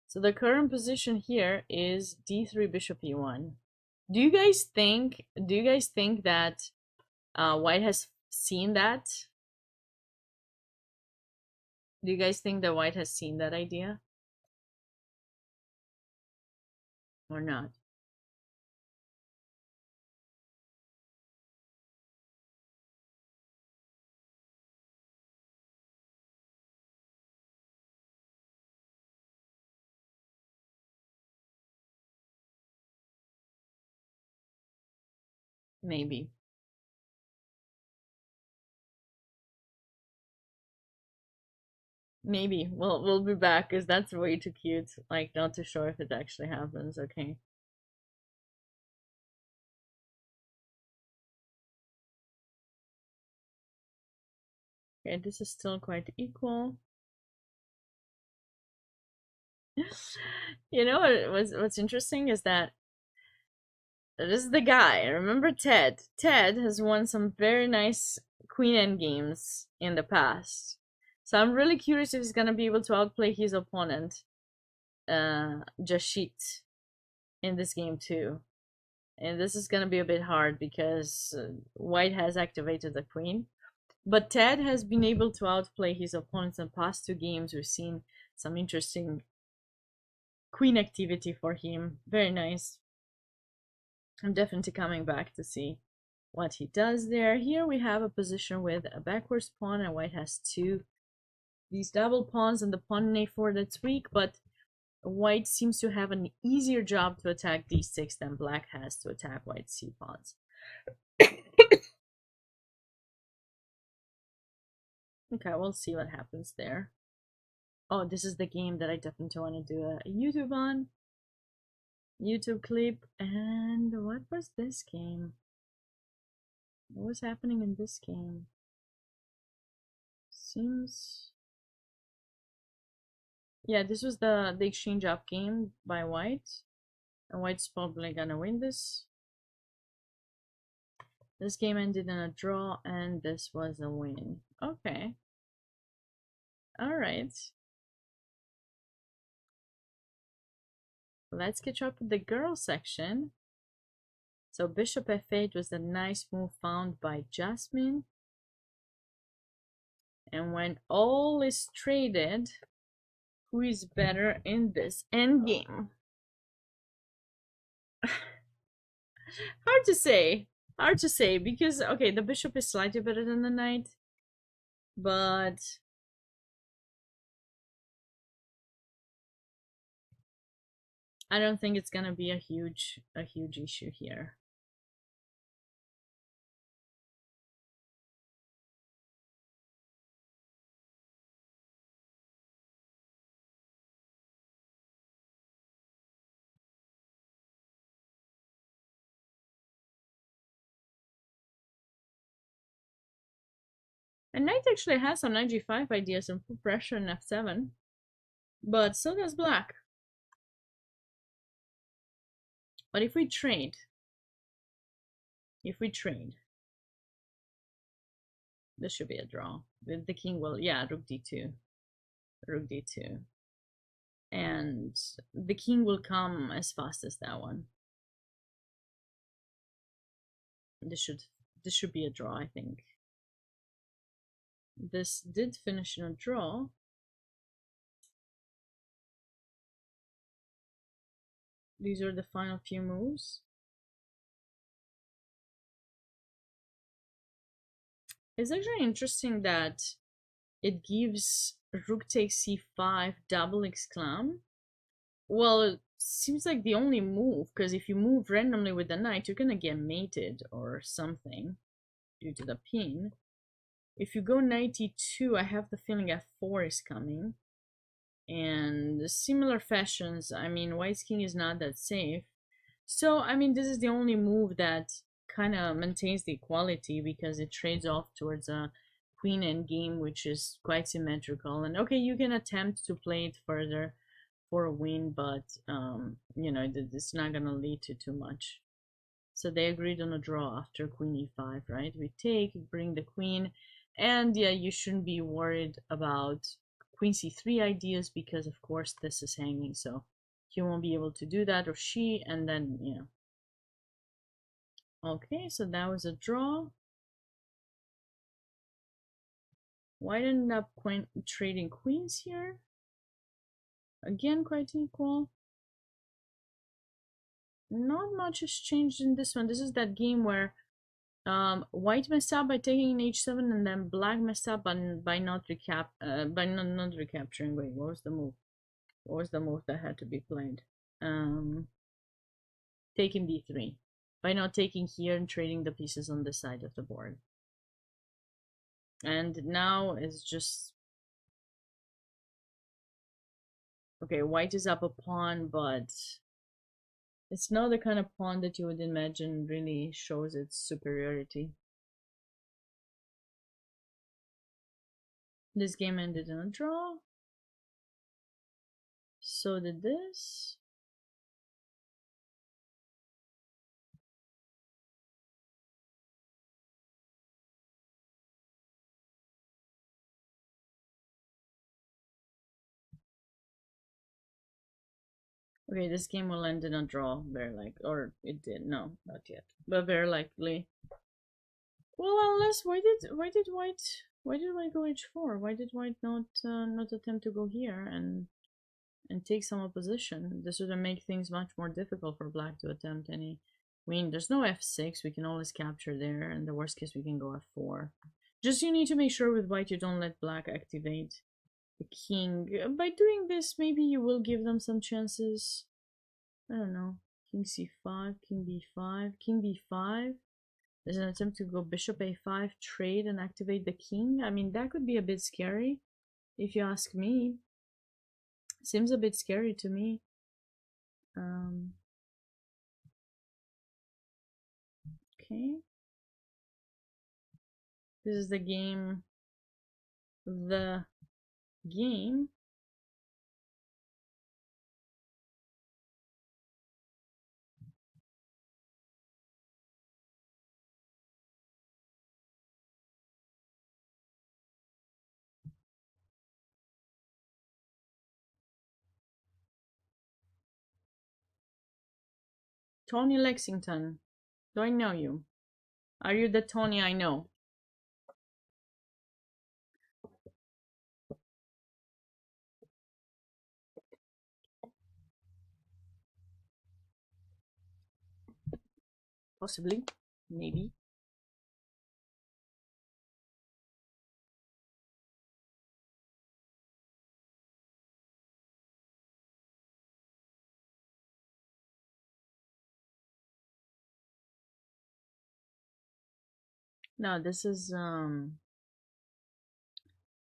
Speaker 1: So the current position here is d3 bishop e1. Do you guys think that white has seen that? Do you guys think that white has seen that idea? Or not? Maybe. Maybe. We'll be back because that's way too cute. Like, not too sure if it actually happens. Okay. Okay, this is still quite equal. You know what's interesting is that this is the guy. Remember Ted? Ted has won some very nice queen end games in the past. So I'm really curious if he's gonna be able to outplay his opponent, Jashit, in this game too. And this is gonna be a bit hard because White has activated the queen. But Ted has been able to outplay his opponents in the past two games. We've seen some interesting queen activity for him. Very nice. I'm definitely coming back to see what he does there. Here we have a position with a backwards pawn, and white has these double pawns and the pawn in a4 that's weak, but white seems to have an easier job to attack d6 than black has to attack white's c pawns. Okay, we'll see what happens there. Oh, this is the game that I definitely want to do a YouTube on. YouTube clip. And what was this game? What was happening in this game? Seems... Yeah, this was the exchange up game by white. And white's probably gonna win this. This game ended in a draw, and this was a win. Okay. Alright. Let's catch up with the girls section. So bishop f8 was a nice move found by Jasmine. And when all is traded, who is better in this endgame? Hard to say. Hard to say because, okay, the bishop is slightly better than the knight. But I don't think it's gonna be a huge issue here. And knight actually has some knight g5 ideas and put pressure in f7, but so does black. But if we trade, this should be a draw. The king will, yeah, rook d2, rook d2. and the king will come as fast as that one. This should be a draw, I think. This did finish in a draw. These are the final few moves. It's actually interesting that it gives rook takes c5 double exclam. Well, it seems like the only move, because if you move randomly with the knight, you're gonna get mated or something due to the pin. If you go knight e2, I have the feeling f4 is coming. And similar fashions, I mean, white's king is not that safe. So, I mean, this is the only move that kind of maintains the equality because it trades off towards a queen endgame, which is quite symmetrical. And okay, you can attempt to play it further for a win, but you know, it's not gonna lead to too much. So they agreed on a draw after queen e5, right? We take, bring the queen, and yeah, you shouldn't be worried about queen c3 ideas because of course this is hanging, so he won't be able to do that, or she, and then, you know. Okay, so that was a draw. White ended up trading queens here. Again, quite equal. Not much has changed in this one. This is that game where white messed up by taking h7, and then black messed up by not recapturing. Wait, what was the move? What was the move that had to be played? Taking b3 by not taking here and trading the pieces on this side of the board. And now it's just okay. White is up a pawn, but it's not the kind of pawn that you would imagine really shows its superiority. This game ended in a draw. So did this. Okay, this game will end in a draw, very likely. Or it did. No, not yet. But very likely. Well, unless why did white go h4? Why did white not attempt to go here and take some opposition? This would make things much more difficult for black to attempt any win. There's no f6. We can always capture there, and the worst case we can go f4. Just you need to make sure with white you don't let black activate the king. By doing this, maybe you will give them some chances. I don't know. King c5, king b5, king b5. There's an attempt to go bishop a5, trade, and activate the king. I mean, that could be a bit scary, if you ask me. Seems a bit scary to me. Okay. This is the game. The game. Tony Lexington. Do I know you? Are you the Tony I know? Possibly. Maybe. No, this is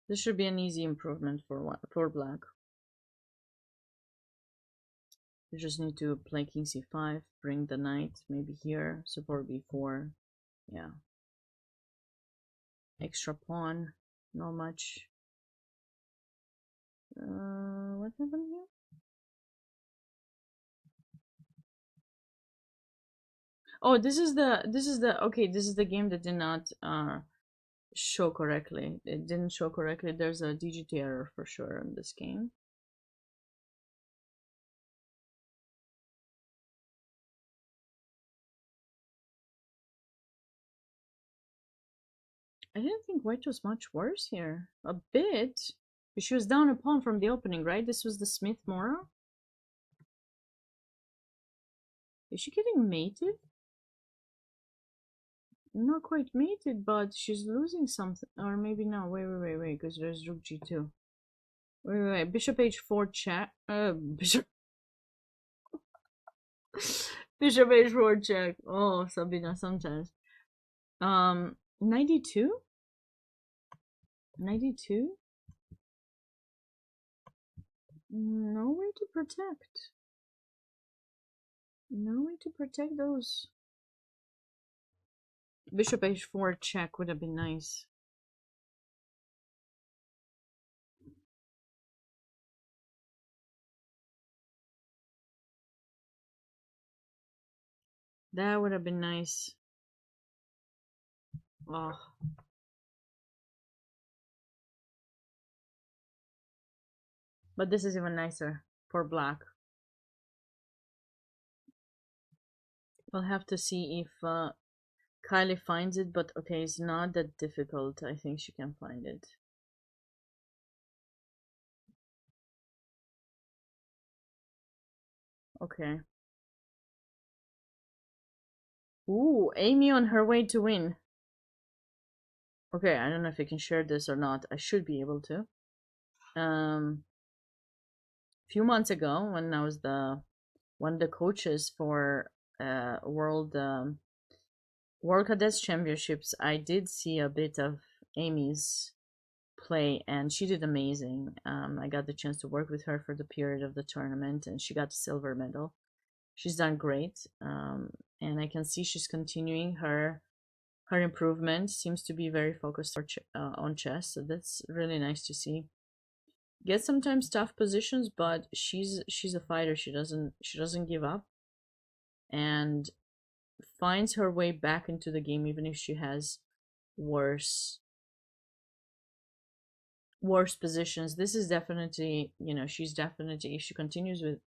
Speaker 1: this should be an easy improvement for black. You just need to play king c5, bring the knight, maybe here, support b4. Yeah. Extra pawn, not much. What happened here? Oh, this is the game that did not show correctly. It didn't show correctly. There's a DGT error for sure in this game. I didn't think white was much worse here. A bit. But she was down a pawn from the opening, right? This was the Smith Mora. Is she getting mated? Not quite mated, but she's losing something. Or maybe no. Wait. Because there's rook g2. Wait. Bishop h4 check. Bishop. Bishop h4 check. Oh, Sabina, sometimes. 92? 92? No way to protect. No way to protect those. Bishop h4 check would have been nice. That would have been nice. Oh. But this is even nicer for black. We'll have to see if Kylie finds it, but okay, it's not that difficult. I think she can find it. Okay. Ooh, Amy on her way to win. Okay, I don't know if I can share this or not. I should be able to. A few months ago, when I was one of the coaches for World Cadets Championships, I did see a bit of Amy's play, and she did amazing. I got the chance to work with her for the period of the tournament, and she got a silver medal. She's done great, and I can see she's continuing her improvement. Seems to be very focused on chess, so that's really nice to see. Gets sometimes tough positions, but she's a fighter. She doesn't give up, and finds her way back into the game even if she has worse positions. This is definitely, she's definitely, if she continues with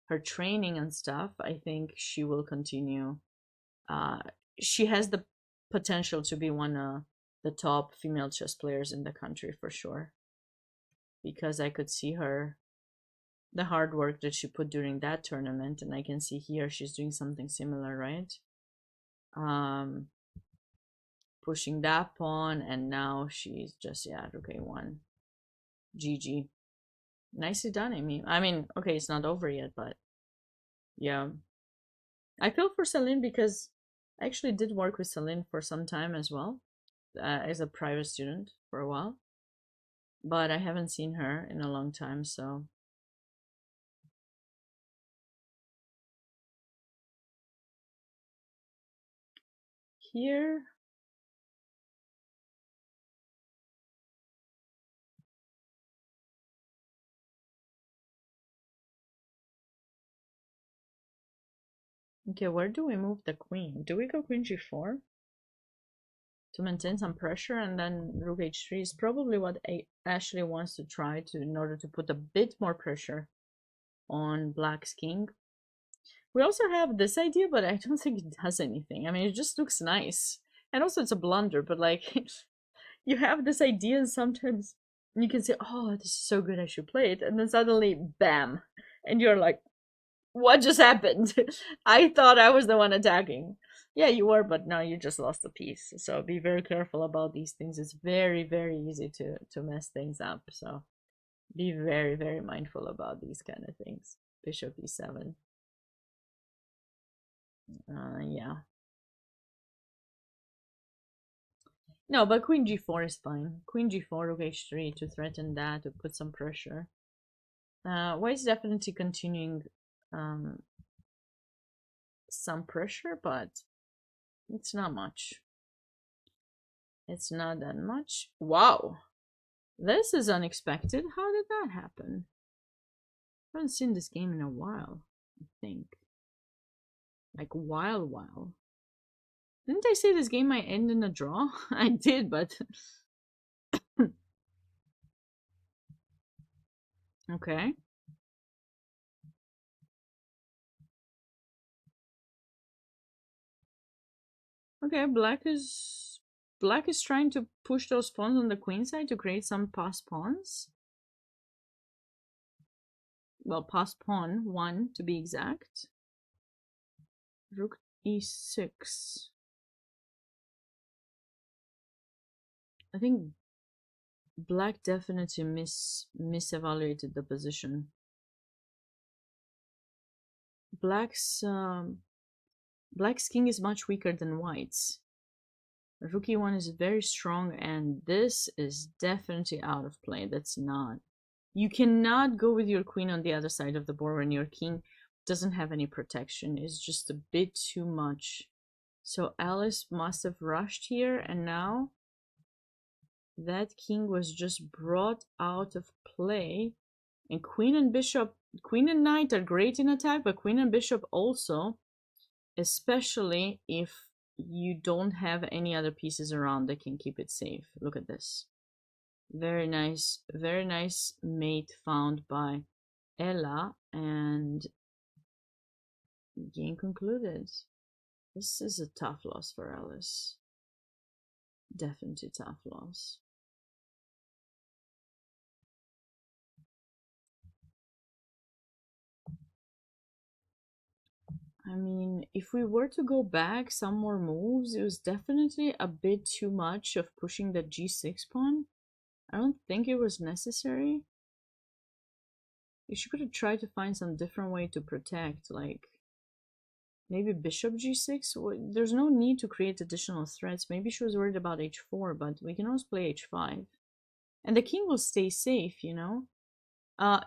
Speaker 1: her training and stuff, I think she will continue. She has the potential to be one of the top female chess players in the country for sure, because I could see her, the hard work that she put during that tournament, and I can see here she's doing something similar, right? Pushing that pawn, and now she's just, yeah, rook a1. GG. Nicely done, Amy. I mean, okay, it's not over yet, but yeah. I feel for Celine because I actually did work with Celine for some time as well, as a private student for a while. But I haven't seen her in a long time, so. Here. Okay, where do we move the queen? Do we go queen g4? To maintain some pressure, and then rook h3 is probably what Ashley wants to try to, in order to put a bit more pressure on black's king. We also have this idea, but I don't think it does anything. I mean, it just looks nice. And also it's a blunder, but like, you have this idea and sometimes you can say, oh, this is so good, I should play it. And then suddenly, bam. And you're like, what just happened? I thought I was the one attacking. Yeah, you were, but now you just lost a piece. So be very careful about these things. It's very, very easy to mess things up. So be very, very mindful about these kind of things. Bishop e7. Yeah. No, but queen g4 is fine. Queen g4, rook h3 to threaten that, to put some pressure. White is definitely continuing some pressure, but it's not much. It's not that much. Wow, this is unexpected. How did that happen? I haven't seen this game in a while, I think. Like, while. Didn't I say this game might end in a draw? I did, but... Okay. Okay, black is black is trying to push those pawns on the queen side to create some pass pawns. Well, pass pawn 1 to be exact. Rook e6. I think black definitely misevaluated the position. Black's king is much weaker than white's. Rook e1 is very strong, and this is definitely out of play. That's not. You cannot go with your queen on the other side of the board when your king doesn't have any protection. It's just a bit too much. So Alice must have rushed here, and now that king was just brought out of play. And queen and bishop, queen and knight are great in attack, but queen and bishop also, especially if you don't have any other pieces around that can keep it safe. Look at this. Very nice mate found by Ella, and game concluded. This is a tough loss for Alice. Definitely tough loss. I mean, if we were to go back some more moves, it was definitely a bit too much of pushing the g6 pawn. I don't think it was necessary. She could have tried to find some different way to protect, like maybe bishop g6. There's no need to create additional threats. Maybe she was worried about h4, but we can always play h5. And the king will stay safe, you know?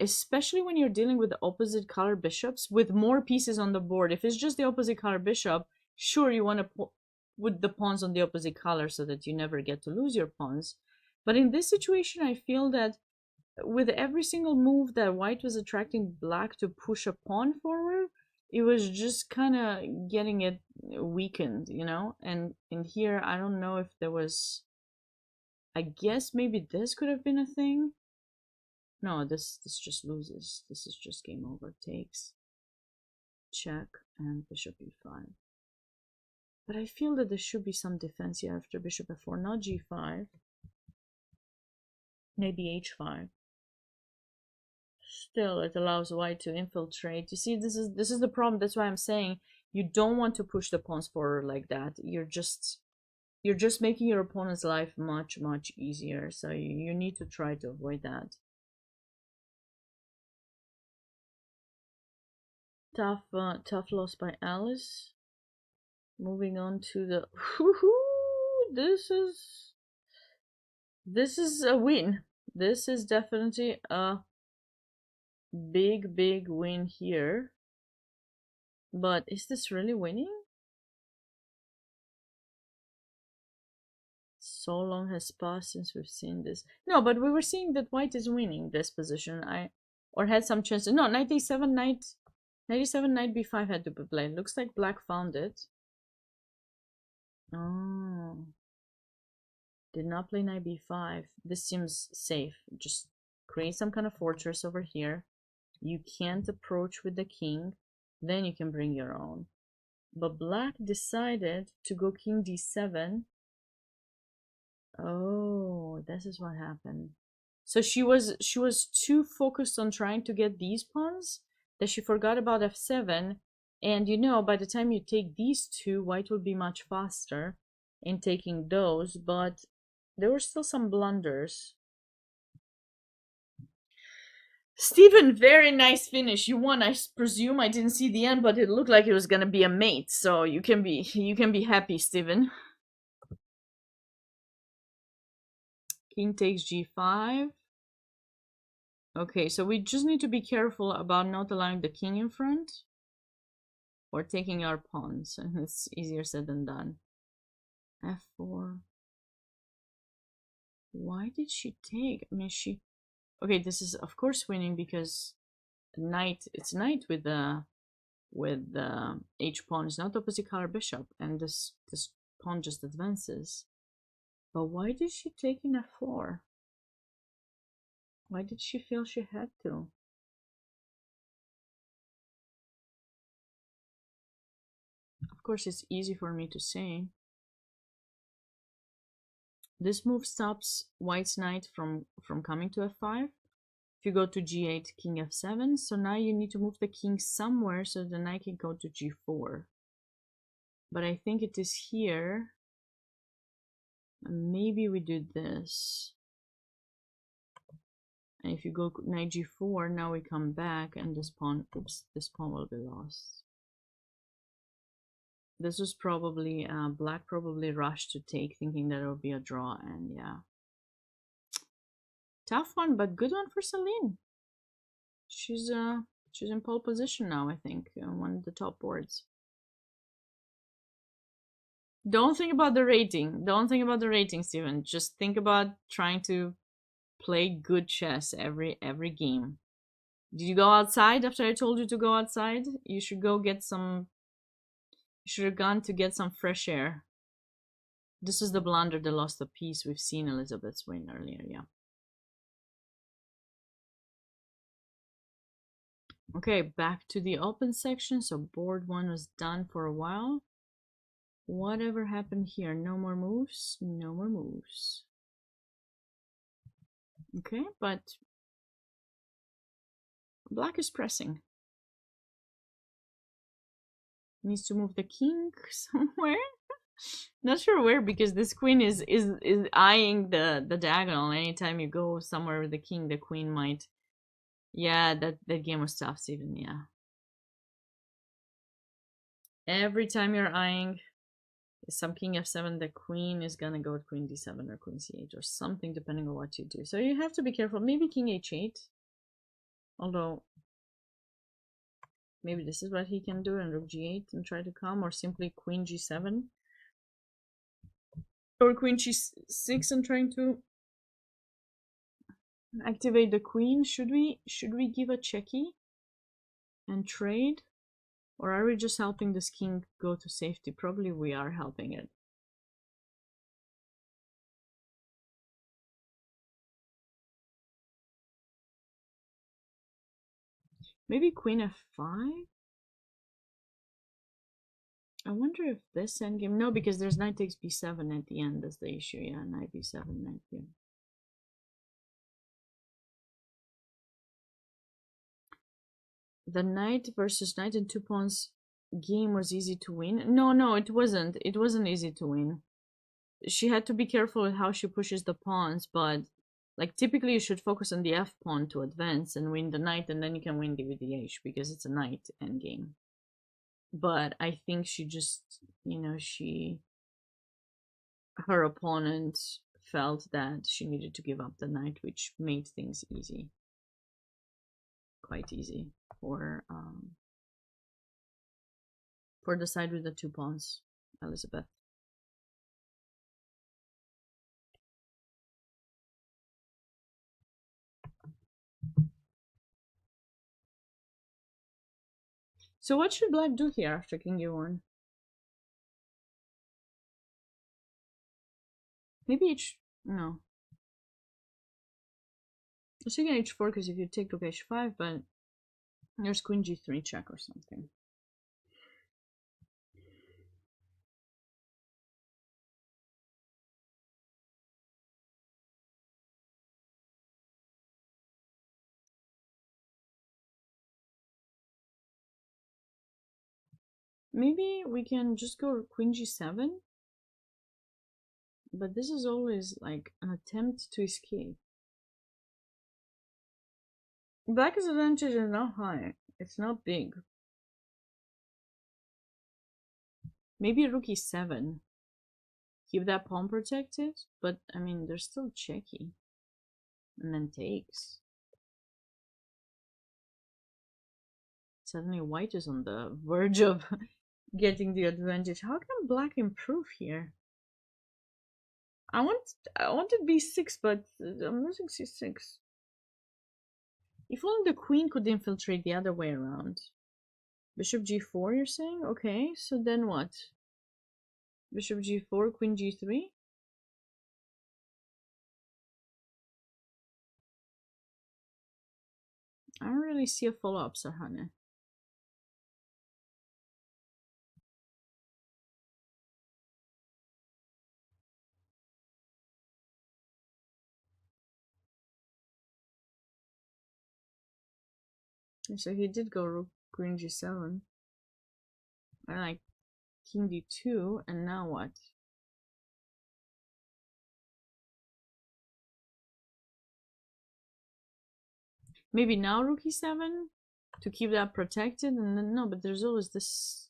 Speaker 1: Especially when you're dealing with the opposite color bishops with more pieces on the board. If it's just the opposite color bishop, sure, you want to put the pawns on the opposite color so that you never get to lose your pawns. But in this situation, I feel that with every single move that white was attracting black to push a pawn forward, it was just kind of getting it weakened, you know? And in here, I don't know if there was... I guess maybe this could have been a thing. No, this just loses. This is just game over. Takes, check, and bishop e5. But I feel that there should be some defense here after bishop f4, not g5. Maybe h5. Still, it allows white to infiltrate. You see, this is the problem. That's why I'm saying you don't want to push the pawns forward like that. You're just making your opponent's life much easier. So you need to try to avoid that. Tough loss by Alice. Moving on to the this is a win. This is definitely a big win here. But is this really winning? So long has passed since we've seen this. No, but we were seeing that white is winning this position. Or had some chance. No, knight a7, knight b5 had to be played. Looks like black found it. Oh. Did not play knight b5. This seems safe. Just create some kind of fortress over here. You can't approach with the king. Then you can bring your own. But black decided to go king d7. Oh, this is what happened. So she was too focused on trying to get these pawns that she forgot about f7. And you know, by the time you take these two, white will be much faster in taking those, but there were still some blunders. Stephen, very nice finish. You won. I presume I didn't see the end, but it looked like it was gonna be a mate. So you can be happy, Stephen. King takes g5. Okay, so we just need to be careful about not allowing the king in front or taking our pawns. And it's easier said than done. f4. Why did she take? I mean, okay, this is of course winning because knight. It's knight with the h pawn is not opposite color bishop, and this pawn just advances. But why did she take in f4? Why did she feel she had to? Of course, it's easy for me to say. This move stops white's knight from coming to f5. If you go to g8, king f7, so now you need to move the king somewhere so the knight can go to g4. But I think it is here. And maybe we do this. And if you go knight g4, now we come back and this pawn, oops, this pawn will be lost. This was probably, black probably rushed to take, thinking that it would be a draw, and yeah. Tough one, but good one for Celine. She's in pole position now, I think, on one of the top boards. Don't think about the rating. Don't think about the rating, Steven. Just think about trying to play good chess every game. Did you go outside after I told you to go outside? You should go get some. You should have gone to get some fresh air. This is the blunder that lost the piece. We've seen Elizabeth's win earlier, yeah. Okay, back to the open section. So board 1 was done for a while. Whatever happened here? No more moves? No more moves. Okay, but black is pressing. Needs to move the king somewhere. Not sure where, because this queen is eyeing the diagonal. Anytime you go somewhere with the king, the queen might. Yeah, that game was tough, Steven. Yeah. Every time you're eyeing some king f7, the queen is gonna go with queen d7 or queen c8 or something, depending on what you do. So you have to be careful. Maybe king h8. Although maybe this is what he can do, and rook g8 and try to come, or simply queen g7 or queen g6 and trying to activate the queen. Should we give a checky and trade, or are we just helping this king go to safety? Probably we are helping it. Maybe queen f5. I wonder if this endgame. No, because there's knight takes b7 at the end. That's the issue. Yeah, knight b7, knight b. The knight versus knight and 2 pawns game was easy to win. No, it wasn't. It wasn't easy to win. She had to be careful with how she pushes the pawns, but like typically you should focus on the f pawn to advance and win the knight, and then you can win the with the h because it's a knight endgame. But I think she just, you know, her opponent felt that she needed to give up the knight, which made things easy, quite easy for the side with the 2 pawns, Elizabeth. So what should black do here after king e1? Maybe no. I was thinking h4 because if you take rook h5, but there's queen g3 check or something. Maybe we can just go queen g7, but this is always like an attempt to escape. Black's advantage is not high. It's not big. Maybe rook e7. Keep that pawn protected, but I mean, there's still checky. And then takes. Suddenly white is on the verge of getting the advantage. How can black improve here? I wanted b6, but I'm losing c6. If only the queen could infiltrate the other way around. Bishop g4, you're saying? Okay, so then what? Bishop g4, queen g3? I don't really see a follow-up, Sahane. So he did go rook queen g7. I like king d2, and now what? Maybe now rook e7 to keep that protected, and then no, but there's always this.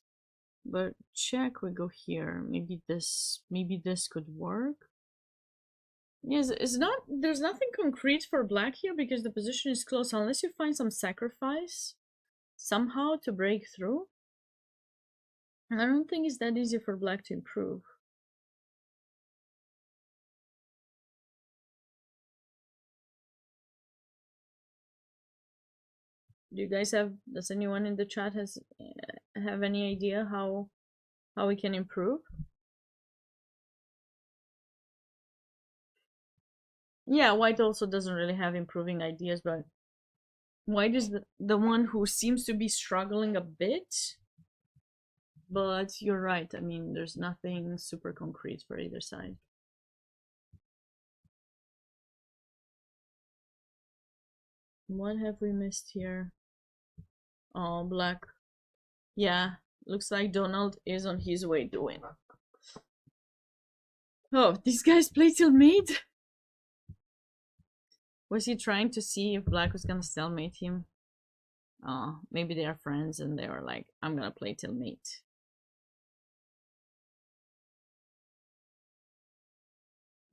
Speaker 1: But check, we go here. Maybe this could work. Yes, it's not. There's nothing concrete for black here because the position is close. Unless you find some sacrifice somehow to break through, and I don't think it's that easy for black to improve. Do you guys have? Does anyone in the chat have any idea how we can improve? Yeah, white also doesn't really have improving ideas, but white is the one who seems to be struggling a bit. But you're right. I mean, there's nothing super concrete for either side. What have we missed here? Oh, black. Yeah, looks like Donald is on his way to win. Oh, these guys play till mate? Was he trying to see if black was gonna stalemate him? Oh, maybe they are friends and they were like, I'm gonna play till mate.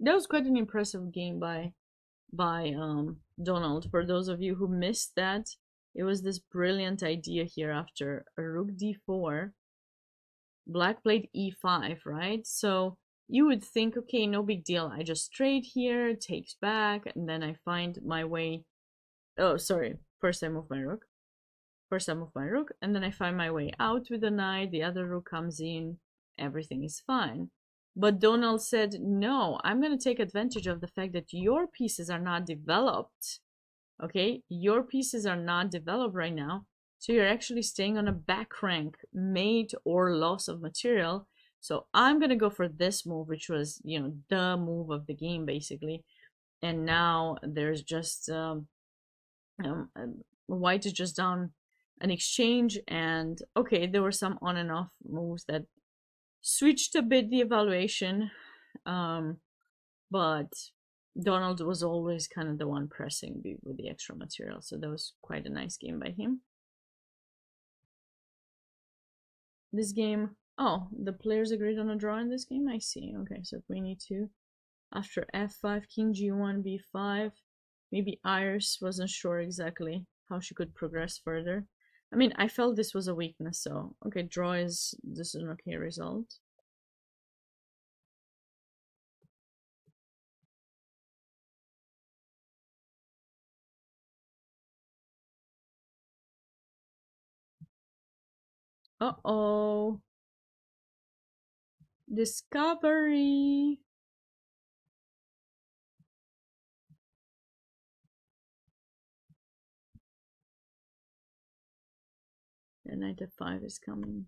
Speaker 1: That was quite an impressive game by Donald. For those of you who missed that, it was this brilliant idea here after a rook d4. Black played e5, right? So you would think, okay, no big deal. I just trade here, takes back, and then I find my way. Oh, sorry. First I move my rook. And then I find my way out with the knight. The other rook comes in. Everything is fine. But Donald said, no, I'm going to take advantage of the fact that your pieces are not developed. Okay, your pieces are not developed right now. So you're actually staying on a back rank, mate or loss of material. So I'm going to go for this move, which was, you know, the move of the game, basically. And now there's just, white is just down an exchange. And okay, there were some on and off moves that switched a bit the evaluation, but Donald was always kind of the one pressing with the extra material, so that was quite a nice game by him. This game, oh, the players agreed on a draw in this game. I see. Okay, so queen e2 after f5, king g1, b5. Maybe Iris wasn't sure exactly how she could progress further. I mean, I felt this was a weakness, so okay, draw is this is an okay result. Uh-oh. Discovery. The knight f5 is coming.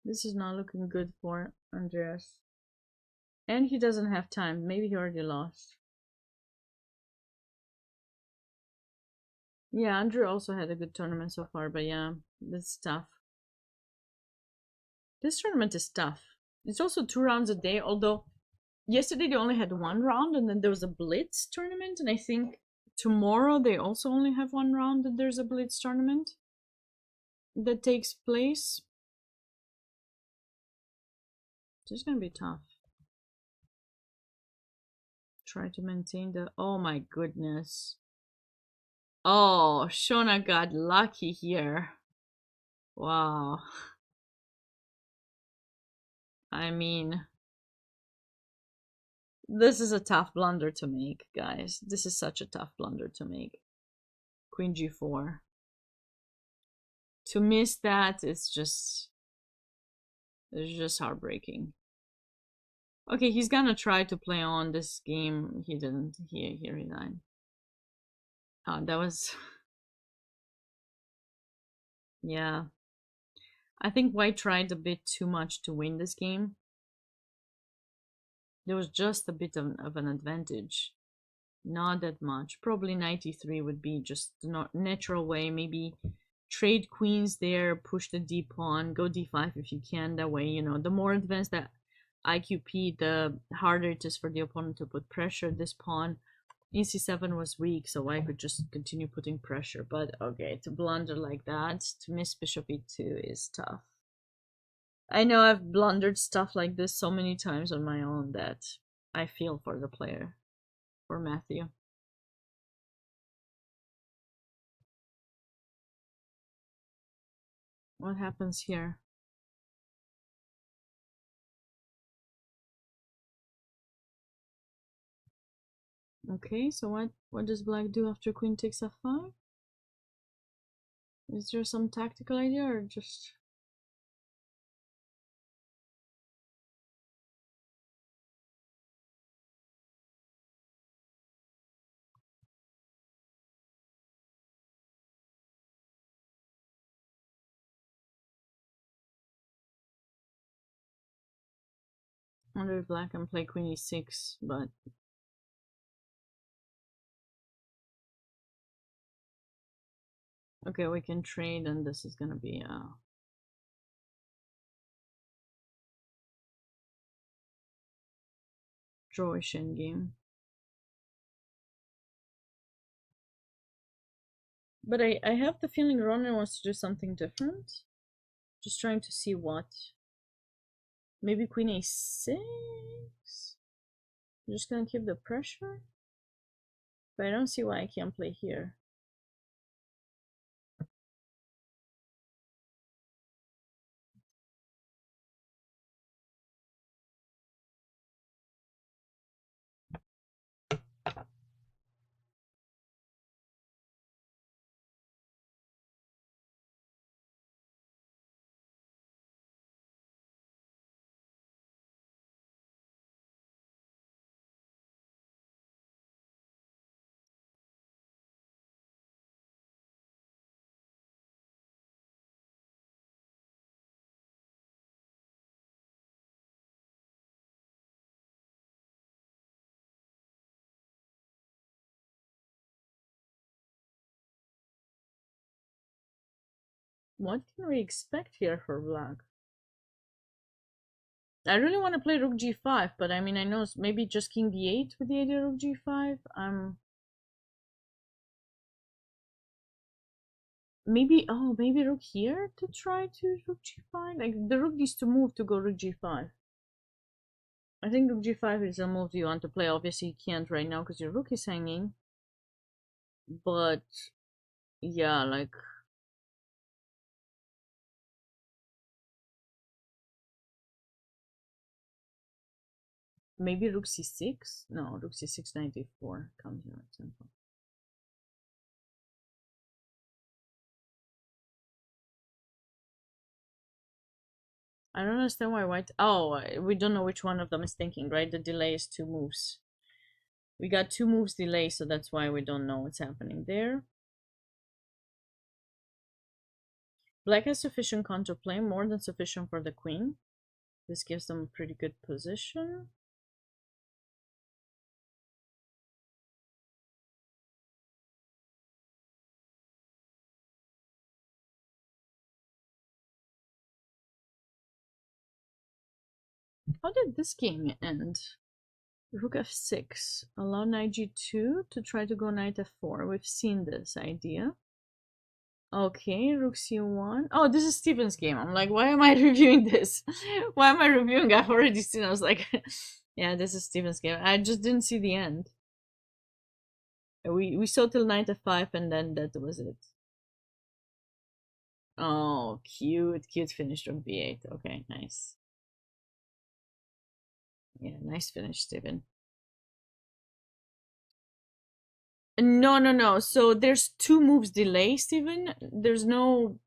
Speaker 1: This is not looking good for Andreas. And he doesn't have time. Maybe he already lost. Yeah, Andrew also had a good tournament so far, but yeah, that's tough. This tournament is tough. It's also 2 rounds a day, although yesterday they only had 1 round and then there was a blitz tournament, and I think tomorrow they also only have 1 round and there's a blitz tournament that takes place. This is gonna be tough. Try to maintain the... Oh my goodness. Oh, Shona got lucky here. Wow. I mean, this is a tough blunder to make, guys. This is such a tough blunder to make. Queen g4. To miss that, it's just heartbreaking. Okay, he's gonna try to play on this game. He didn't. He resigned. Oh, that was... Yeah. I think white tried a bit too much to win this game. There was just a bit of an advantage. Not that much. Probably 93 would be just the natural way. Maybe trade queens there, push the d pawn, go d5 if you can. That way, you know, the more advanced that IQP, the harder it is for the opponent to put pressure. This pawn in c7 was weak, so I could just continue putting pressure. But okay, to blunder like that, to miss bishop e2 is tough. I know I've blundered stuff like this so many times on my own that I feel for the player, for Matthew. What happens here? Okay, so what does black do after queen takes f5? Is there some tactical idea or just... I wonder if black can play queen e6, but... Okay, we can trade and this is gonna be a... drawish endgame. But I have the feeling Ronan wants to do something different. Just trying to see what. Maybe queen a6? I'm just gonna keep the pressure? But I don't see why I can't play here. What can we expect here for black? I really want to play rook g5, but I mean, I know maybe just king d8 with the idea of rook g5. Maybe, oh, maybe rook here to try to rook g5? Like, the rook needs to move to go rook g5. I think rook g5 is a move you want to play. Obviously, you can't right now because your rook is hanging. But, yeah, like... Maybe rook c6? No, rook c6 94 comes here at simple. I don't understand why white... Oh, we don't know which one of them is thinking, right? The delay is 2 moves. We got 2 moves delay, so that's why we don't know what's happening there. Black has sufficient counterplay, more than sufficient for the queen. This gives them a pretty good position. How did this game end? Rook f6. Allow knight g2 to try to go knight f4. We've seen this idea. Okay, rook c1. Oh, this is Steven's game. I'm like, why am I reviewing this? Why am I reviewing? I've already seen. I was like, yeah, this is Steven's game. I just didn't see the end. We saw till knight f5 and then that was it. Oh, cute. Cute finish rook b8. Okay, nice. Yeah, nice finish, Steven. No. So there's 2 moves delay, Steven. There's no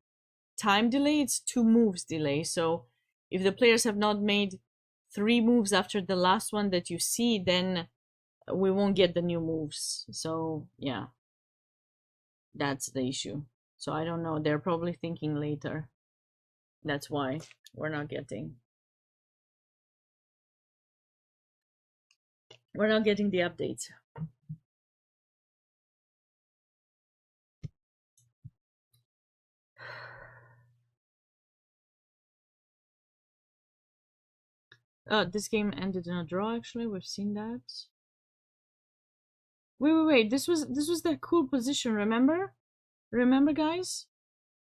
Speaker 1: time delay. It's 2 moves delay. So if the players have not made 3 moves after the last one that you see, then we won't get the new moves. So yeah, that's the issue. So I don't know. They're probably thinking later. That's why we're not getting. We're not getting the updates. This game ended in a draw. Actually, we've seen that. Wait. This was that cool position. Remember, guys?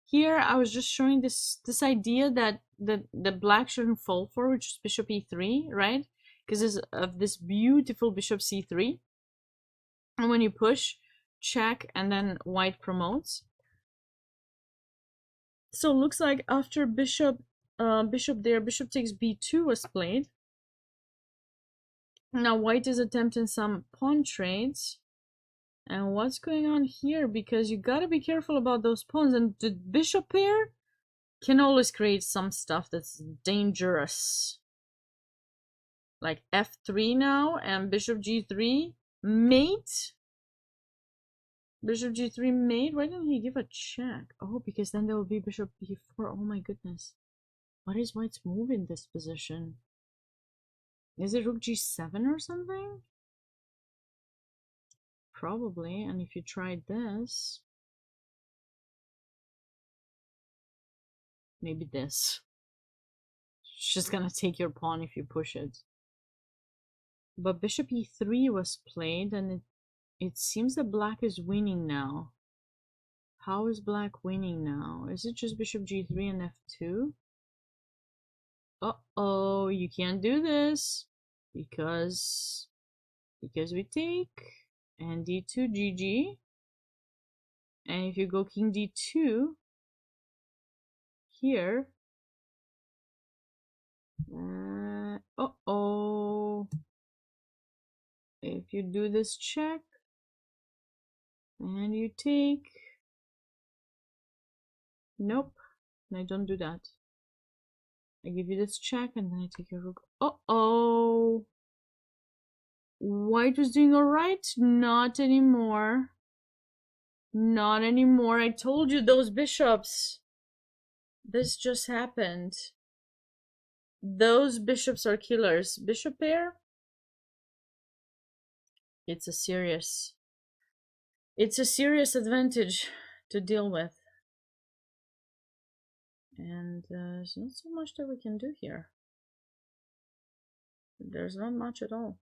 Speaker 1: Here, I was just showing this idea that the black shouldn't fall for, which is bishop e3, right? Because of this beautiful bishop c3. And when you push, check, and then white promotes. So it looks like after bishop takes b2 was played. Now white is attempting some pawn trades. And what's going on here? Because you gotta be careful about those pawns. And the bishop pair can always create some stuff that's dangerous. Like f3 now and bishop g3 mate. Bishop g3 mate. Why didn't he give a check? Oh, because then there will be bishop b4. Oh my goodness. What is white's move in this position? Is it rook g7 or something? Probably. And if you tried this, maybe this. It's just gonna take your pawn if you push it. But bishop e3 was played, and it seems that black is winning now. How is black winning now? Is it just bishop g3 and f2? Uh-oh, you can't do this because we take and d2 gg. And if you go king d2 here, uh-oh, if you do this check and you take, nope, I don't do that. I give you this check and then I take your rook. Uh-oh, white was doing all right. Not anymore. Not anymore. I told you those bishops. This just happened. Those bishops are killers. Bishop pair. It's a serious advantage to deal with. And there's not so much that we can do here. There's not much at all.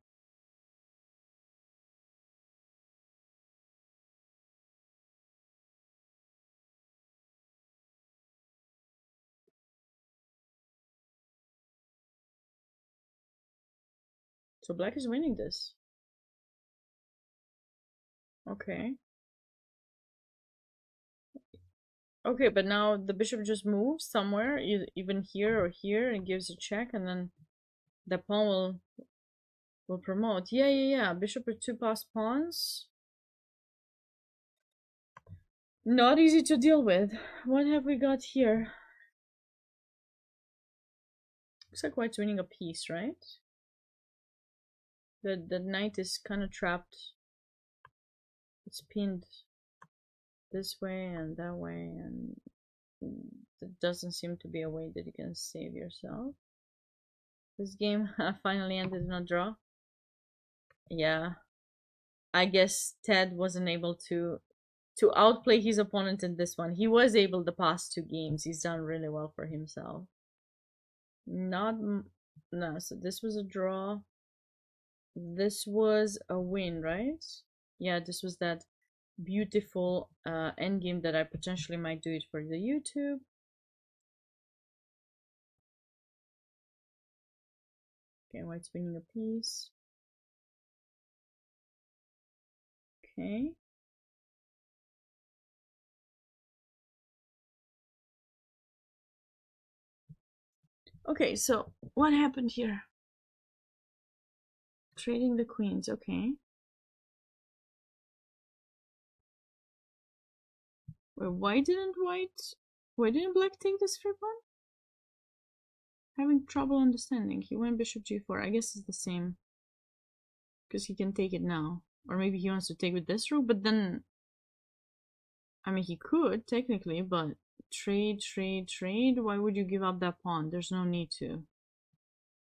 Speaker 1: So black is winning this. Okay. Okay, but now the bishop just moves somewhere, even here or here, and gives a check, and then the pawn will promote. Yeah. Bishop with 2 passed pawns. Not easy to deal with. What have we got here? Looks like white's winning a piece, right? The knight is kind of trapped. It's pinned this way and that way, and there doesn't seem to be a way that you can save yourself. This game finally ended in a draw. Yeah. I guess Ted wasn't able to outplay his opponent in this one. He was able the past 2 games. He's done really well for himself. No, so this was a draw. This was a win, right? Yeah, this was that beautiful endgame that I potentially might do it for the YouTube. Okay, white's winning a piece. Okay. Okay, so what happened here? Trading the queens, okay. Wait, why didn't black take this free pawn? Having trouble understanding. He went bishop g4. I guess it's the same. Because he can take it now. Or maybe he wants to take with this rook, but then... I mean, he could, technically, but... Trade. Why would you give up that pawn? There's no need to.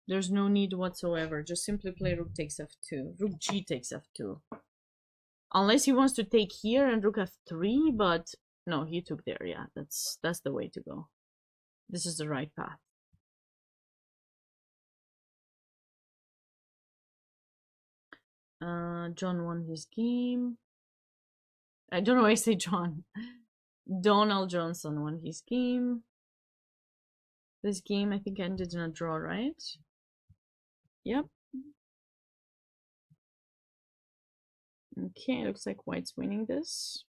Speaker 1: There's no need whatsoever. Just simply play rook takes f2. Rook g takes f2. Unless he wants to take here and rook f3, but... No, he took there, yeah. That's the way to go. This is the right path. John won his game. I don't know why I say John. Donald Johnson won his game. This game I think ended in a draw, right? Yep. Okay, looks like White's winning this.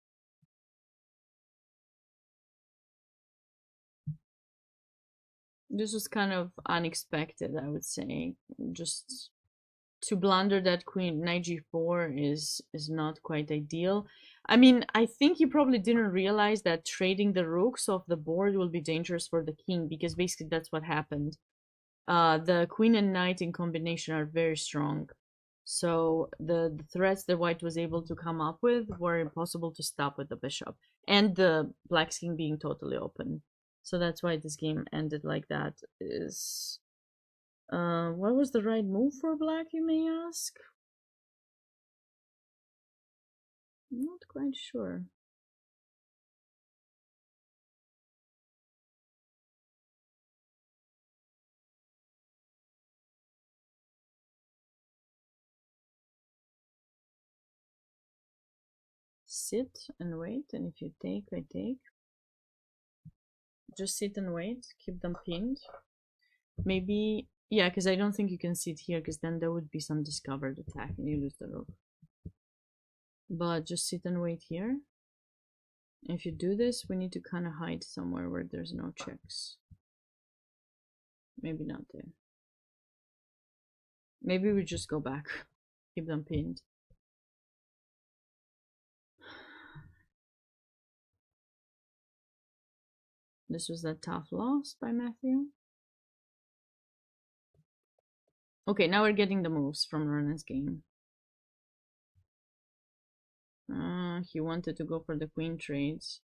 Speaker 1: This was kind of unexpected, I would say. Just to blunder that queen knight g4 is not quite ideal. I mean, I think he probably didn't realize that trading the rooks off the board will be dangerous for the king, because basically that's what happened. The queen and knight in combination are very strong. So the threats that white was able to come up with were impossible to stop with the bishop. And the black's king being totally open. So that's why this game ended like that. Is what was the right move for black, you may ask? Not quite sure. Sit and wait, and if you take, I take. Just sit and wait, keep them pinned. Maybe, yeah, because I don't think you can sit here, because then there would be some discovered attack and you lose the rook. But just sit and wait here. If you do this, we need to kind of hide somewhere where there's no checks. Maybe not there. Maybe we just go back. Keep them pinned. This was a tough loss by Matthew. Okay, now we're getting the moves from Ronan's game. He wanted to go for the queen trades.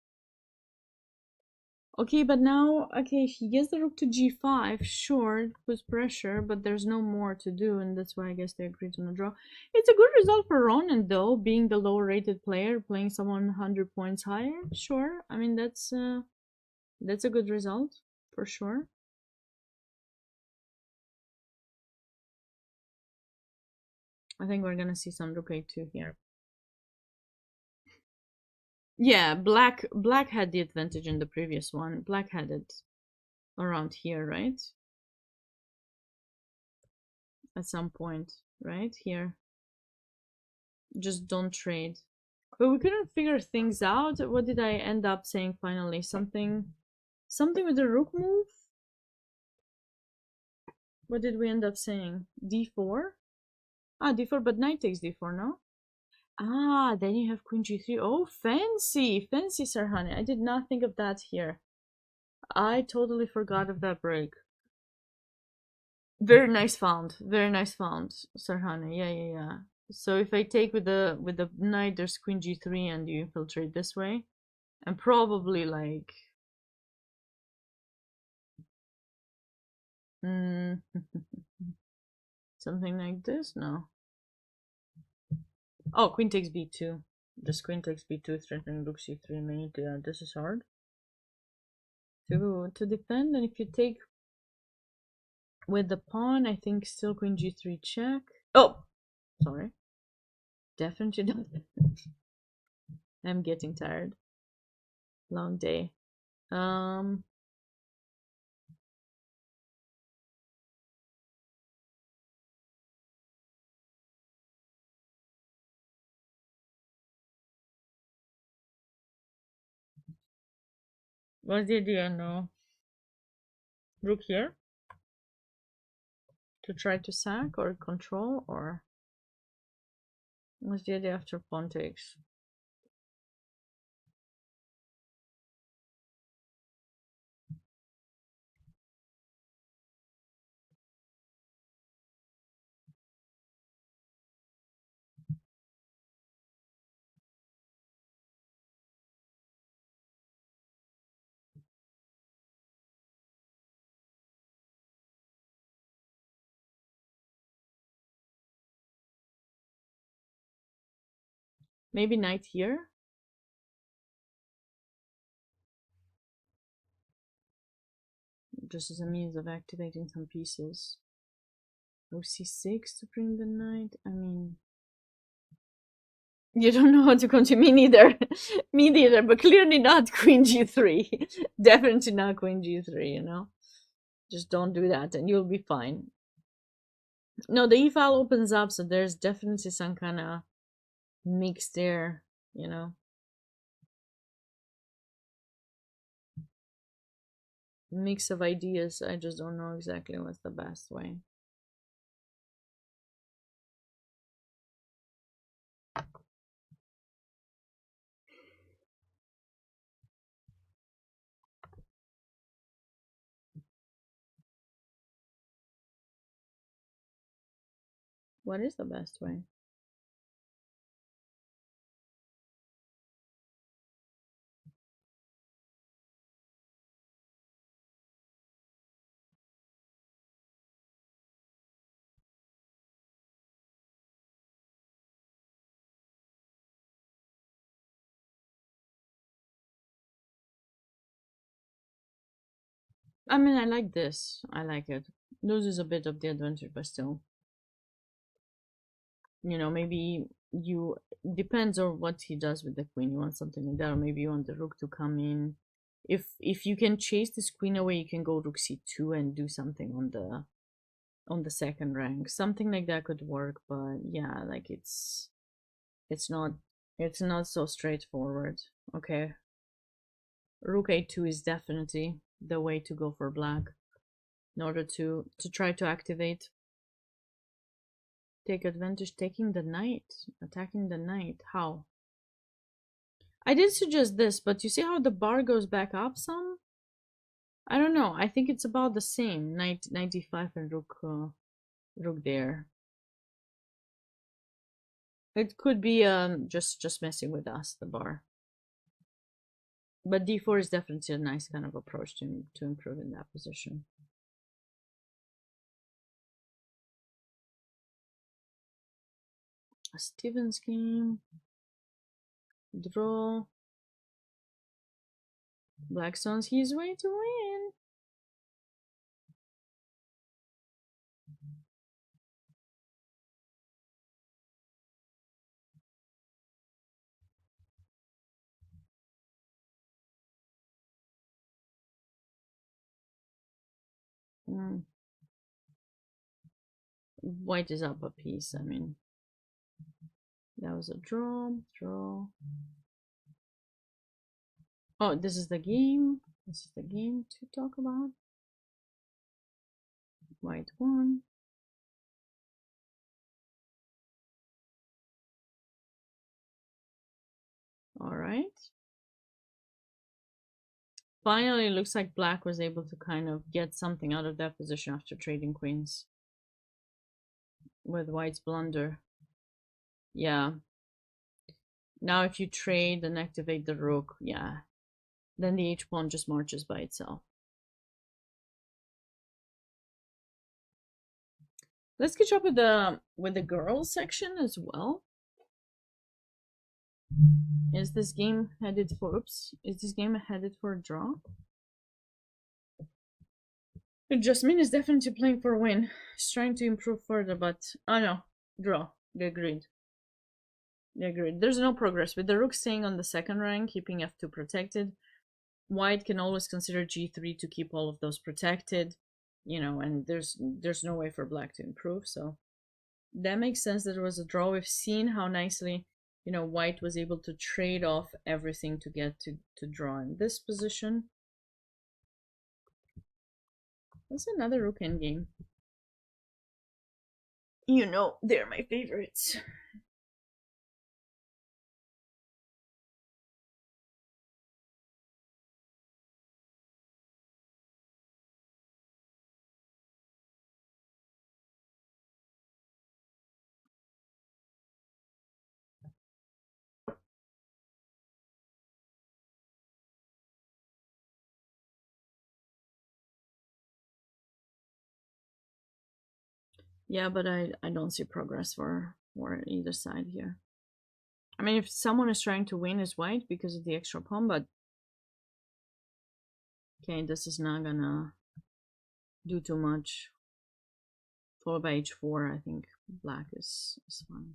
Speaker 1: Okay, but now, okay, he gets the rook to g5, sure, it puts pressure, but there's no more to do, and that's why I guess they agreed on a draw. It's a good result for Ronan, though, being the lower rated player, playing someone 100 points higher, sure. I mean, that's a good result, for sure. I think we're gonna see some rook a2 here. Yeah, black had the advantage in the previous one. Black had it around here, right? At some point, right? Here. Just don't trade. But we couldn't figure things out. What did I end up saying finally? Something with the rook move? What did we end up saying? d4? Ah, d4, but knight takes d4, no? Ah, then you have queen g3. Oh, fancy! Fancy, Sarhane. I did not think of that here. I totally forgot of that break. Very nice found. Very nice found, Sarhane. Yeah. So if I take with the knight, there's queen g3 and you infiltrate this way. And probably like something like this? No. Oh, queen takes b2. Just queen takes b2, threatening rook c3 mate. Yeah, this is hard to defend. And if you take with the pawn, I think still queen g3 check. Oh, sorry. Definitely not. I'm getting tired. Long day. What's the idea now? Rook here? To try to sack or control, or what's the idea after pawn takes? Maybe knight here? Just as a means of activating some pieces. Rook c6 to bring the knight. I mean, You don't know how to continue. Me neither. Me neither, but clearly not queen g3. Definitely not queen g3, you know? Just don't do that and you'll be fine. No, the e-file opens up, so there's definitely some kind of mix there, you know? Mix of ideas. I just don't know exactly what's the best way. What is the best way? I mean, I like this. I like it. Loses a bit of the advantage, but still. You know, maybe you depends on what he does with the queen. You want something like that, or maybe you want the rook to come in. If you can chase this queen away, you can go rook c2 and do something on the second rank. Something like that could work, but yeah, like it's not it's not so straightforward. Okay. Rook a2 is definitely the way to go for black in order to try to activate. Take advantage, taking the knight, attacking the knight. How? I did suggest this, but you see how the bar goes back up some? I don't know. I think it's about the same. Knight 95 and rook there. It could be just messing with us, the bar. But d4 is definitely a nice kind of approach to improve in that position. A Stevens game. Draw. Blackstone's his way to win. White is up a piece. I mean, that was a draw. Oh, this is the game. This is the game to talk about. White won. All right. Finally, it looks like black was able to kind of get something out of that position after trading queens with white's blunder. Yeah. Now if you trade and activate the rook, yeah, then the h-pawn just marches by itself. Let's catch up with the girls section as well. Is this game headed for Is this game headed for a draw? Jasmine is definitely playing for a win. She's trying to improve further, but oh no, draw. They agreed. They agreed. There's no progress. With the rook staying on the second rank, keeping f2 protected, white can always consider g3 to keep all of those protected, you know, and there's no way for black to improve, so that makes sense that it was a draw. We've seen how nicely, you know, white was able to trade off everything to get to draw in this position. That's another rook endgame. You know, they're my favorites. Yeah, but I don't see progress for either side here. I mean, if someone is trying to win is white because of the extra pawn, but okay, this is not gonna do too much. Followed by h4, I think black is fine.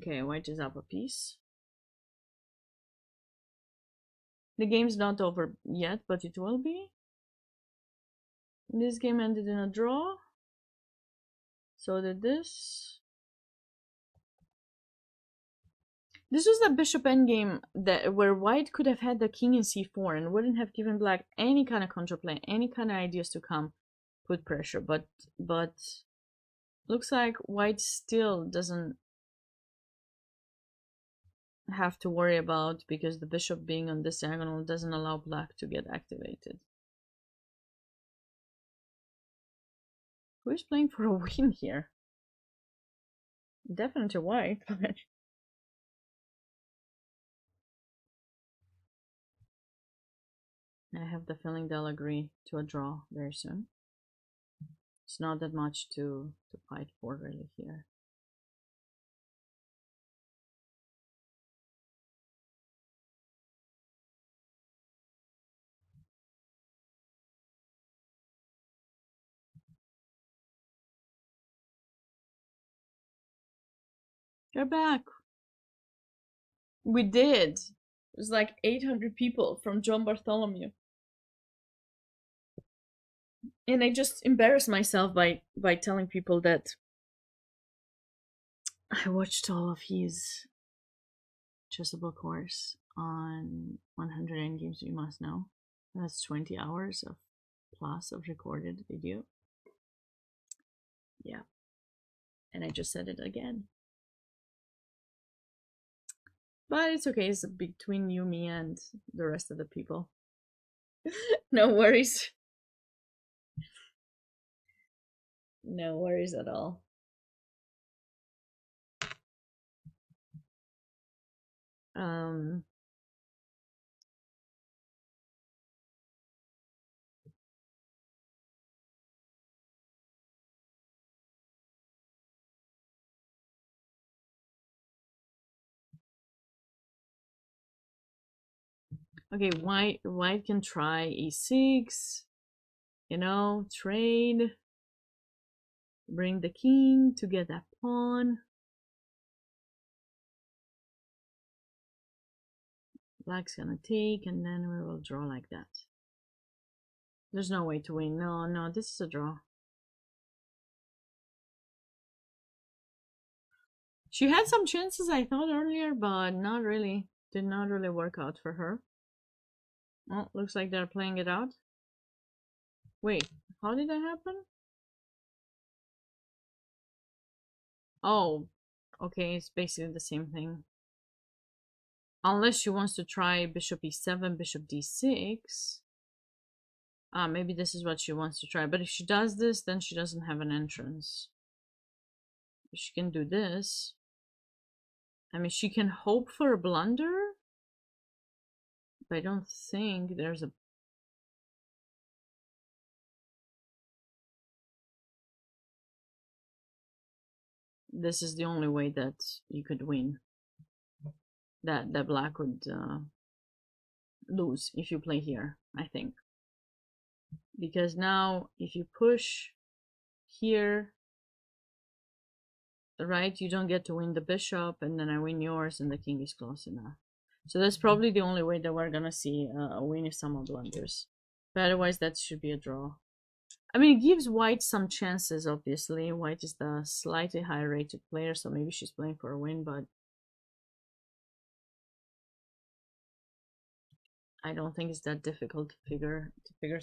Speaker 1: Okay, white is up a piece. The game's not over yet, but it will be. This game ended in a draw. So did this. This was the bishop endgame where white could have had the king in c4 and wouldn't have given black any kind of counterplay, any kind of ideas to come put pressure. But looks like white still doesn't have to worry about, because the bishop being on this diagonal doesn't allow black to get activated. Who is playing for a win here? Definitely white, but I have the feeling they'll agree to a draw very soon. It's not that much to fight for really here. They're back. We did. It was like 800 people from John Bartholomew. And I just embarrassed myself by telling people that I watched all of his chessable course on 100 Endgames You Must Know. That's 20 hours of plus of recorded video. Yeah. And I just said it again. But it's okay, it's between you, me, and the rest of the people. No worries. No worries at all. Okay, white can try e6, you know, trade, bring the king to get that pawn. Black's gonna take, and then we will draw like that. There's no way to win. No, this is a draw. She had some chances, I thought, earlier, but not really. Did not really work out for her. Oh, looks like they're playing it out. Wait, how did that happen? Oh, okay, it's basically the same thing. Unless she wants to try bishop e7, bishop d6. Maybe this is what she wants to try. But if she does this, then she doesn't have an entrance. If she can do this, I mean, she can hope for a blunder, but I don't think there's a... This is the only way that you could win. That black would lose if you play here, I think. Because now, if you push here, right, you don't get to win the bishop, and then I win yours, and the king is close enough. So that's probably the only way that we're gonna see a win if someone blunders. But otherwise, that should be a draw. I mean, it gives white some chances, obviously. White is the slightly higher rated player, so maybe she's playing for a win, but I don't think it's that difficult to figure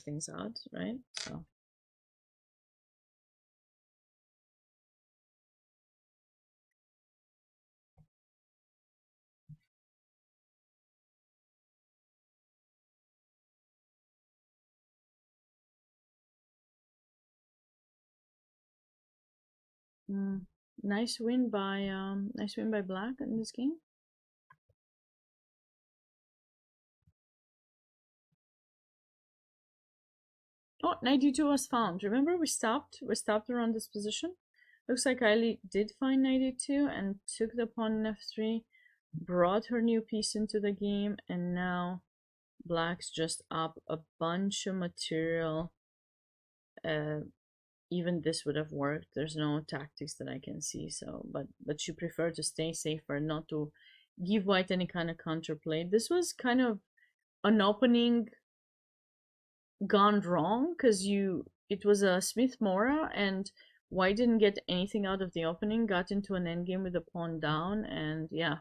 Speaker 1: things out, right? So nice win by black in this game. Oh, knight d2 was found. Remember, we stopped around this position. Looks like Kylie did find knight d2 and took the pawn in f3, brought her new piece into the game, and now black's just up a bunch of material even this would have worked. There's no tactics that I can see. So, but she preferred to stay safer, not to give white any kind of counterplay. This was kind of an opening gone wrong because it was a Smith Mora and white didn't get anything out of the opening, got into an endgame with the pawn down, and yeah.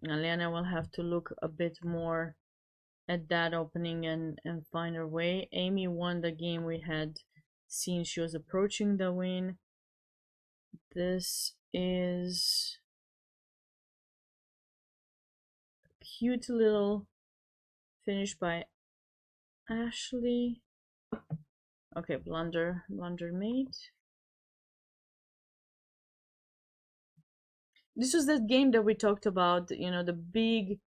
Speaker 1: Aliana will have to look a bit more at that opening and find her way. Amy won the game we had seen. She was approaching the win. This is a cute little finish by Ashley. Okay, blunder mate. This was that game that we talked about, you know, the big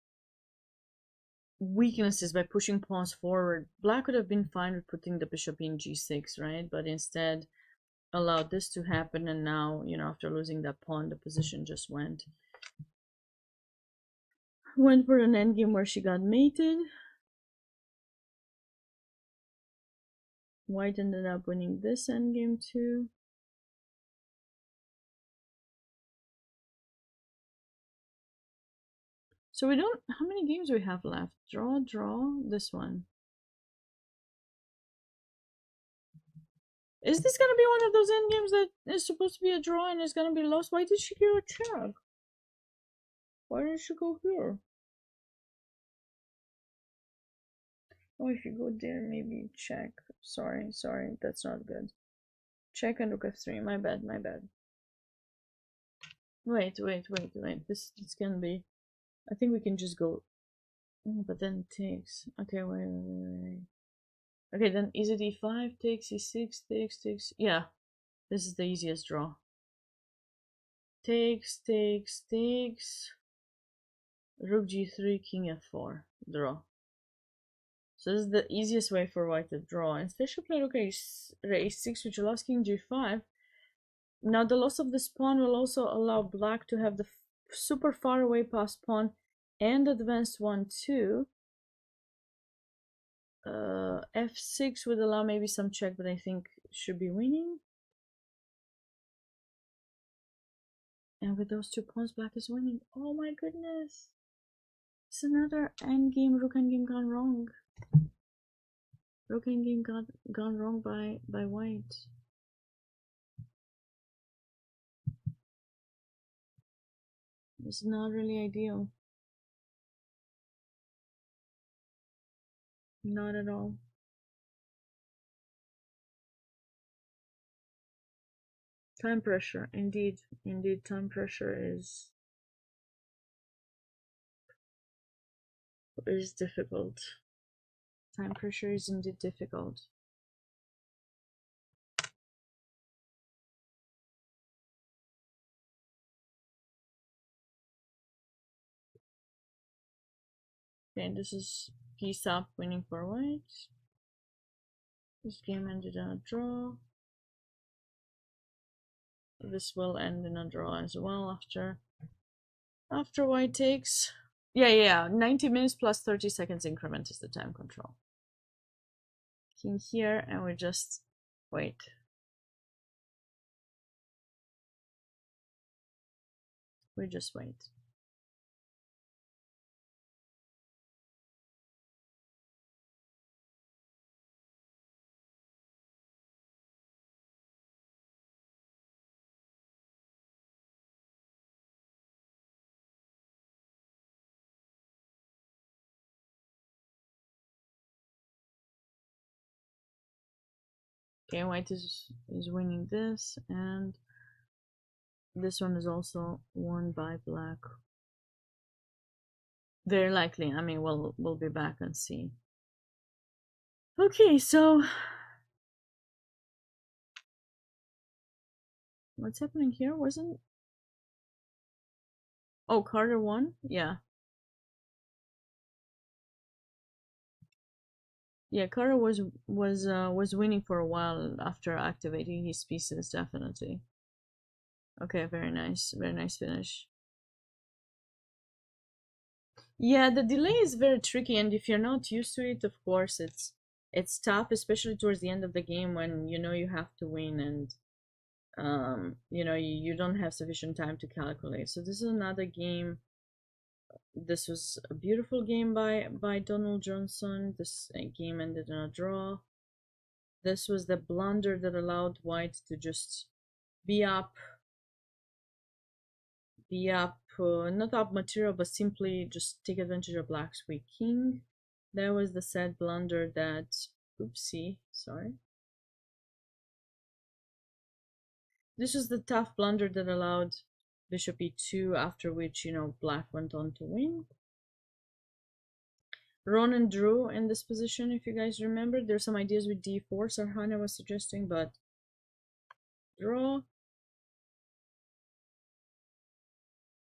Speaker 1: weaknesses by pushing pawns forward. Black would have been fine with putting the bishop in g6, right? But instead allowed this to happen, and now, you know, after losing that pawn, the position just went for an endgame where she got mated. White ended up winning this endgame too. So we don't, how many games we have left? Draw, this one. Is this gonna be one of those endgames that is supposed to be a draw and is gonna be lost? Why did she give a check? Why did she go here? Oh, if you go there, maybe check. Sorry, that's not good. Check and rook f3. My bad. Wait. This can be. I think we can just go. Oh, but then it takes. Okay, wait. Okay, then is it e5, takes, e6, takes. Yeah, this is the easiest draw. Takes. Rook g3, king f4, draw. So this is the easiest way for white to draw. Instead she played rook a6, which allows king g5. Now the loss of this pawn will also allow black to have the super far away passed pawn and advanced one too. F6 would allow maybe some check, but I think should be winning. And with those two pawns, black is winning. Oh my goodness. It's another endgame, rook endgame gone wrong. Rook endgame gone wrong by white. It's not really ideal. Not at all. Time pressure, indeed, time pressure is difficult. Time pressure is indeed difficult. Okay, this is piece up, winning for white. This game ended in a draw. This will end in a draw as well after white takes. Yeah. 90 minutes plus 30 seconds increment is the time control. King here, and we just wait. We just wait. Okay, white is winning this, and this one is also won by black. Very likely. I mean, we'll be back and see. Okay, so what's happening here? Wasn't? Oh, Carter won. Yeah. Yeah, Carter was winning for a while after activating his pieces, definitely. Okay, very nice finish. Yeah, the delay is very tricky, and if you're not used to it, of course, it's It's tough, especially towards the end of the game when you know you have to win and you know you don't have sufficient time to calculate. So this is another game. This was a beautiful game by Donald Johnson. This game ended in a draw. This was the blunder that allowed white to just be up, not up material, but simply just take advantage of black's weak king. That was the sad blunder that, oopsie, sorry. This was the tough blunder that allowed bishop e2, after which, you know, black went on to win. Ronan drew in this position, if you guys remember. There's some ideas with d4, Sarhana was suggesting, but draw.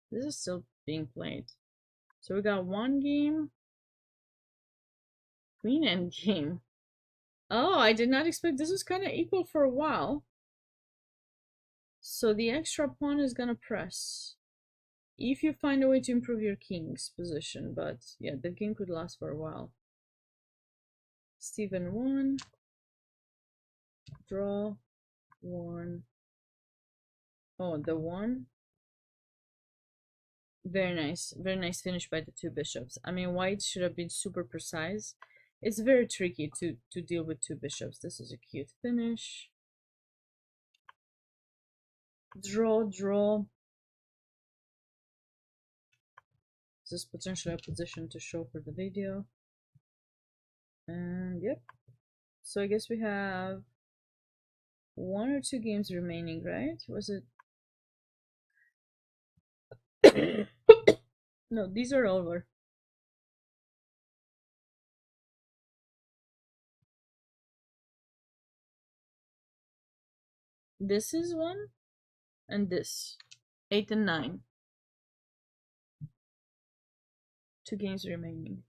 Speaker 1: This is still being played. So we got one game. Queen endgame. Oh, I did not expect this was kind of equal for a while. So the extra pawn is gonna press. If you find a way to improve your king's position, but yeah, the king could last for a while. Stephen won. Draw. One. Oh, the one. Very nice finish by the two bishops. I mean, white should have been super precise. It's very tricky to deal with two bishops. This is a cute finish. Draw. This is potentially a position to show for the video. And yep. So I guess we have one or two games remaining, right? Was it? No, these are over. This is one, and this. 8 and 9. Two games remaining.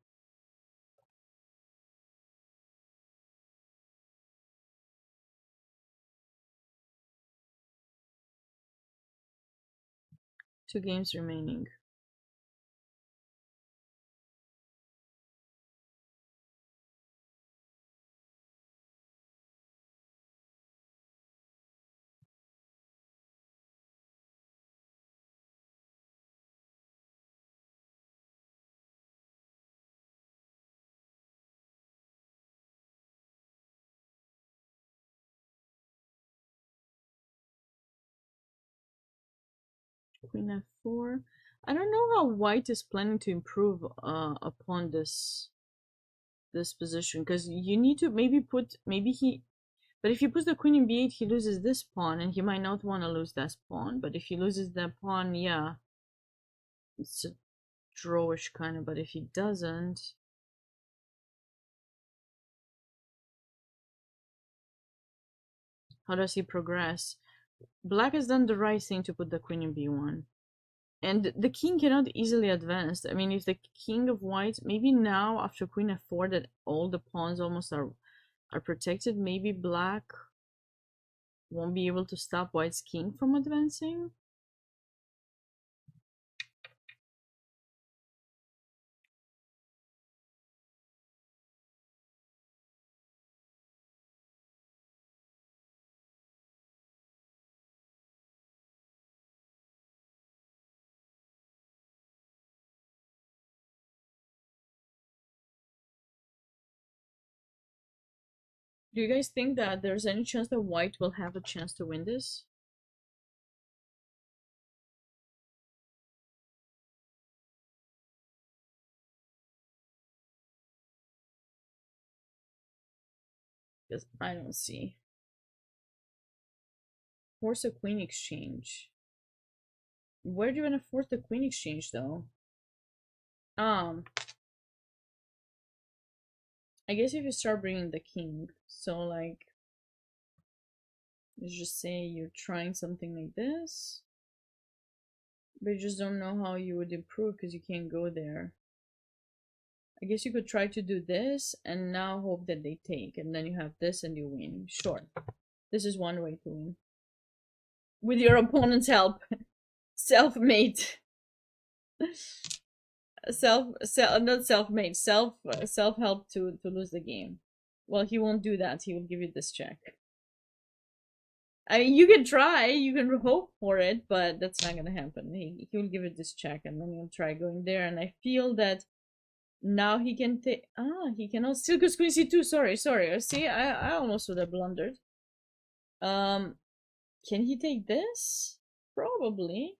Speaker 1: Two games remaining. Queen f4. I don't know how white is planning to improve upon this position, because you need to maybe put, but if you put the queen in b8, he loses this pawn, and he might not want to lose that pawn. But if he loses that pawn, yeah, it's a drawish kind of. But if he doesn't, how does he progress? Black has done the right thing to put the queen in b1. And the king cannot easily advance. I mean, if the king of white, maybe now after queen f4 that all the pawns almost are protected, maybe black won't be able to stop white's king from advancing. Do you guys think that there's any chance that white will have a chance to win this? Because I don't see. Force a queen exchange. Where do you want to force the queen exchange though? I guess if you start bringing the king, so like, let's just say you're trying something like this, but you just don't know how you would improve because you can't go there. I guess you could try to do this and now hope that they take, and then you have this and you win. Sure, this is one way to win. With your opponent's help. Self-made. Not self-made, self-help to lose the game. Well, he won't do that. He will give you this check. I mean, you can try, you can hope for it, but that's not gonna happen. He will give it this check, and then he'll try going there. And I feel that now he can take. He cannot still go queen c2. Sorry. See, I almost would have blundered. Can he take this? Probably.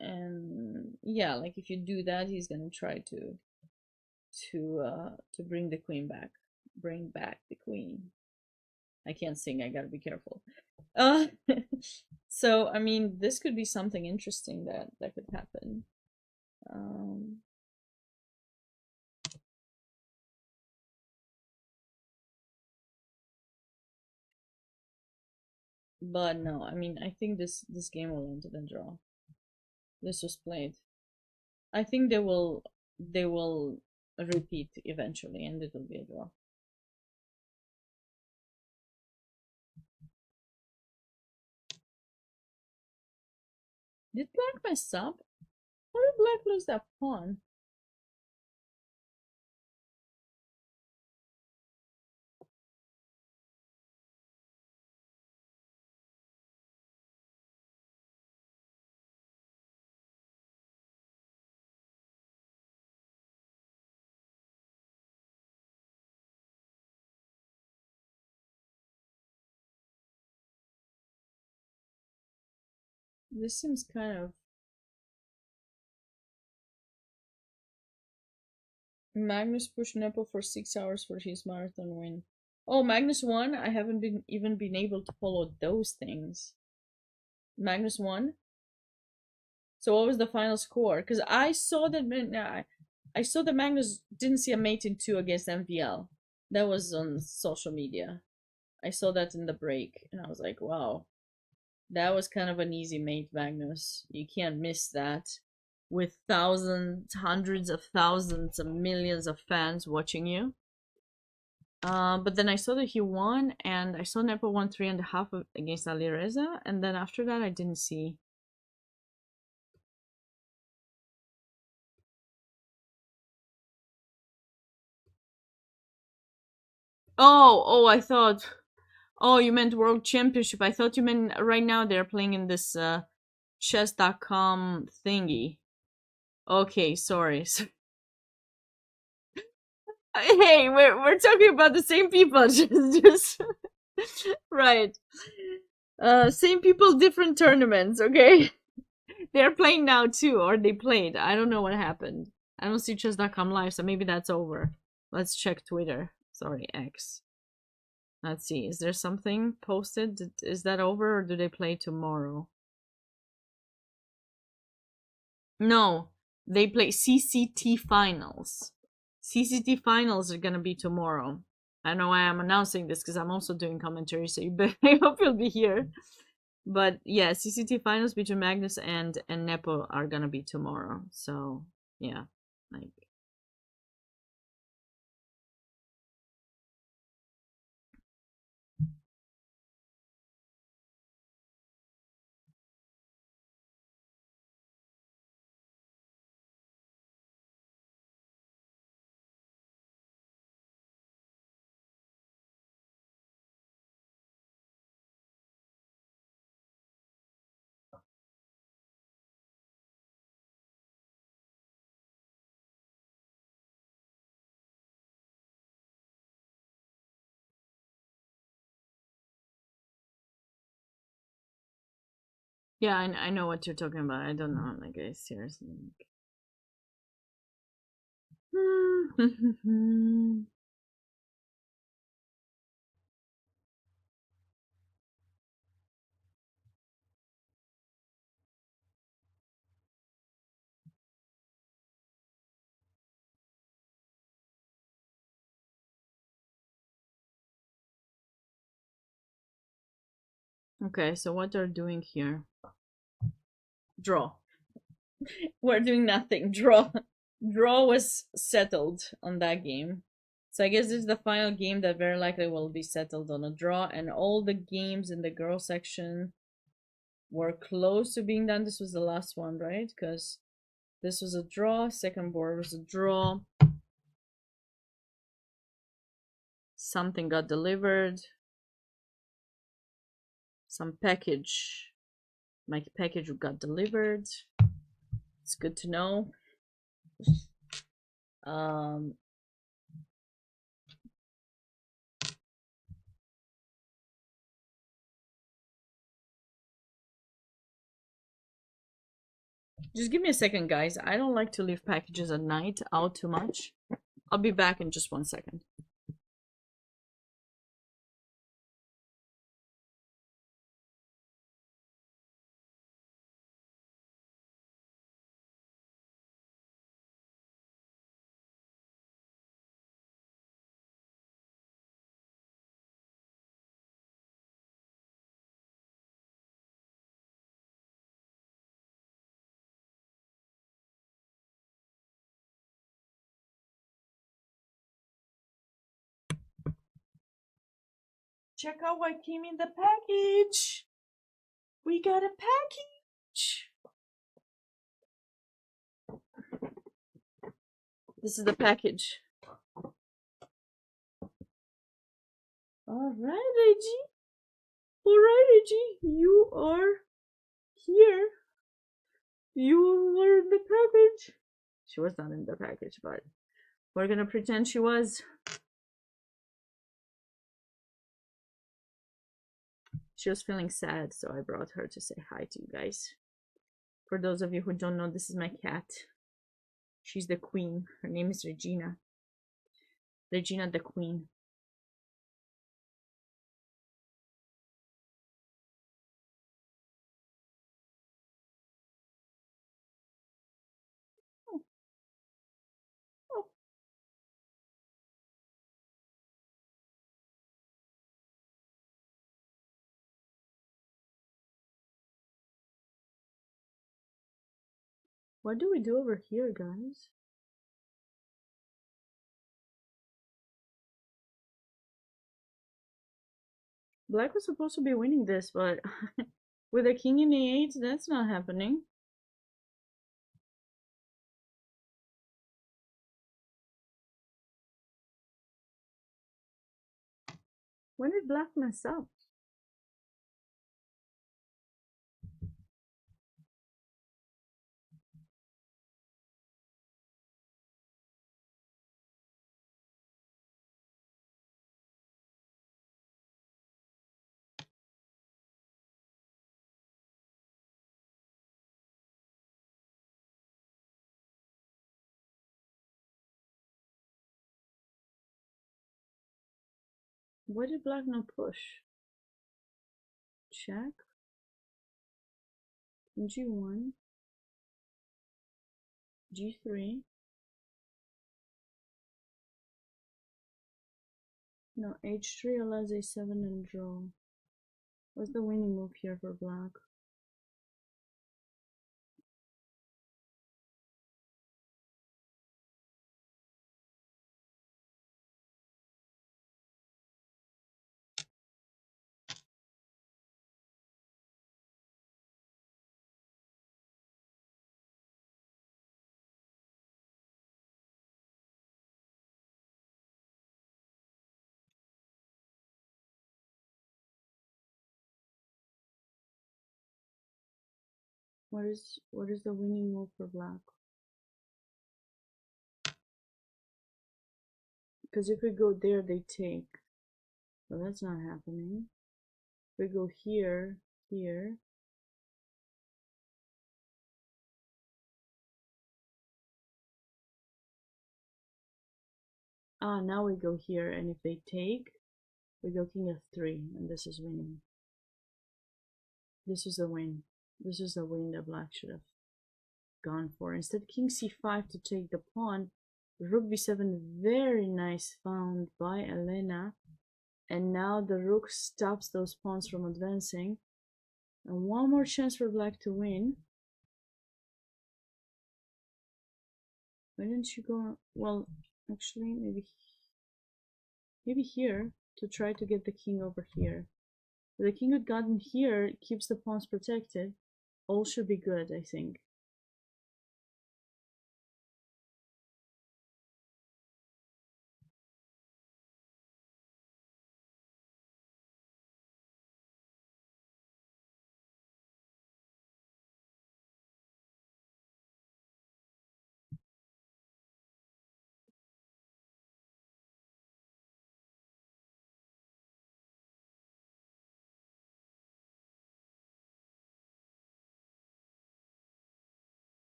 Speaker 1: And yeah, like if you do that, he's gonna try to bring the queen back. Bring back the queen. I can't sing, I gotta be careful. Uh so I mean this could be something interesting that could happen. But no, I mean I think this game will end in a draw. This was played. I think they will repeat eventually and it will be a draw. Did black mess up? How did black lose that pawn? This seems kind of... Magnus pushed Nepo for 6 hours for his marathon win. Oh, Magnus won? I haven't even been able to follow those things. Magnus won? So what was the final score? Because I saw that I saw that Magnus didn't see a mate in 2 against MVL. That was on social media. I saw that in the break and I was like, wow. That was kind of an easy mate, Magnus. You can't miss that. With thousands, hundreds of thousands of millions of fans watching you. But then I saw that he won, and I saw Nepo won 3.5 against Alireza, and then after that I didn't see. Oh, I thought... Oh, you meant World Championship. I thought you meant right now they're playing in this chess.com thingy. Okay, sorry. Hey, we're talking about the same people. Just right. Same people, different tournaments. Okay, they're playing now too, or they played. I don't know what happened. I don't see chess.com live, so maybe that's over. Let's check Twitter. Sorry, X. Let's see. Is there something posted? Is that over, or do they play tomorrow? No, they play CCT finals. CCT finals are gonna be tomorrow. I know why I'm announcing this because I'm also doing commentary, so I hope you'll be here. But yeah, CCT finals between Magnus and Nepo are gonna be tomorrow. So yeah, like... Yeah, I know what you're talking about. I don't know, like I seriously. Okay, so what they're doing here? Draw. We're doing nothing. Draw. Draw was settled on that game. So I guess this is the final game that very likely will be settled on a draw, and all the games in the girl section were close to being done. This was the last one, right? Because this was a draw, second board was a draw. Something got delivered. Some package. My package got delivered. It's good to know. Just give me a second, guys. I don't like to leave packages at night out too much. I'll be back in just 1 second. Check out what came in the package. We got a package. This is the package. All right, Reggie. All right, Reggie. You are here. You were in the package. She was not in the package, but we're gonna pretend she was. She was feeling sad, so I brought her to say hi to you guys. For those of you who don't know, this is my cat. She's the queen. Her name is Regina. Regina the queen. Oh. Oh. What do we do over here, guys? Black was supposed to be winning this, but with a king in e8, that's not happening. When did black mess up? Why did black not push? Check. G1. G3. No, H3 allows A7 and draw. What's the winning move here for black? What is the winning move for black? Because if we go there, they take. Well, that's not happening. If we go here, here. Ah, now we go here, and if they take, we go king f3, and this is winning. This is the win. This is the win that black should have gone for. Instead, king c5 to take the pawn. Rook b7, very nice found by Elena. And now the rook stops those pawns from advancing. And one more chance for black to win. Why didn't you go? Well, actually, maybe here to try to get the king over here. The king had gotten here, keeps the pawns protected. All should be good, I think.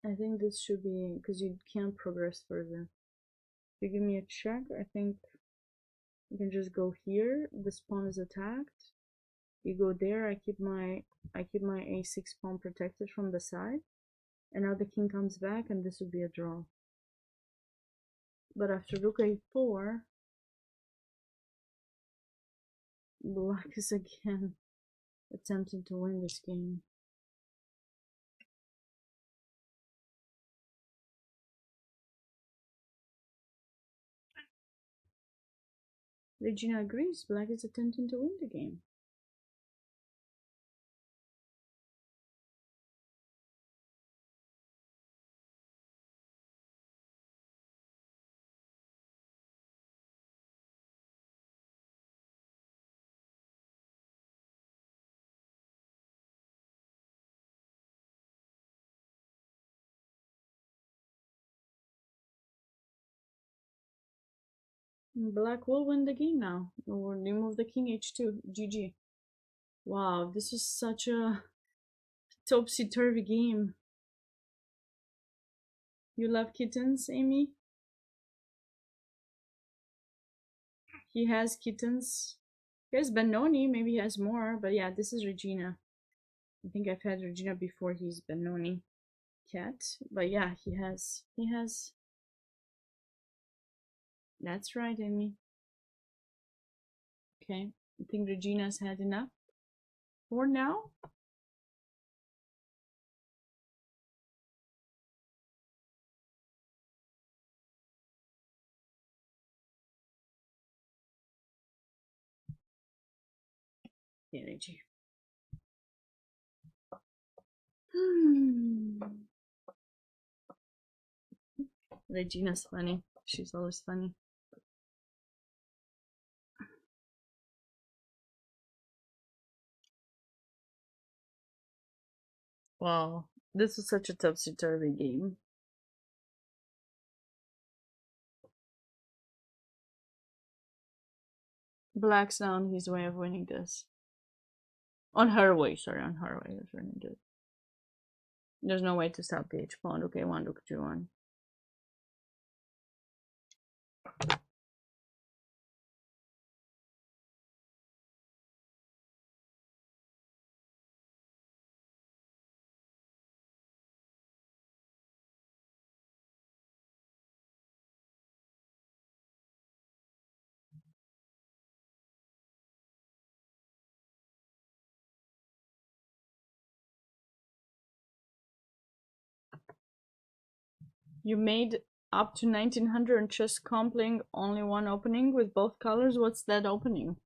Speaker 1: I think this should be, because you can't progress further. If you give me a check, I think you can just go here. This pawn is attacked. You go there. I keep my a6 pawn protected from the side, and now the king comes back, and this would be a draw. But after rook a4, black is again attempting to win this game. Regina agrees. Black is attempting to win the game. Black will win the game now. Or remove the king h2. GG. Wow, this is such a topsy-turvy game. You love kittens, Amy? He has kittens. He has Benoni, maybe he has more, but yeah, this is Regina. I think I've had Regina before he's Benoni cat, but yeah, he has. That's right, Amy. Okay, I think Regina's had enough for now. Energy. Regina's funny. She's always funny. Wow, this was such a topsy-turvy game. Black's down his way of winning this. On her way, sorry, on her way of winning this. There's no way to stop the H pawn. Okay, one, rook, g1. You made up to 1900 and just comping only one opening with both colors. What's that opening?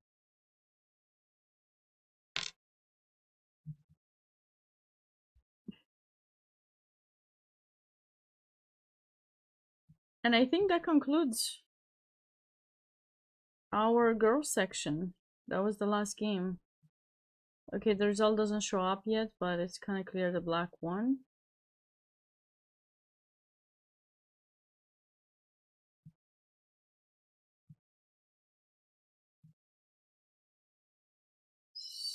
Speaker 1: And I think that concludes our girls section. That was the last game. Okay, the result doesn't show up yet, but it's kind of clear the black won.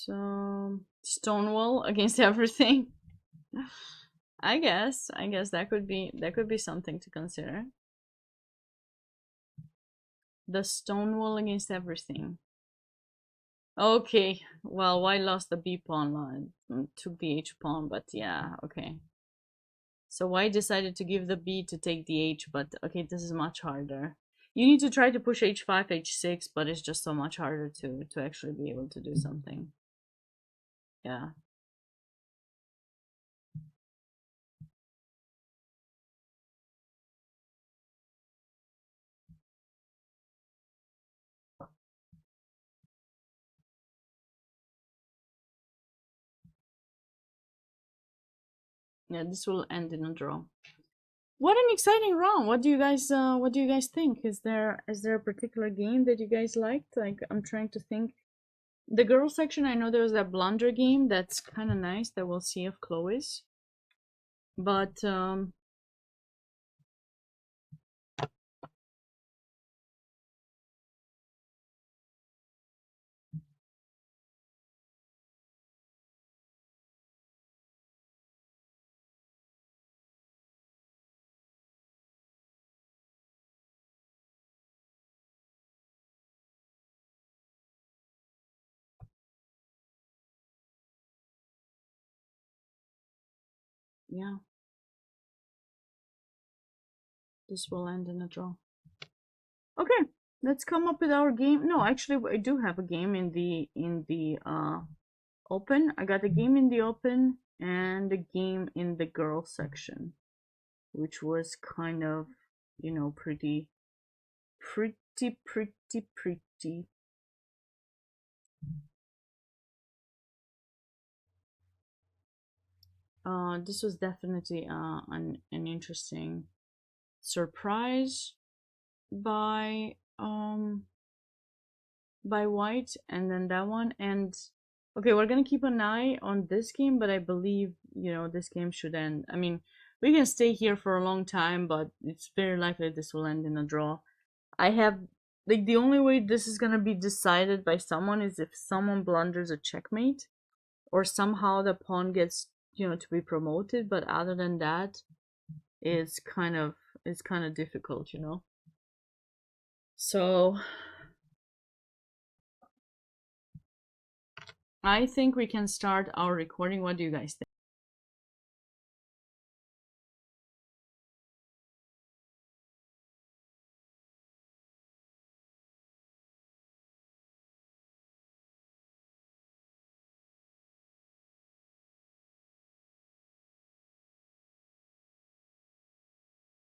Speaker 1: So Stonewall against everything. I guess that could be something to consider. The Stonewall against everything. Okay, well, white lost the b pawn line, took the h pawn, but yeah, okay. So white decided to give the b to take the h, but okay, this is much harder. You need to try to push h5, h6, but it's just so much harder to actually be able to do something. Yeah. Yeah, this will end in a draw. What an exciting round! What do you guys think? Is there a particular game that you guys liked? Like, I'm trying to think. The girls section, I know there was that blunder game that's kind of nice that we'll see if Chloe's. But yeah, this will end in a draw. Okay, let's come up with our game. No, actually, I do have a game in the open. I got a game in the open and a game in the girl section, which was kind of, you know, pretty. This was definitely an interesting surprise by white, and then that one. And okay, we're gonna keep an eye on this game, but I believe, you know, this game should end. I mean, we can stay here for a long time, but it's very likely this will end in a draw. I have, like, the only way this is gonna be decided by someone is if someone blunders a checkmate, or somehow the pawn gets, you know, to be promoted. But other than that, it's kind of difficult, you know. So I think we can start our recording. What do you guys think?